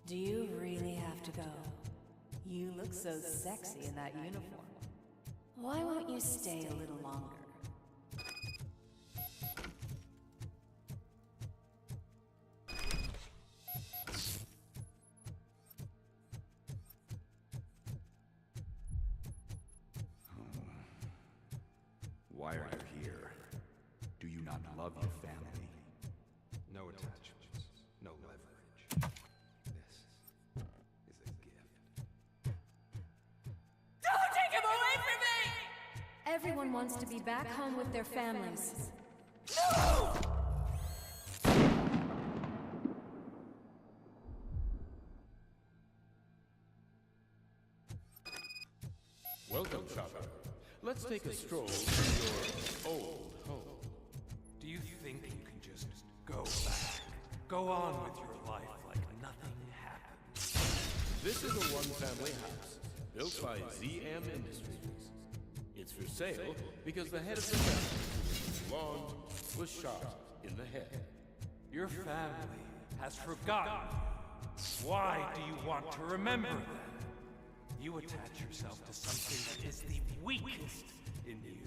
Do you really have to go? You look so sexy in that uniform. Why won't you stay a little longer? Why are you here? Do you not love your family? No attachments, no leverage. This is a gift. Don't take him away from me! Everyone wants to be back home with their families. No! Welcome, shopper. Let's take a stroll through your old home. Do you think you can just go back? Go on with your life like nothing happened? This is a one-family house, built by ZM Industries. It's for sale because the head of the family, Long, was shot in the head. Your family has forgotten you. Why do you want to remember them? You attach yourself to something that is the weakest in you.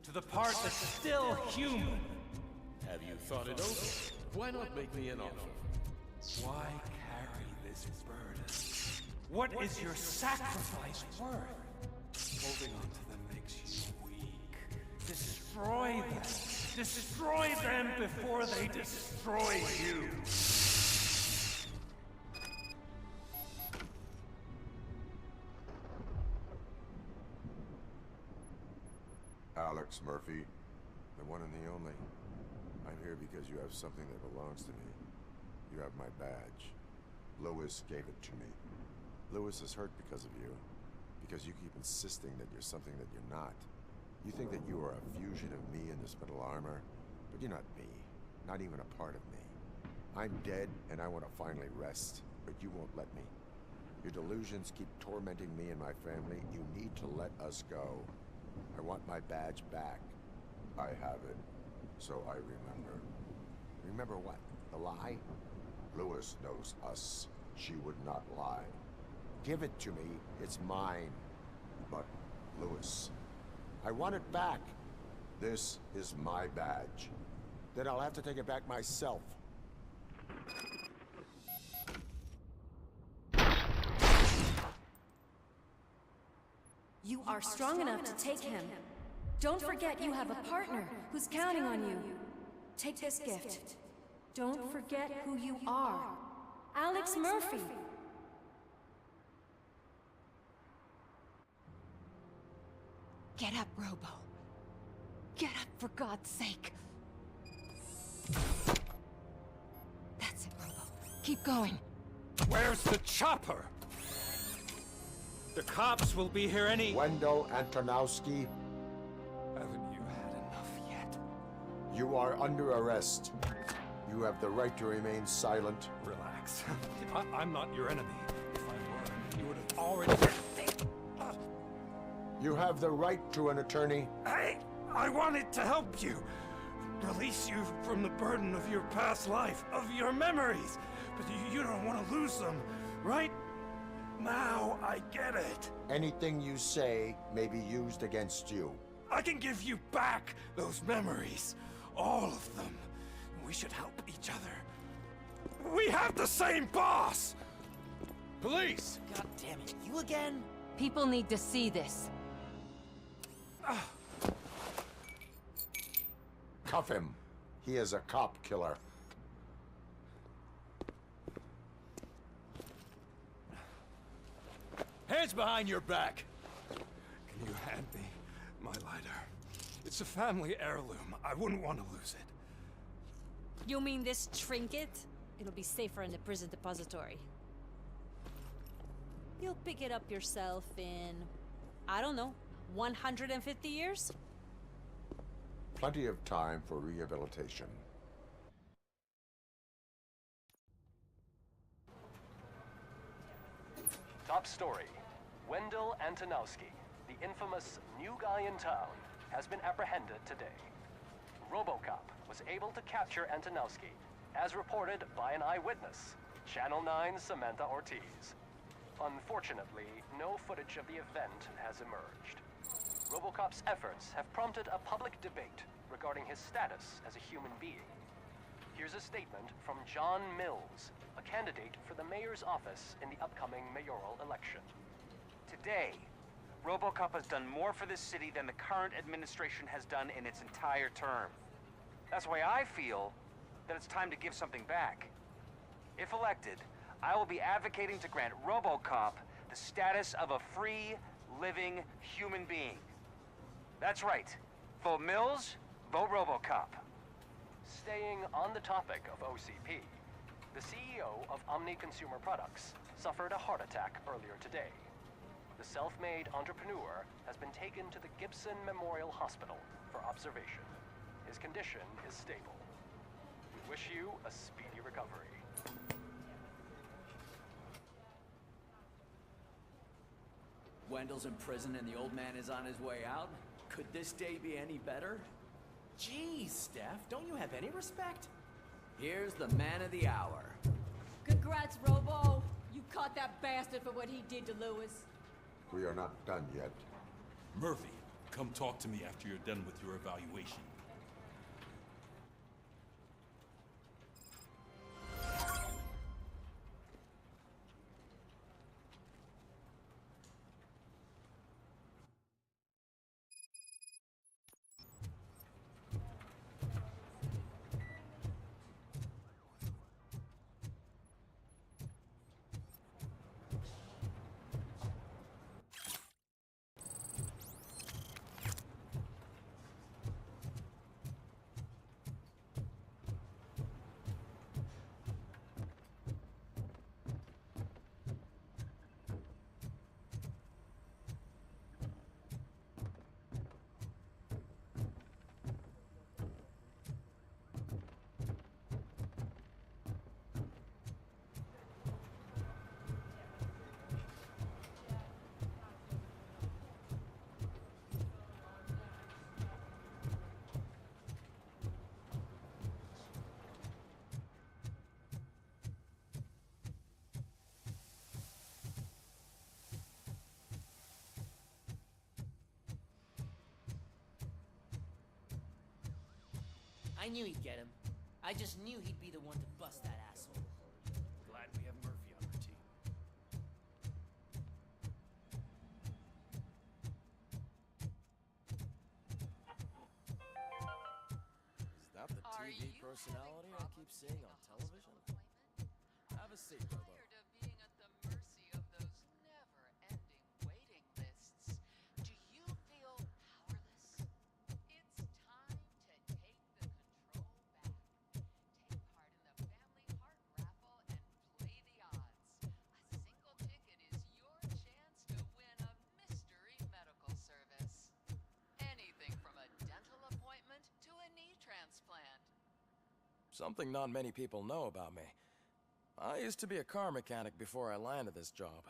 To the part that's still human. Have you thought it over? Why not make me an offer? Why carry this burden? What is your sacrifice worth? Holding on to them makes you weak. Destroy them. Destroy them before they destroy you. Alex Murphy, the one and the only. I'm here because you have something that belongs to me. You have my badge. Lewis gave it to me. Lewis is hurt because of you. Because you keep insisting that you're something that you're not. You think that you are a fusion of me in this metal armor, but you're not me. Not even a part of me. I'm dead, and I want to finally rest. but you won't let me. Your delusions keep tormenting me and my family. You need to let us go. I want my badge back. I have it, so I remember. Remember what? The lie? Lewis knows us. She would not lie. Give it to me. It's mine. But, Lewis, I want it back. This is my badge. Then I'll have to take it back myself. You are strong enough to take him. Don't forget you have a partner who's counting on you. Take this gift. Don't forget who you are. Alex Murphy. Get up, Robo. Get up, for God's sake. That's it, Robo. Keep going. Where's the chopper? The cops will be here any... Wendell Antonowski. Haven't you had enough yet? You are under arrest. You have the right to remain silent. Relax. I'm not your enemy. If I were, you would have already... You have the right to an attorney. I wanted to help you. Release you from the burden of your past life, of your memories. But you don't want to lose them, right? Now I get it. Anything you say may be used against you. I can give you back those memories. All of them. We should help each other. We have the same boss! Police! God damn it, you again? People need to see this. Cuff him. He is a cop killer. Hands behind your back! Can you hand me my lighter? It's a family heirloom. I wouldn't want to lose it. You mean this trinket? It'll be safer in the prison depository. You'll pick it up yourself in, I don't know, 150 years? Plenty of time for rehabilitation. Top story. Wendell Antonowski, the infamous new guy in town, has been apprehended today. RoboCop was able to capture Antonowski, as reported by an eyewitness, Channel 9's Samantha Ortiz. Unfortunately, no footage of the event has emerged. RoboCop's efforts have prompted a public debate regarding his status as a human being. Here's a statement from John Mills, a candidate for the mayor's office in the upcoming mayoral election. Today, RoboCop has done more for this city than the current administration has done in its entire term. That's why I feel that it's time to give something back. If elected, I will be advocating to grant RoboCop the status of a free, living human being. That's right. Vote Mills, vote RoboCop. Staying on the topic of OCP, the CEO of Omni Consumer Products suffered a heart attack earlier today. The self-made entrepreneur has been taken to the Gibson Memorial Hospital for observation. His condition is stable. We wish you a speedy recovery. Wendell's in prison and the old man is on his way out. Could this day be any better? Jeez, Steph, don't you have any respect? Here's the man of the hour. Congrats, Robo. You caught that bastard for what he did to Lewis. We are not done yet. Murphy, come talk to me after you're done with your evaluation. I knew he'd get him. I just knew he'd be the one to bust that asshole. Glad we have Murphy on our team. Is that the TV personality I keep seeing on television? Have a seat, Robo. Tired of being at the mercy of those never-ending waiting lists. Do you feel powerless? It's time to take the control back. Take part in the Family Heart Raffle and play the odds. A single ticket is your chance to win a mystery medical service. Anything from a dental appointment to a knee transplant. Something not many people know about me. I used to be a car mechanic before I landed this job.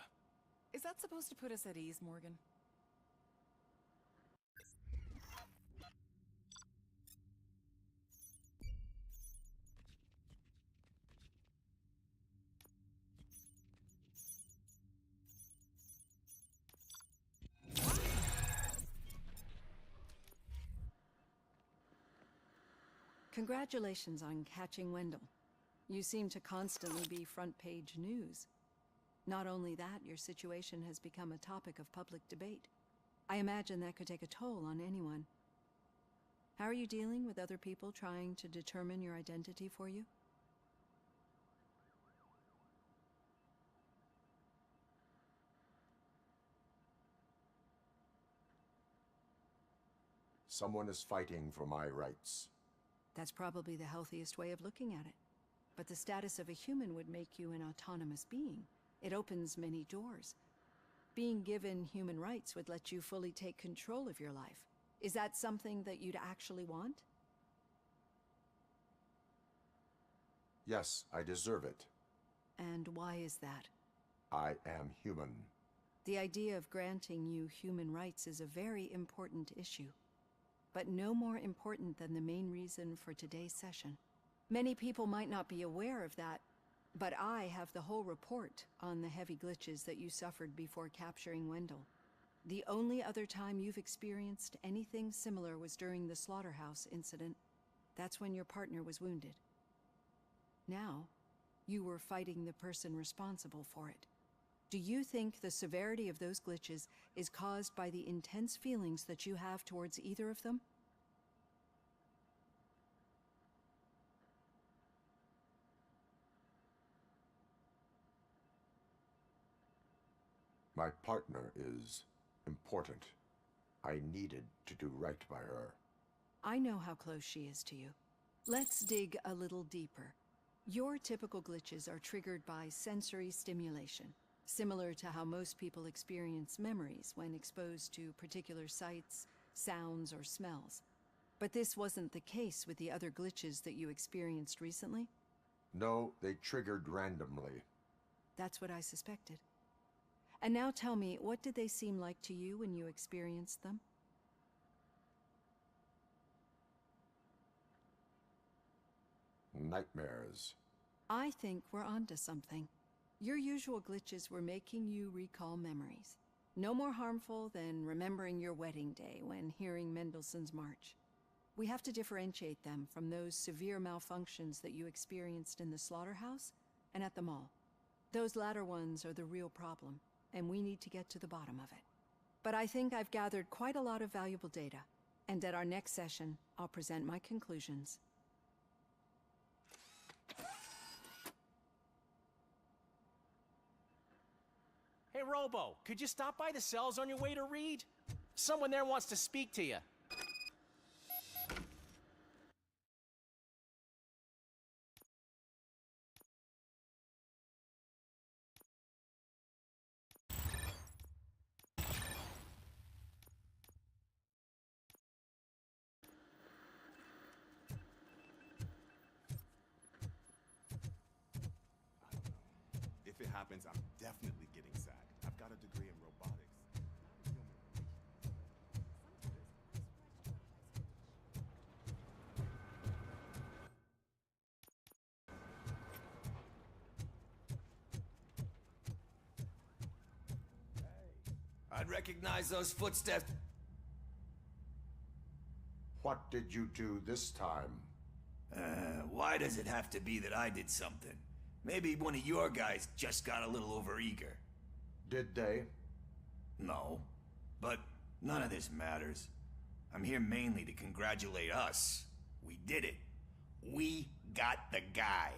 Is that supposed to put us at ease, Morgan? Congratulations on catching Wendell. You seem to constantly be front-page news. Not only that, your situation has become a topic of public debate. I imagine that could take a toll on anyone. How are you dealing with other people trying to determine your identity for you? Someone is fighting for my rights. That's probably the healthiest way of looking at it. But the status of a human would make you an autonomous being. It opens many doors. Being given human rights would let you fully take control of your life. Is that something that you'd actually want? Yes, I deserve it. And why is that? I am human. The idea of granting you human rights is a very important issue, but no more important than the main reason for today's session. Many people might not be aware of that, but I have the whole report on the heavy glitches that you suffered before capturing Wendell. The only other time you've experienced anything similar was during the slaughterhouse incident. That's when your partner was wounded. Now, you were fighting the person responsible for it. Do you think the severity of those glitches is caused by the intense feelings that you have towards either of them? My partner is important. I needed to do right by her. I know how close she is to you. Let's dig a little deeper. Your typical glitches are triggered by sensory stimulation, similar to how most people experience memories when exposed to particular sights, sounds, or smells. But this wasn't the case with the other glitches that you experienced recently? No, they triggered randomly. That's what I suspected. And now tell me, what did they seem like to you when you experienced them? Nightmares. I think we're onto something. Your usual glitches were making you recall memories. No more harmful than remembering your wedding day when hearing Mendelssohn's March. We have to differentiate them from those severe malfunctions that you experienced in the slaughterhouse and at the mall. Those latter ones are the real problem, and we need to get to the bottom of it. But I think I've gathered quite a lot of valuable data, and at our next session, I'll present my conclusions. Hey, Robo, could you stop by the cells on your way to Reed? Someone there wants to speak to you. If it happens, I'm definitely getting sacked. I've got a degree in robotics. I'd recognize those footsteps. What did you do this time? Why does it have to be that I did something? Maybe one of your guys just got a little overeager. Did they? No. But none of this matters. I'm here mainly to congratulate us. We did it. We got the guy.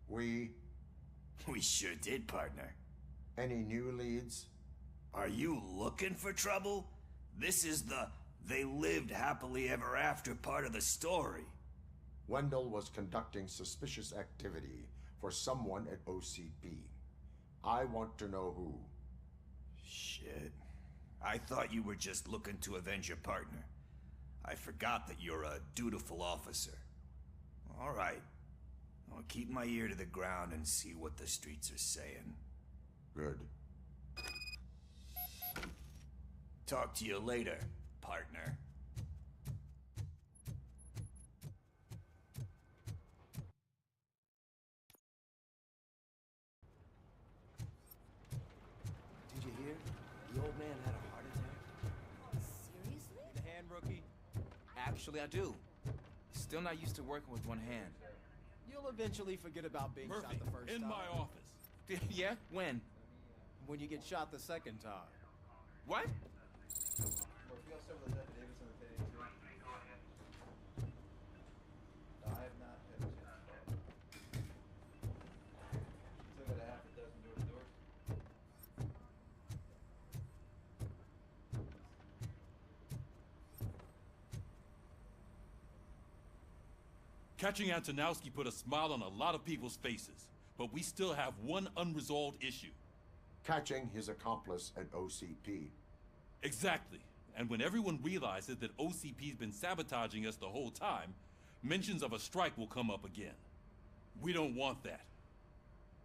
We sure did, partner. Any new leads? Are you looking for trouble? This is the "they lived happily ever after" part of the story. Wendell was conducting suspicious activity for someone at OCP. I want to know who. Shit. I thought you were just looking to avenge your partner. I forgot that you're a dutiful officer. All right. I'll keep my ear to the ground and see what the streets are saying. Good. Talk to you later, partner. Did you hear? The old man had a heart attack. Seriously? Need a hand, rookie? Actually, I do. Still not used to working with one hand. You'll eventually forget about being Murphy, shot the first in time. my office. Yeah? When? When you get shot the second time. What? Catching Antonowski put a smile on a lot of people's faces, but we still have one unresolved issue. Catching his accomplice at OCP. Exactly. And when everyone realizes that OCP's been sabotaging us the whole time, mentions of a strike will come up again. We don't want that.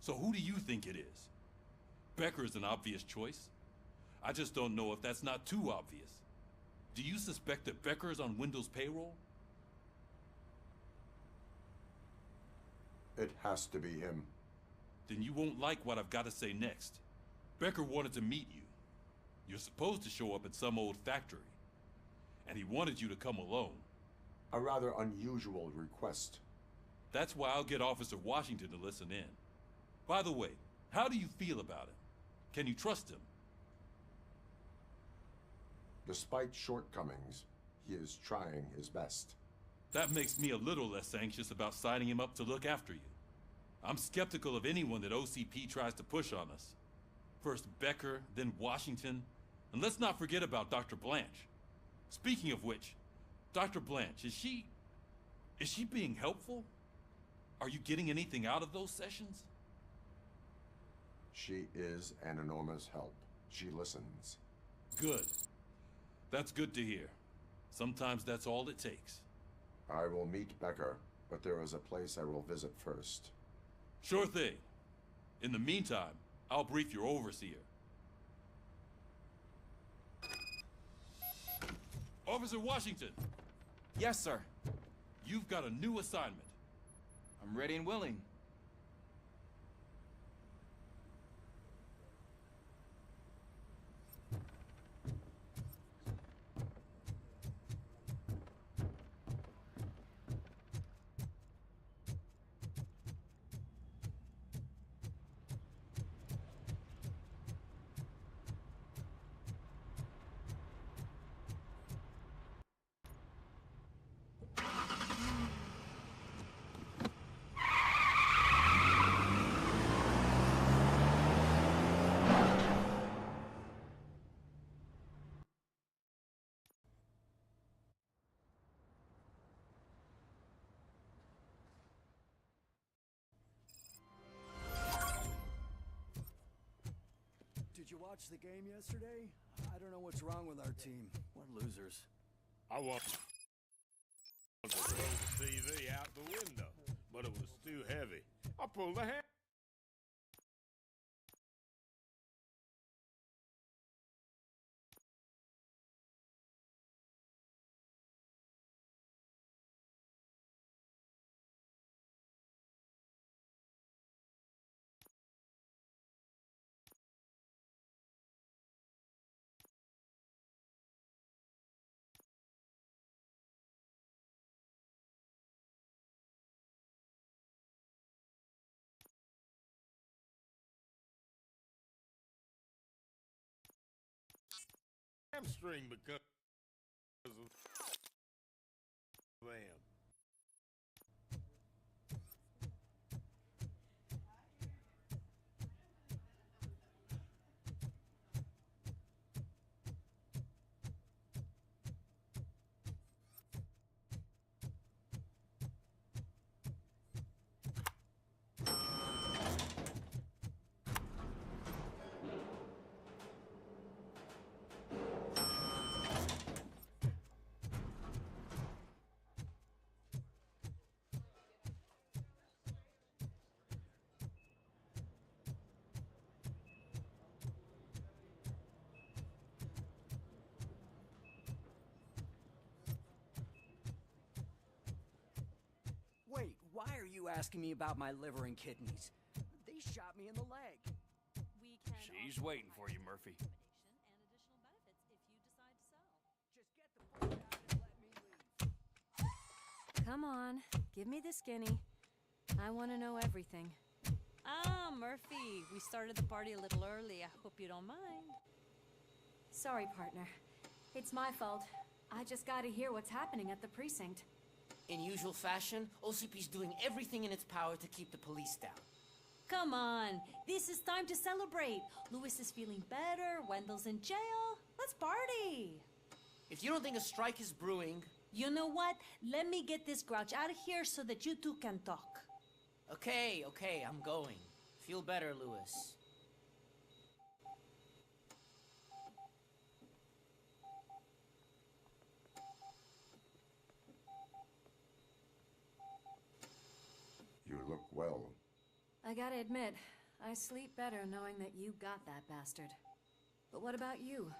So who do you think it is? Becker is an obvious choice. I just don't know if that's not too obvious. Do you suspect that Becker is on Wendell's payroll? It has to be him. Then you won't like what I've got to say next. Becker wanted to meet you. You're supposed to show up at some old factory. And he wanted you to come alone. A rather unusual request. That's why I'll get Officer Washington to listen in. By the way, how do you feel about him? Can you trust him? Despite shortcomings, he is trying his best. That makes me a little less anxious about signing him up to look after you. I'm skeptical of anyone that OCP tries to push on us. First Becker, then Washington, and let's not forget about Dr. Blanche. Speaking of which, Dr. Blanche, is she being helpful? Are you getting anything out of those sessions? She is an enormous help. She listens. Good. That's good to hear. Sometimes that's all it takes. I will meet Becker, but there is a place I will visit first. Sure thing. In the meantime, I'll brief your overseer. Officer Washington! Yes, sir. You've got a new assignment. I'm ready and willing. Did you watch the game yesterday? I don't know what's wrong with our team. We're losers. I want to throw the TV out the window, but it was too heavy. I pulled the handle. hamstring because of them. Wait, why are you asking me about my liver and kidneys? They shot me in the leg. We can She's waiting for you, Murphy. and additional benefits if you decide to sell. Just get the fuck out and let me leave. Come on, give me the skinny. I want to know everything. Ah, Murphy, we started the party a little early. I hope you don't mind. Sorry, partner. It's my fault. I just gotta hear what's happening at the precinct. In usual fashion, OCP's doing everything in its power to keep the police down. Come on, this is time to celebrate. Lewis is feeling better, Wendell's in jail. Let's party. If you don't think a strike is brewing... You know what? Let me get this grouch out of here so that you two can talk. Okay, I'm going. Feel better, Lewis. You look well. I gotta admit, I sleep better knowing that you got that bastard. But what about you?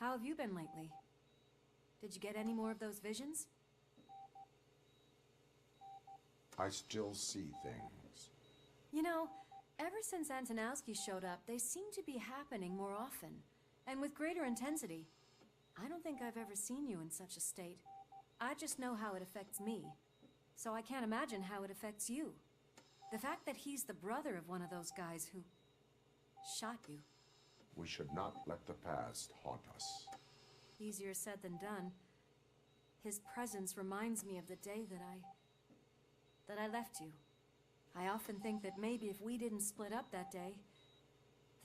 How have you been lately? Did you get any more of those visions? I still see things. You know, ever since Antonowski showed up, they seem to be happening more often, and with greater intensity. I don't think I've ever seen you in such a state. I just know how it affects me, so I can't imagine how it affects you. The fact that he's the brother of one of those guys who shot you. We should not let the past haunt us. Easier said than done. His presence reminds me of the day that I left you. I often think that maybe if we didn't split up that day,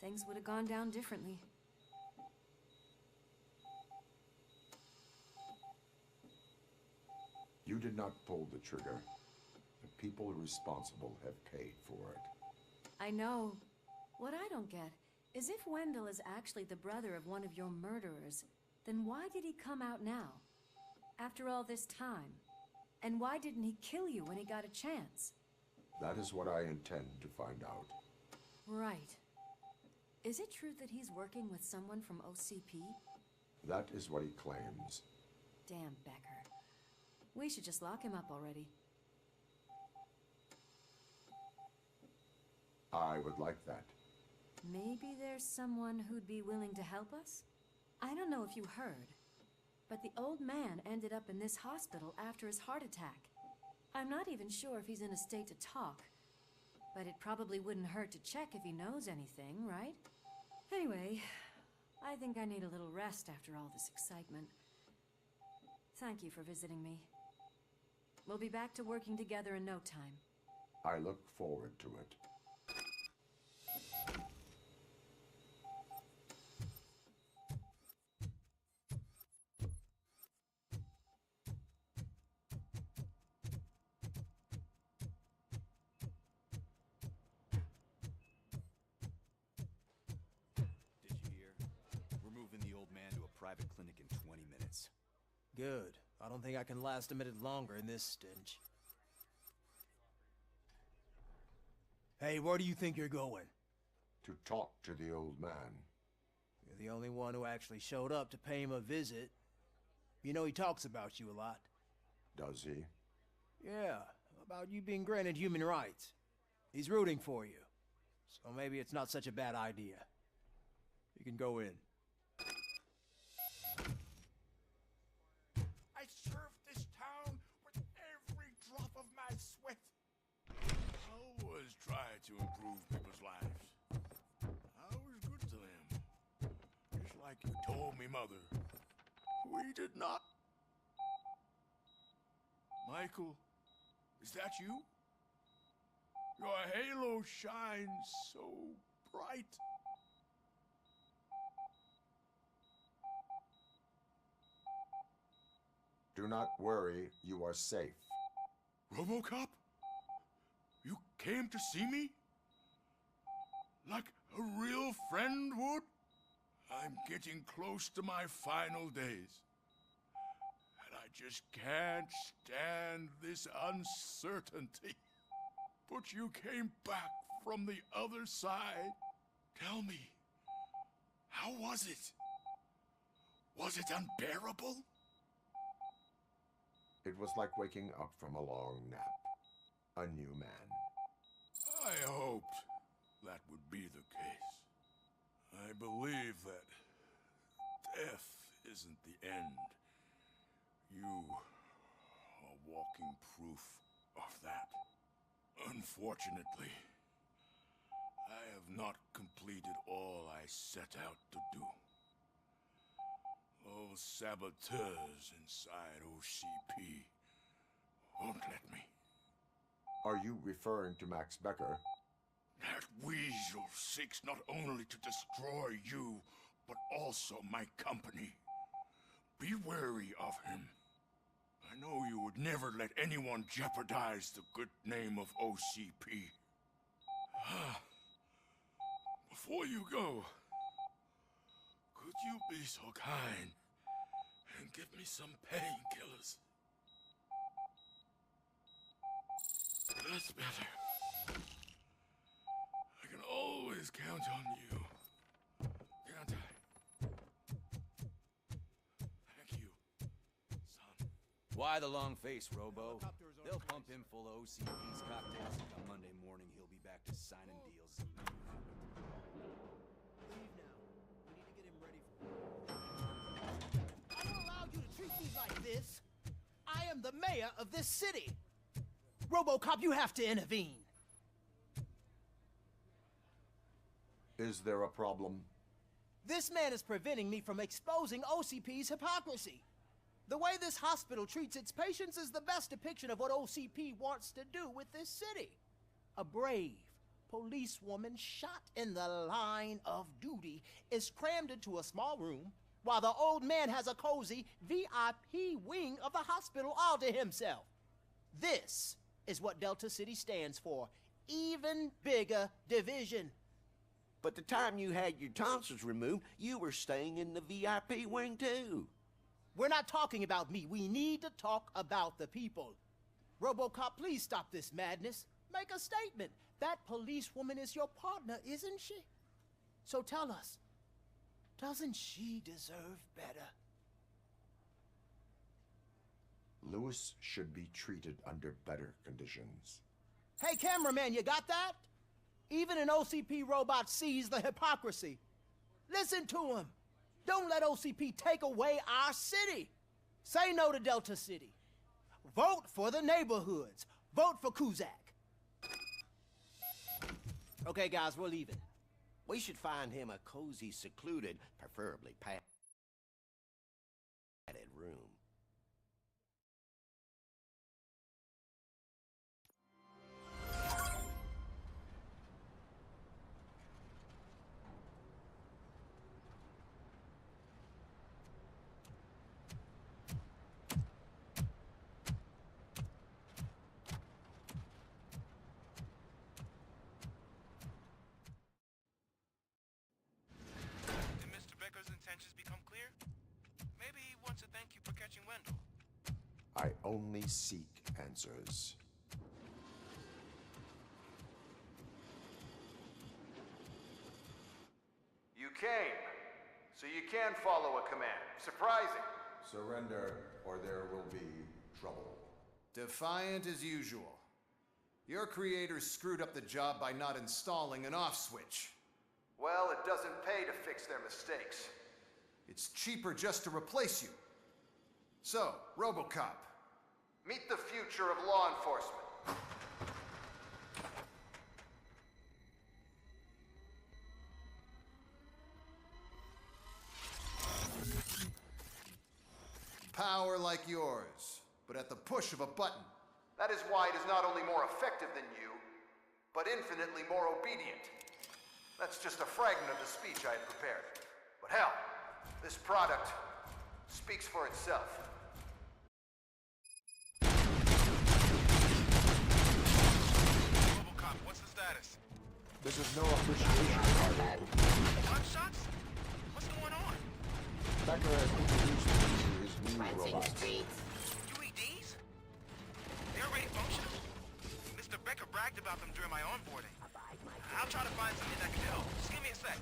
things would have gone down differently. You did not pull the trigger. The people responsible have paid for it. I know. What I don't get is if Wendell is actually the brother of one of your murderers, then why did he come out now? After all this time? And why didn't he kill you when he got a chance? That is what I intend to find out. Right. Is it true that he's working with someone from OCP? That is what he claims. Damn Becker. We should just lock him up already. I would like that. Maybe there's someone who'd be willing to help us? I don't know if you heard, but the old man ended up in this hospital after his heart attack. I'm not even sure if he's in a state to talk, but it probably wouldn't hurt to check if he knows anything, right? Anyway, I think I need a little rest after all this excitement. Thank you for visiting me. We'll be back to working together in no time. I look forward to it. Did you hear? We're moving the old man to a private clinic in 20 minutes. Good. I don't think I can last a minute longer in this stench. Hey, where do you think you're going? To talk to the old man. You're the only one who actually showed up to pay him a visit. You know he talks about you a lot. Does he? Yeah, about you being granted human rights. He's rooting for you. So maybe it's not such a bad idea. You can go in. I served this town with every drop of my sweat. I always tried to improve people's lives. I was good to them. Just like you. told me, Mother. We did not. Michael, is that you? Your halo shines so bright. Do not worry, you are safe. RoboCop? You came to see me? Like a real friend would? I'm getting close to my final days. And I just can't stand this uncertainty. But you came back from the other side. Tell me, how was it? Was it unbearable? It was like waking up from a long nap. A new man. I hoped that would be the case. I believe that death isn't the end. You are walking proof of that. Unfortunately, I have not completed all I set out to do. Those saboteurs inside OCP won't let me. Are you referring to Max Becker? That weasel seeks not only to destroy you, but also my company. Be wary of him. I know you would never let anyone jeopardize the good name of OCP. Before you go, could you be so kind and give me some painkillers? That's better. I can always count on you. Can't I? Thank you, son. Why the long face, Robo? They'll pump him full of OCP's cocktails, and come Monday morning he'll be back to signing deals. Leave now. We need to get him ready for... I don't allow you to treat me like this. I am the mayor of this city. RoboCop, you have to intervene. Is there a problem? This man is preventing me from exposing OCP's hypocrisy. The way this hospital treats its patients is the best depiction of what OCP wants to do with this city. A brave policewoman shot in the line of duty is crammed into a small room while the old man has a cozy VIP wing of the hospital all to himself. This is what Delta City stands for. Even bigger division. But the time you had your tonsils removed, you were staying in the VIP wing too. We're not talking about me. We need to talk about the people. RoboCop, please stop this madness. Make a statement. That policewoman is your partner, isn't she? So tell us, doesn't she deserve better? Lewis should be treated under better conditions. Hey, cameraman, you got that? Even an OCP robot sees the hypocrisy. Listen to him. Don't let OCP take away our city. Say no to Delta City. Vote for the neighborhoods. Vote for Kuzak. Okay, guys, we're leaving. We should find him a cozy, secluded, preferably padded room. I only seek answers. You came, so you can follow a command. Surprising. Surrender, or there will be trouble. Defiant as usual. Your creators screwed up the job by not installing an off switch. Well, it doesn't pay to fix their mistakes. It's cheaper just to replace you. So, RoboCop, meet the future of law enforcement. Power like yours, but at the push of a button. That is why it is not only more effective than you, but infinitely more obedient. That's just a fragment of the speech I had prepared. But hell, this product speaks for itself. RoboCop, what's the status? This is no appreciation party. Gunshots? What's going on? Becker has introduced me to his new robots. UEDs? They're already functional? Mr. Becker bragged about them during my onboarding. I'll try to find something that can help. Just give me a sec.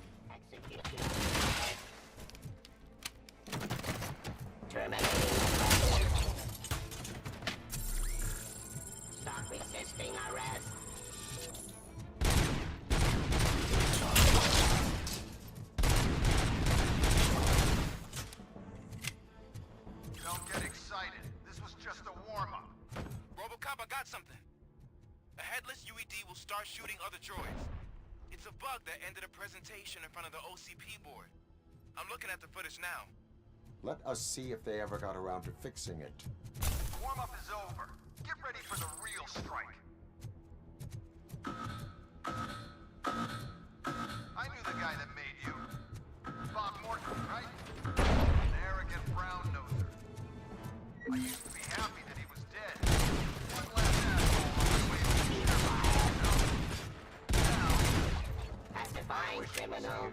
Stop resisting arrest. Don't get excited. This was just a warm-up. RoboCop, I got something. A headless UED will start shooting other droids. It's a bug that ended a presentation in front of the OCP board. I'm looking at the footage now. Let us see if they ever got around to fixing it. Warm-up is over. Get ready for the real strike. I knew the guy that made you. Bob Morton, right? An arrogant brown-noser. I used to be happy that he was dead. One last asshole on the way to the now, Pacifying criminal.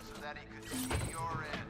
so that he could see your end.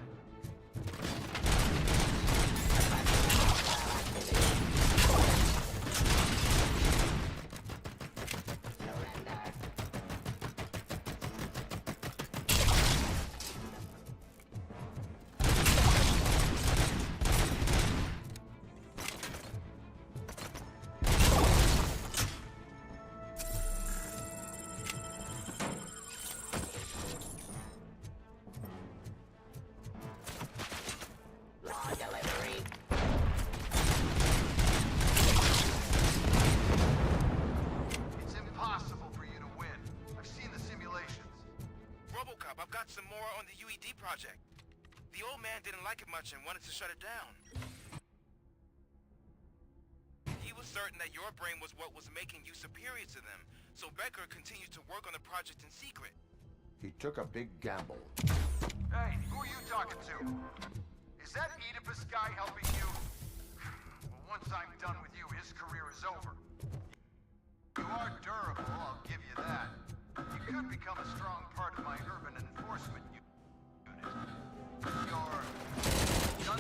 RoboCop, I've got some more on the UED project. The old man didn't like it much and wanted to shut it down. He was certain that your brain was what was making you superior to them, so Becker continued to work on the project in secret. He took a big gamble. Hey, who are you talking to? Is that Oedipus guy helping you? Well, once I'm done with you, his career is over. You are durable, I'll give you that. You could become a strong part of my urban enforcement unit. Your gun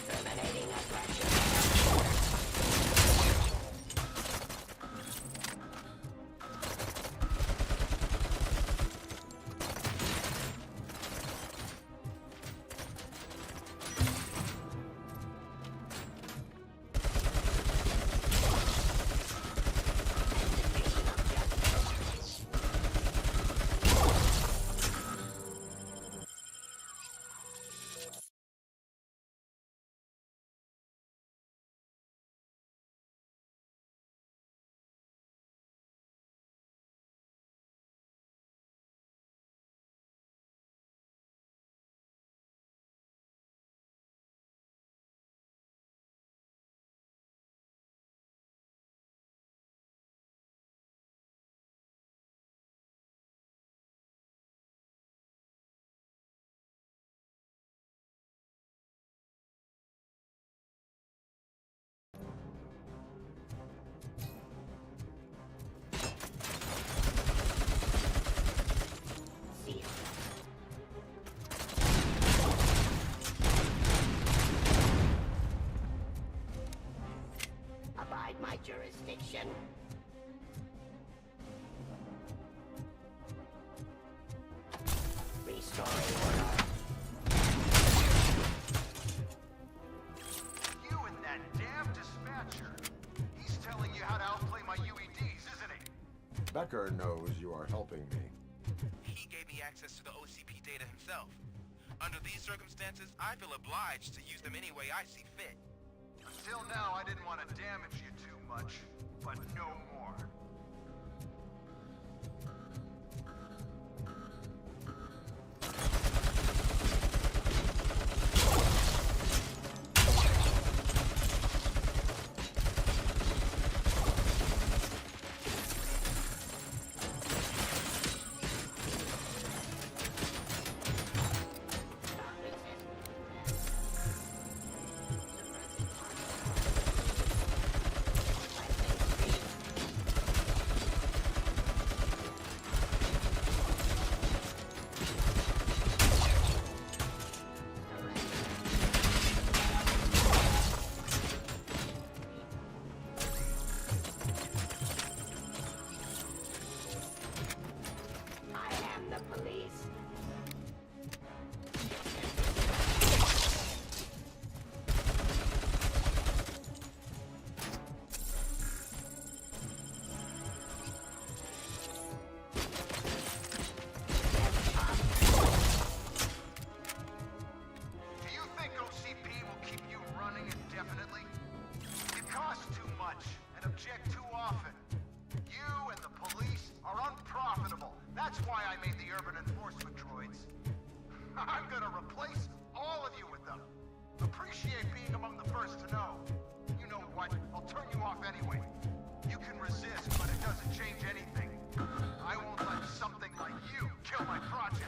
Terminating aggression. Abide my jurisdiction. Restoring order. You and that damn dispatcher. He's telling you how to outplay my UEDs, isn't he? Becker knows you are helping me. He gave me access to the OCP data himself. Under these circumstances, I feel obliged to use them any way I see fit. Until now, I didn't want to damage you too much, but no more. I'm gonna replace all of you with them. Appreciate being among the first to know. You know what? I'll turn you off anyway. You can resist, but it doesn't change anything. I won't let something like you kill my project.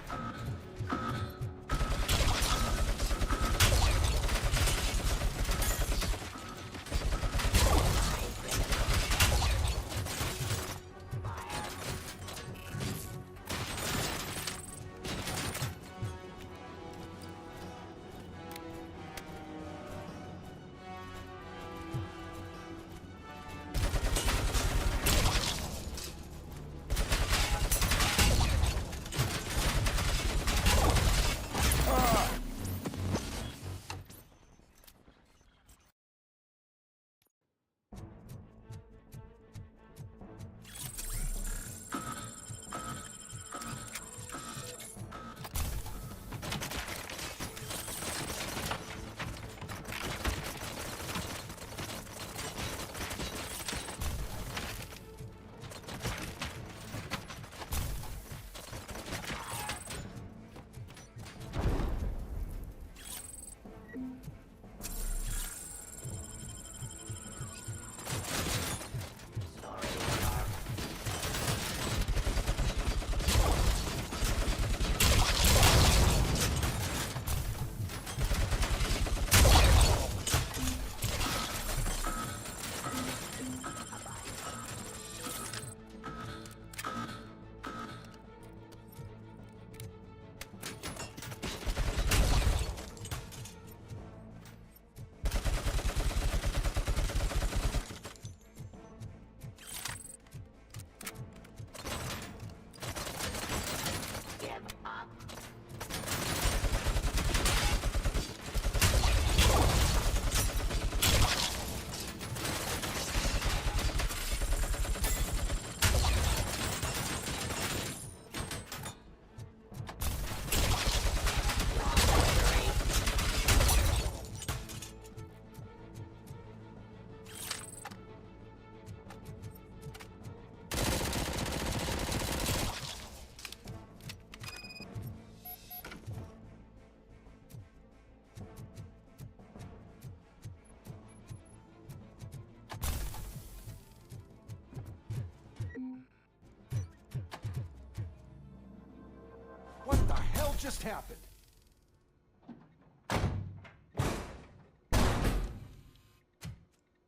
What the hell just happened?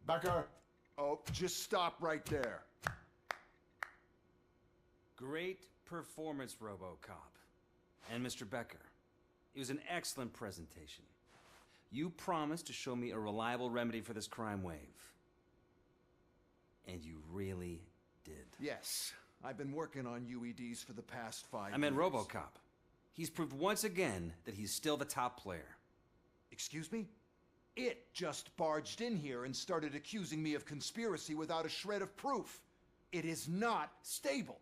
Becker! Oh, just stop right there. Great performance, RoboCop. And Mr. Becker, it was an excellent presentation. You promised to show me a reliable remedy for this crime wave. And you really did. Yes, I've been working on UEDs for the past 5 years. I meant RoboCop. He's proved once again that he's still the top player. Excuse me? It just barged in here and started accusing me of conspiracy without a shred of proof. It is not stable.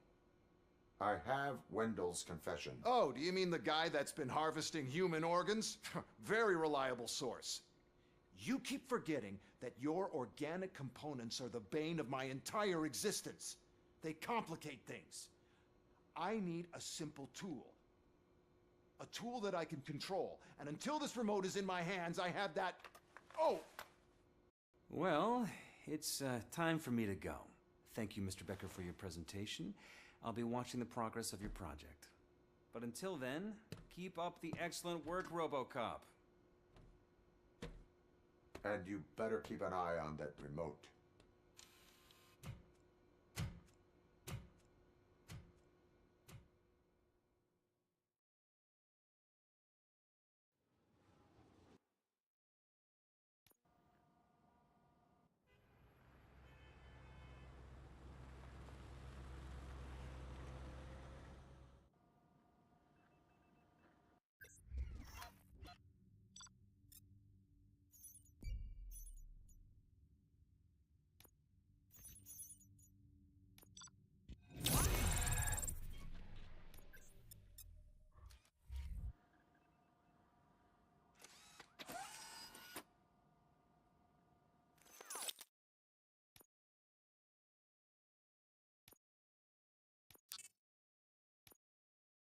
I have Wendell's confession. Oh, do you mean the guy that's been harvesting human organs? Very reliable source. You keep forgetting that your organic components are the bane of my entire existence. They complicate things. I need a simple tool. A tool that I can control. And until this remote is in my hands, I have that... Oh! Well, it's time for me to go. Thank you, Mr. Becker, for your presentation. I'll be watching the progress of your project. But until then, keep up the excellent work, RoboCop. And you better keep an eye on that remote.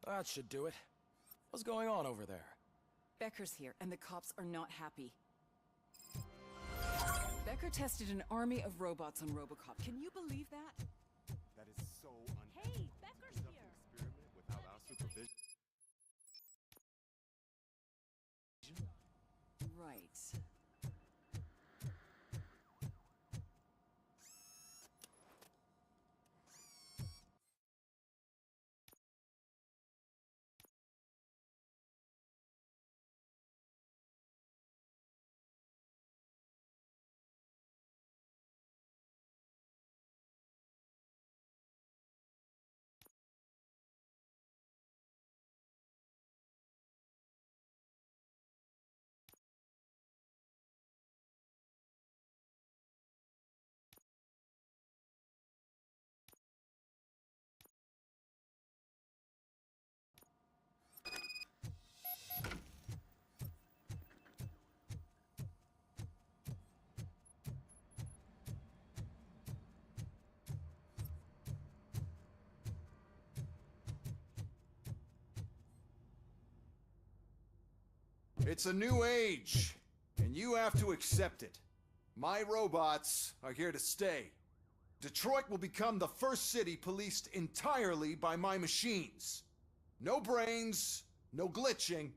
That should do it. What's going on over there? Becker's here, and the cops are not happy. Becker tested an army of robots on RoboCop. Can you believe that? That is so unethical. Hey, Becker's here. Experiment without our supervision. Right. It's a new age, and you have to accept it. My robots are here to stay. Detroit will become the first city policed entirely by my machines. No brains, no glitching,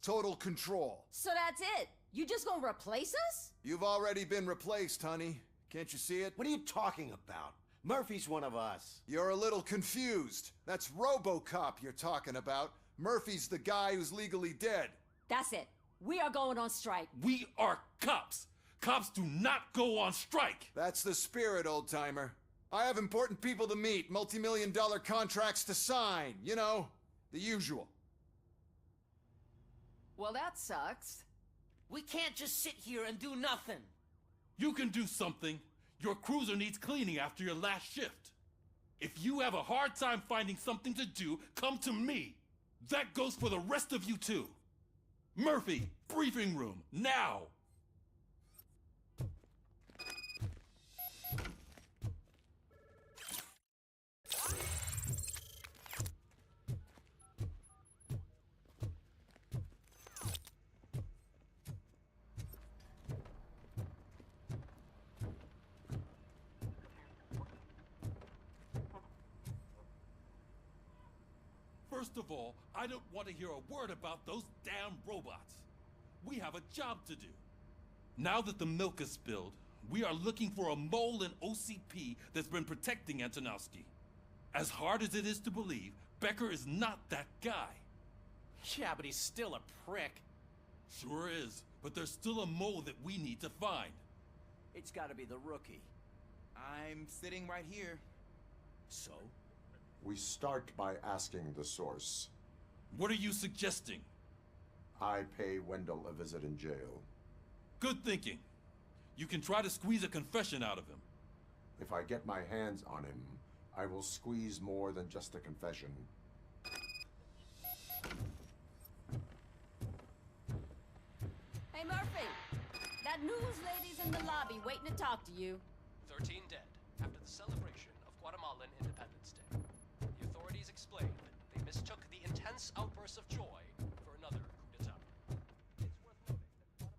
total control. So that's it? You just gonna replace us? You've already been replaced, honey. Can't you see it? What are you talking about? Murphy's one of us. You're a little confused. That's RoboCop you're talking about. Murphy's the guy who's legally dead. That's it. We are going on strike. We are cops. Cops do not go on strike. That's the spirit, old-timer. I have important people to meet, multi-million-dollar contracts to sign. You know, the usual. Well, that sucks. We can't just sit here and do nothing. You can do something. Your cruiser needs cleaning after your last shift. If you have a hard time finding something to do, come to me. That goes for the rest of you too. Murphy, briefing room, now! First of all, I don't want to hear a word about those damn robots. We have a job to do. Now that the milk is spilled, we are looking for a mole in OCP that's been protecting Antonowski. As hard as it is to believe, Becker is not that guy. Yeah, but he's still a prick. Sure is, but there's still a mole that we need to find. It's gotta be the rookie. I'm sitting right here. So? We start by asking the source. What are you suggesting? I pay Wendell a visit in jail. Good thinking. You can try to squeeze a confession out of him. If I get my hands on him, I will squeeze more than just a confession. Hey, Murphy! That news lady's in the lobby waiting to talk to you. 13 dead after the celebration of Guatemalan Independence Day. The authorities explained they mistook the intense outbursts of joy for another coup d'etat. It's worth noting that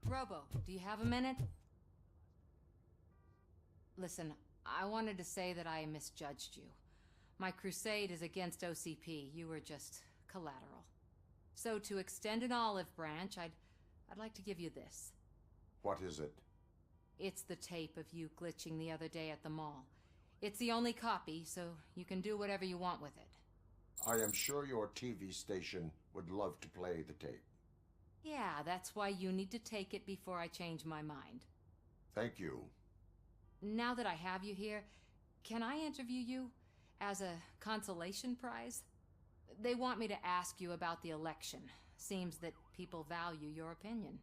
Guatemalan... Robo, do you have a minute? Listen, I wanted to say that I misjudged you. My crusade is against OCP. You were just collateral. So to extend an olive branch, I'd like to give you this. What is it? It's the tape of you glitching the other day at the mall. It's the only copy, so you can do whatever you want with it. I am sure your TV station would love to play the tape. Yeah, that's why you need to take it before I change my mind. Thank you. Now that I have you here, can I interview you as a consolation prize? They want me to ask you about the election. Seems that people value your opinion.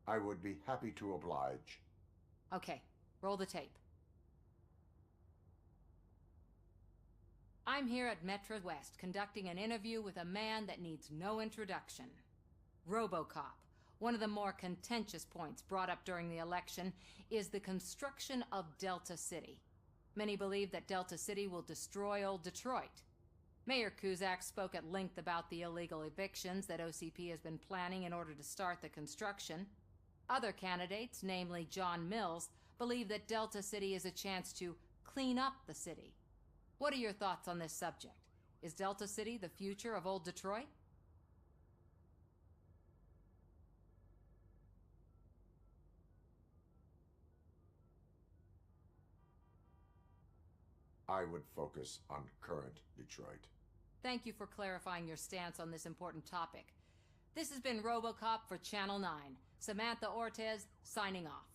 I would be happy to oblige. Okay, roll the tape. I'm here at Metro West conducting an interview with a man that needs no introduction. RoboCop. One of the more contentious points brought up during the election is the construction of Delta City. Many believe that Delta City will destroy old Detroit. Mayor Kuzak spoke at length about the illegal evictions that OCP has been planning in order to start the construction. Other candidates, namely John Mills, believe that Delta City is a chance to clean up the city. What are your thoughts on this subject? Is Delta City the future of old Detroit? I would focus on current Detroit. Thank you for clarifying your stance on this important topic. This has been RoboCop for Channel 9. Samantha Ortez, signing off.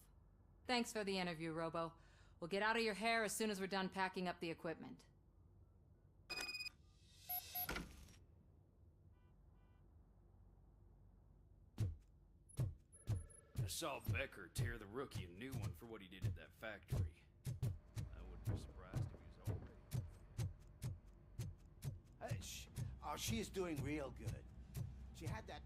Thanks for the interview, Robo. We'll get out of your hair as soon as we're done packing up the equipment. I saw Becker tear the rookie a new one for what he did at that factory. I wouldn't be surprised if he was already... Oh, she is doing real good. She had that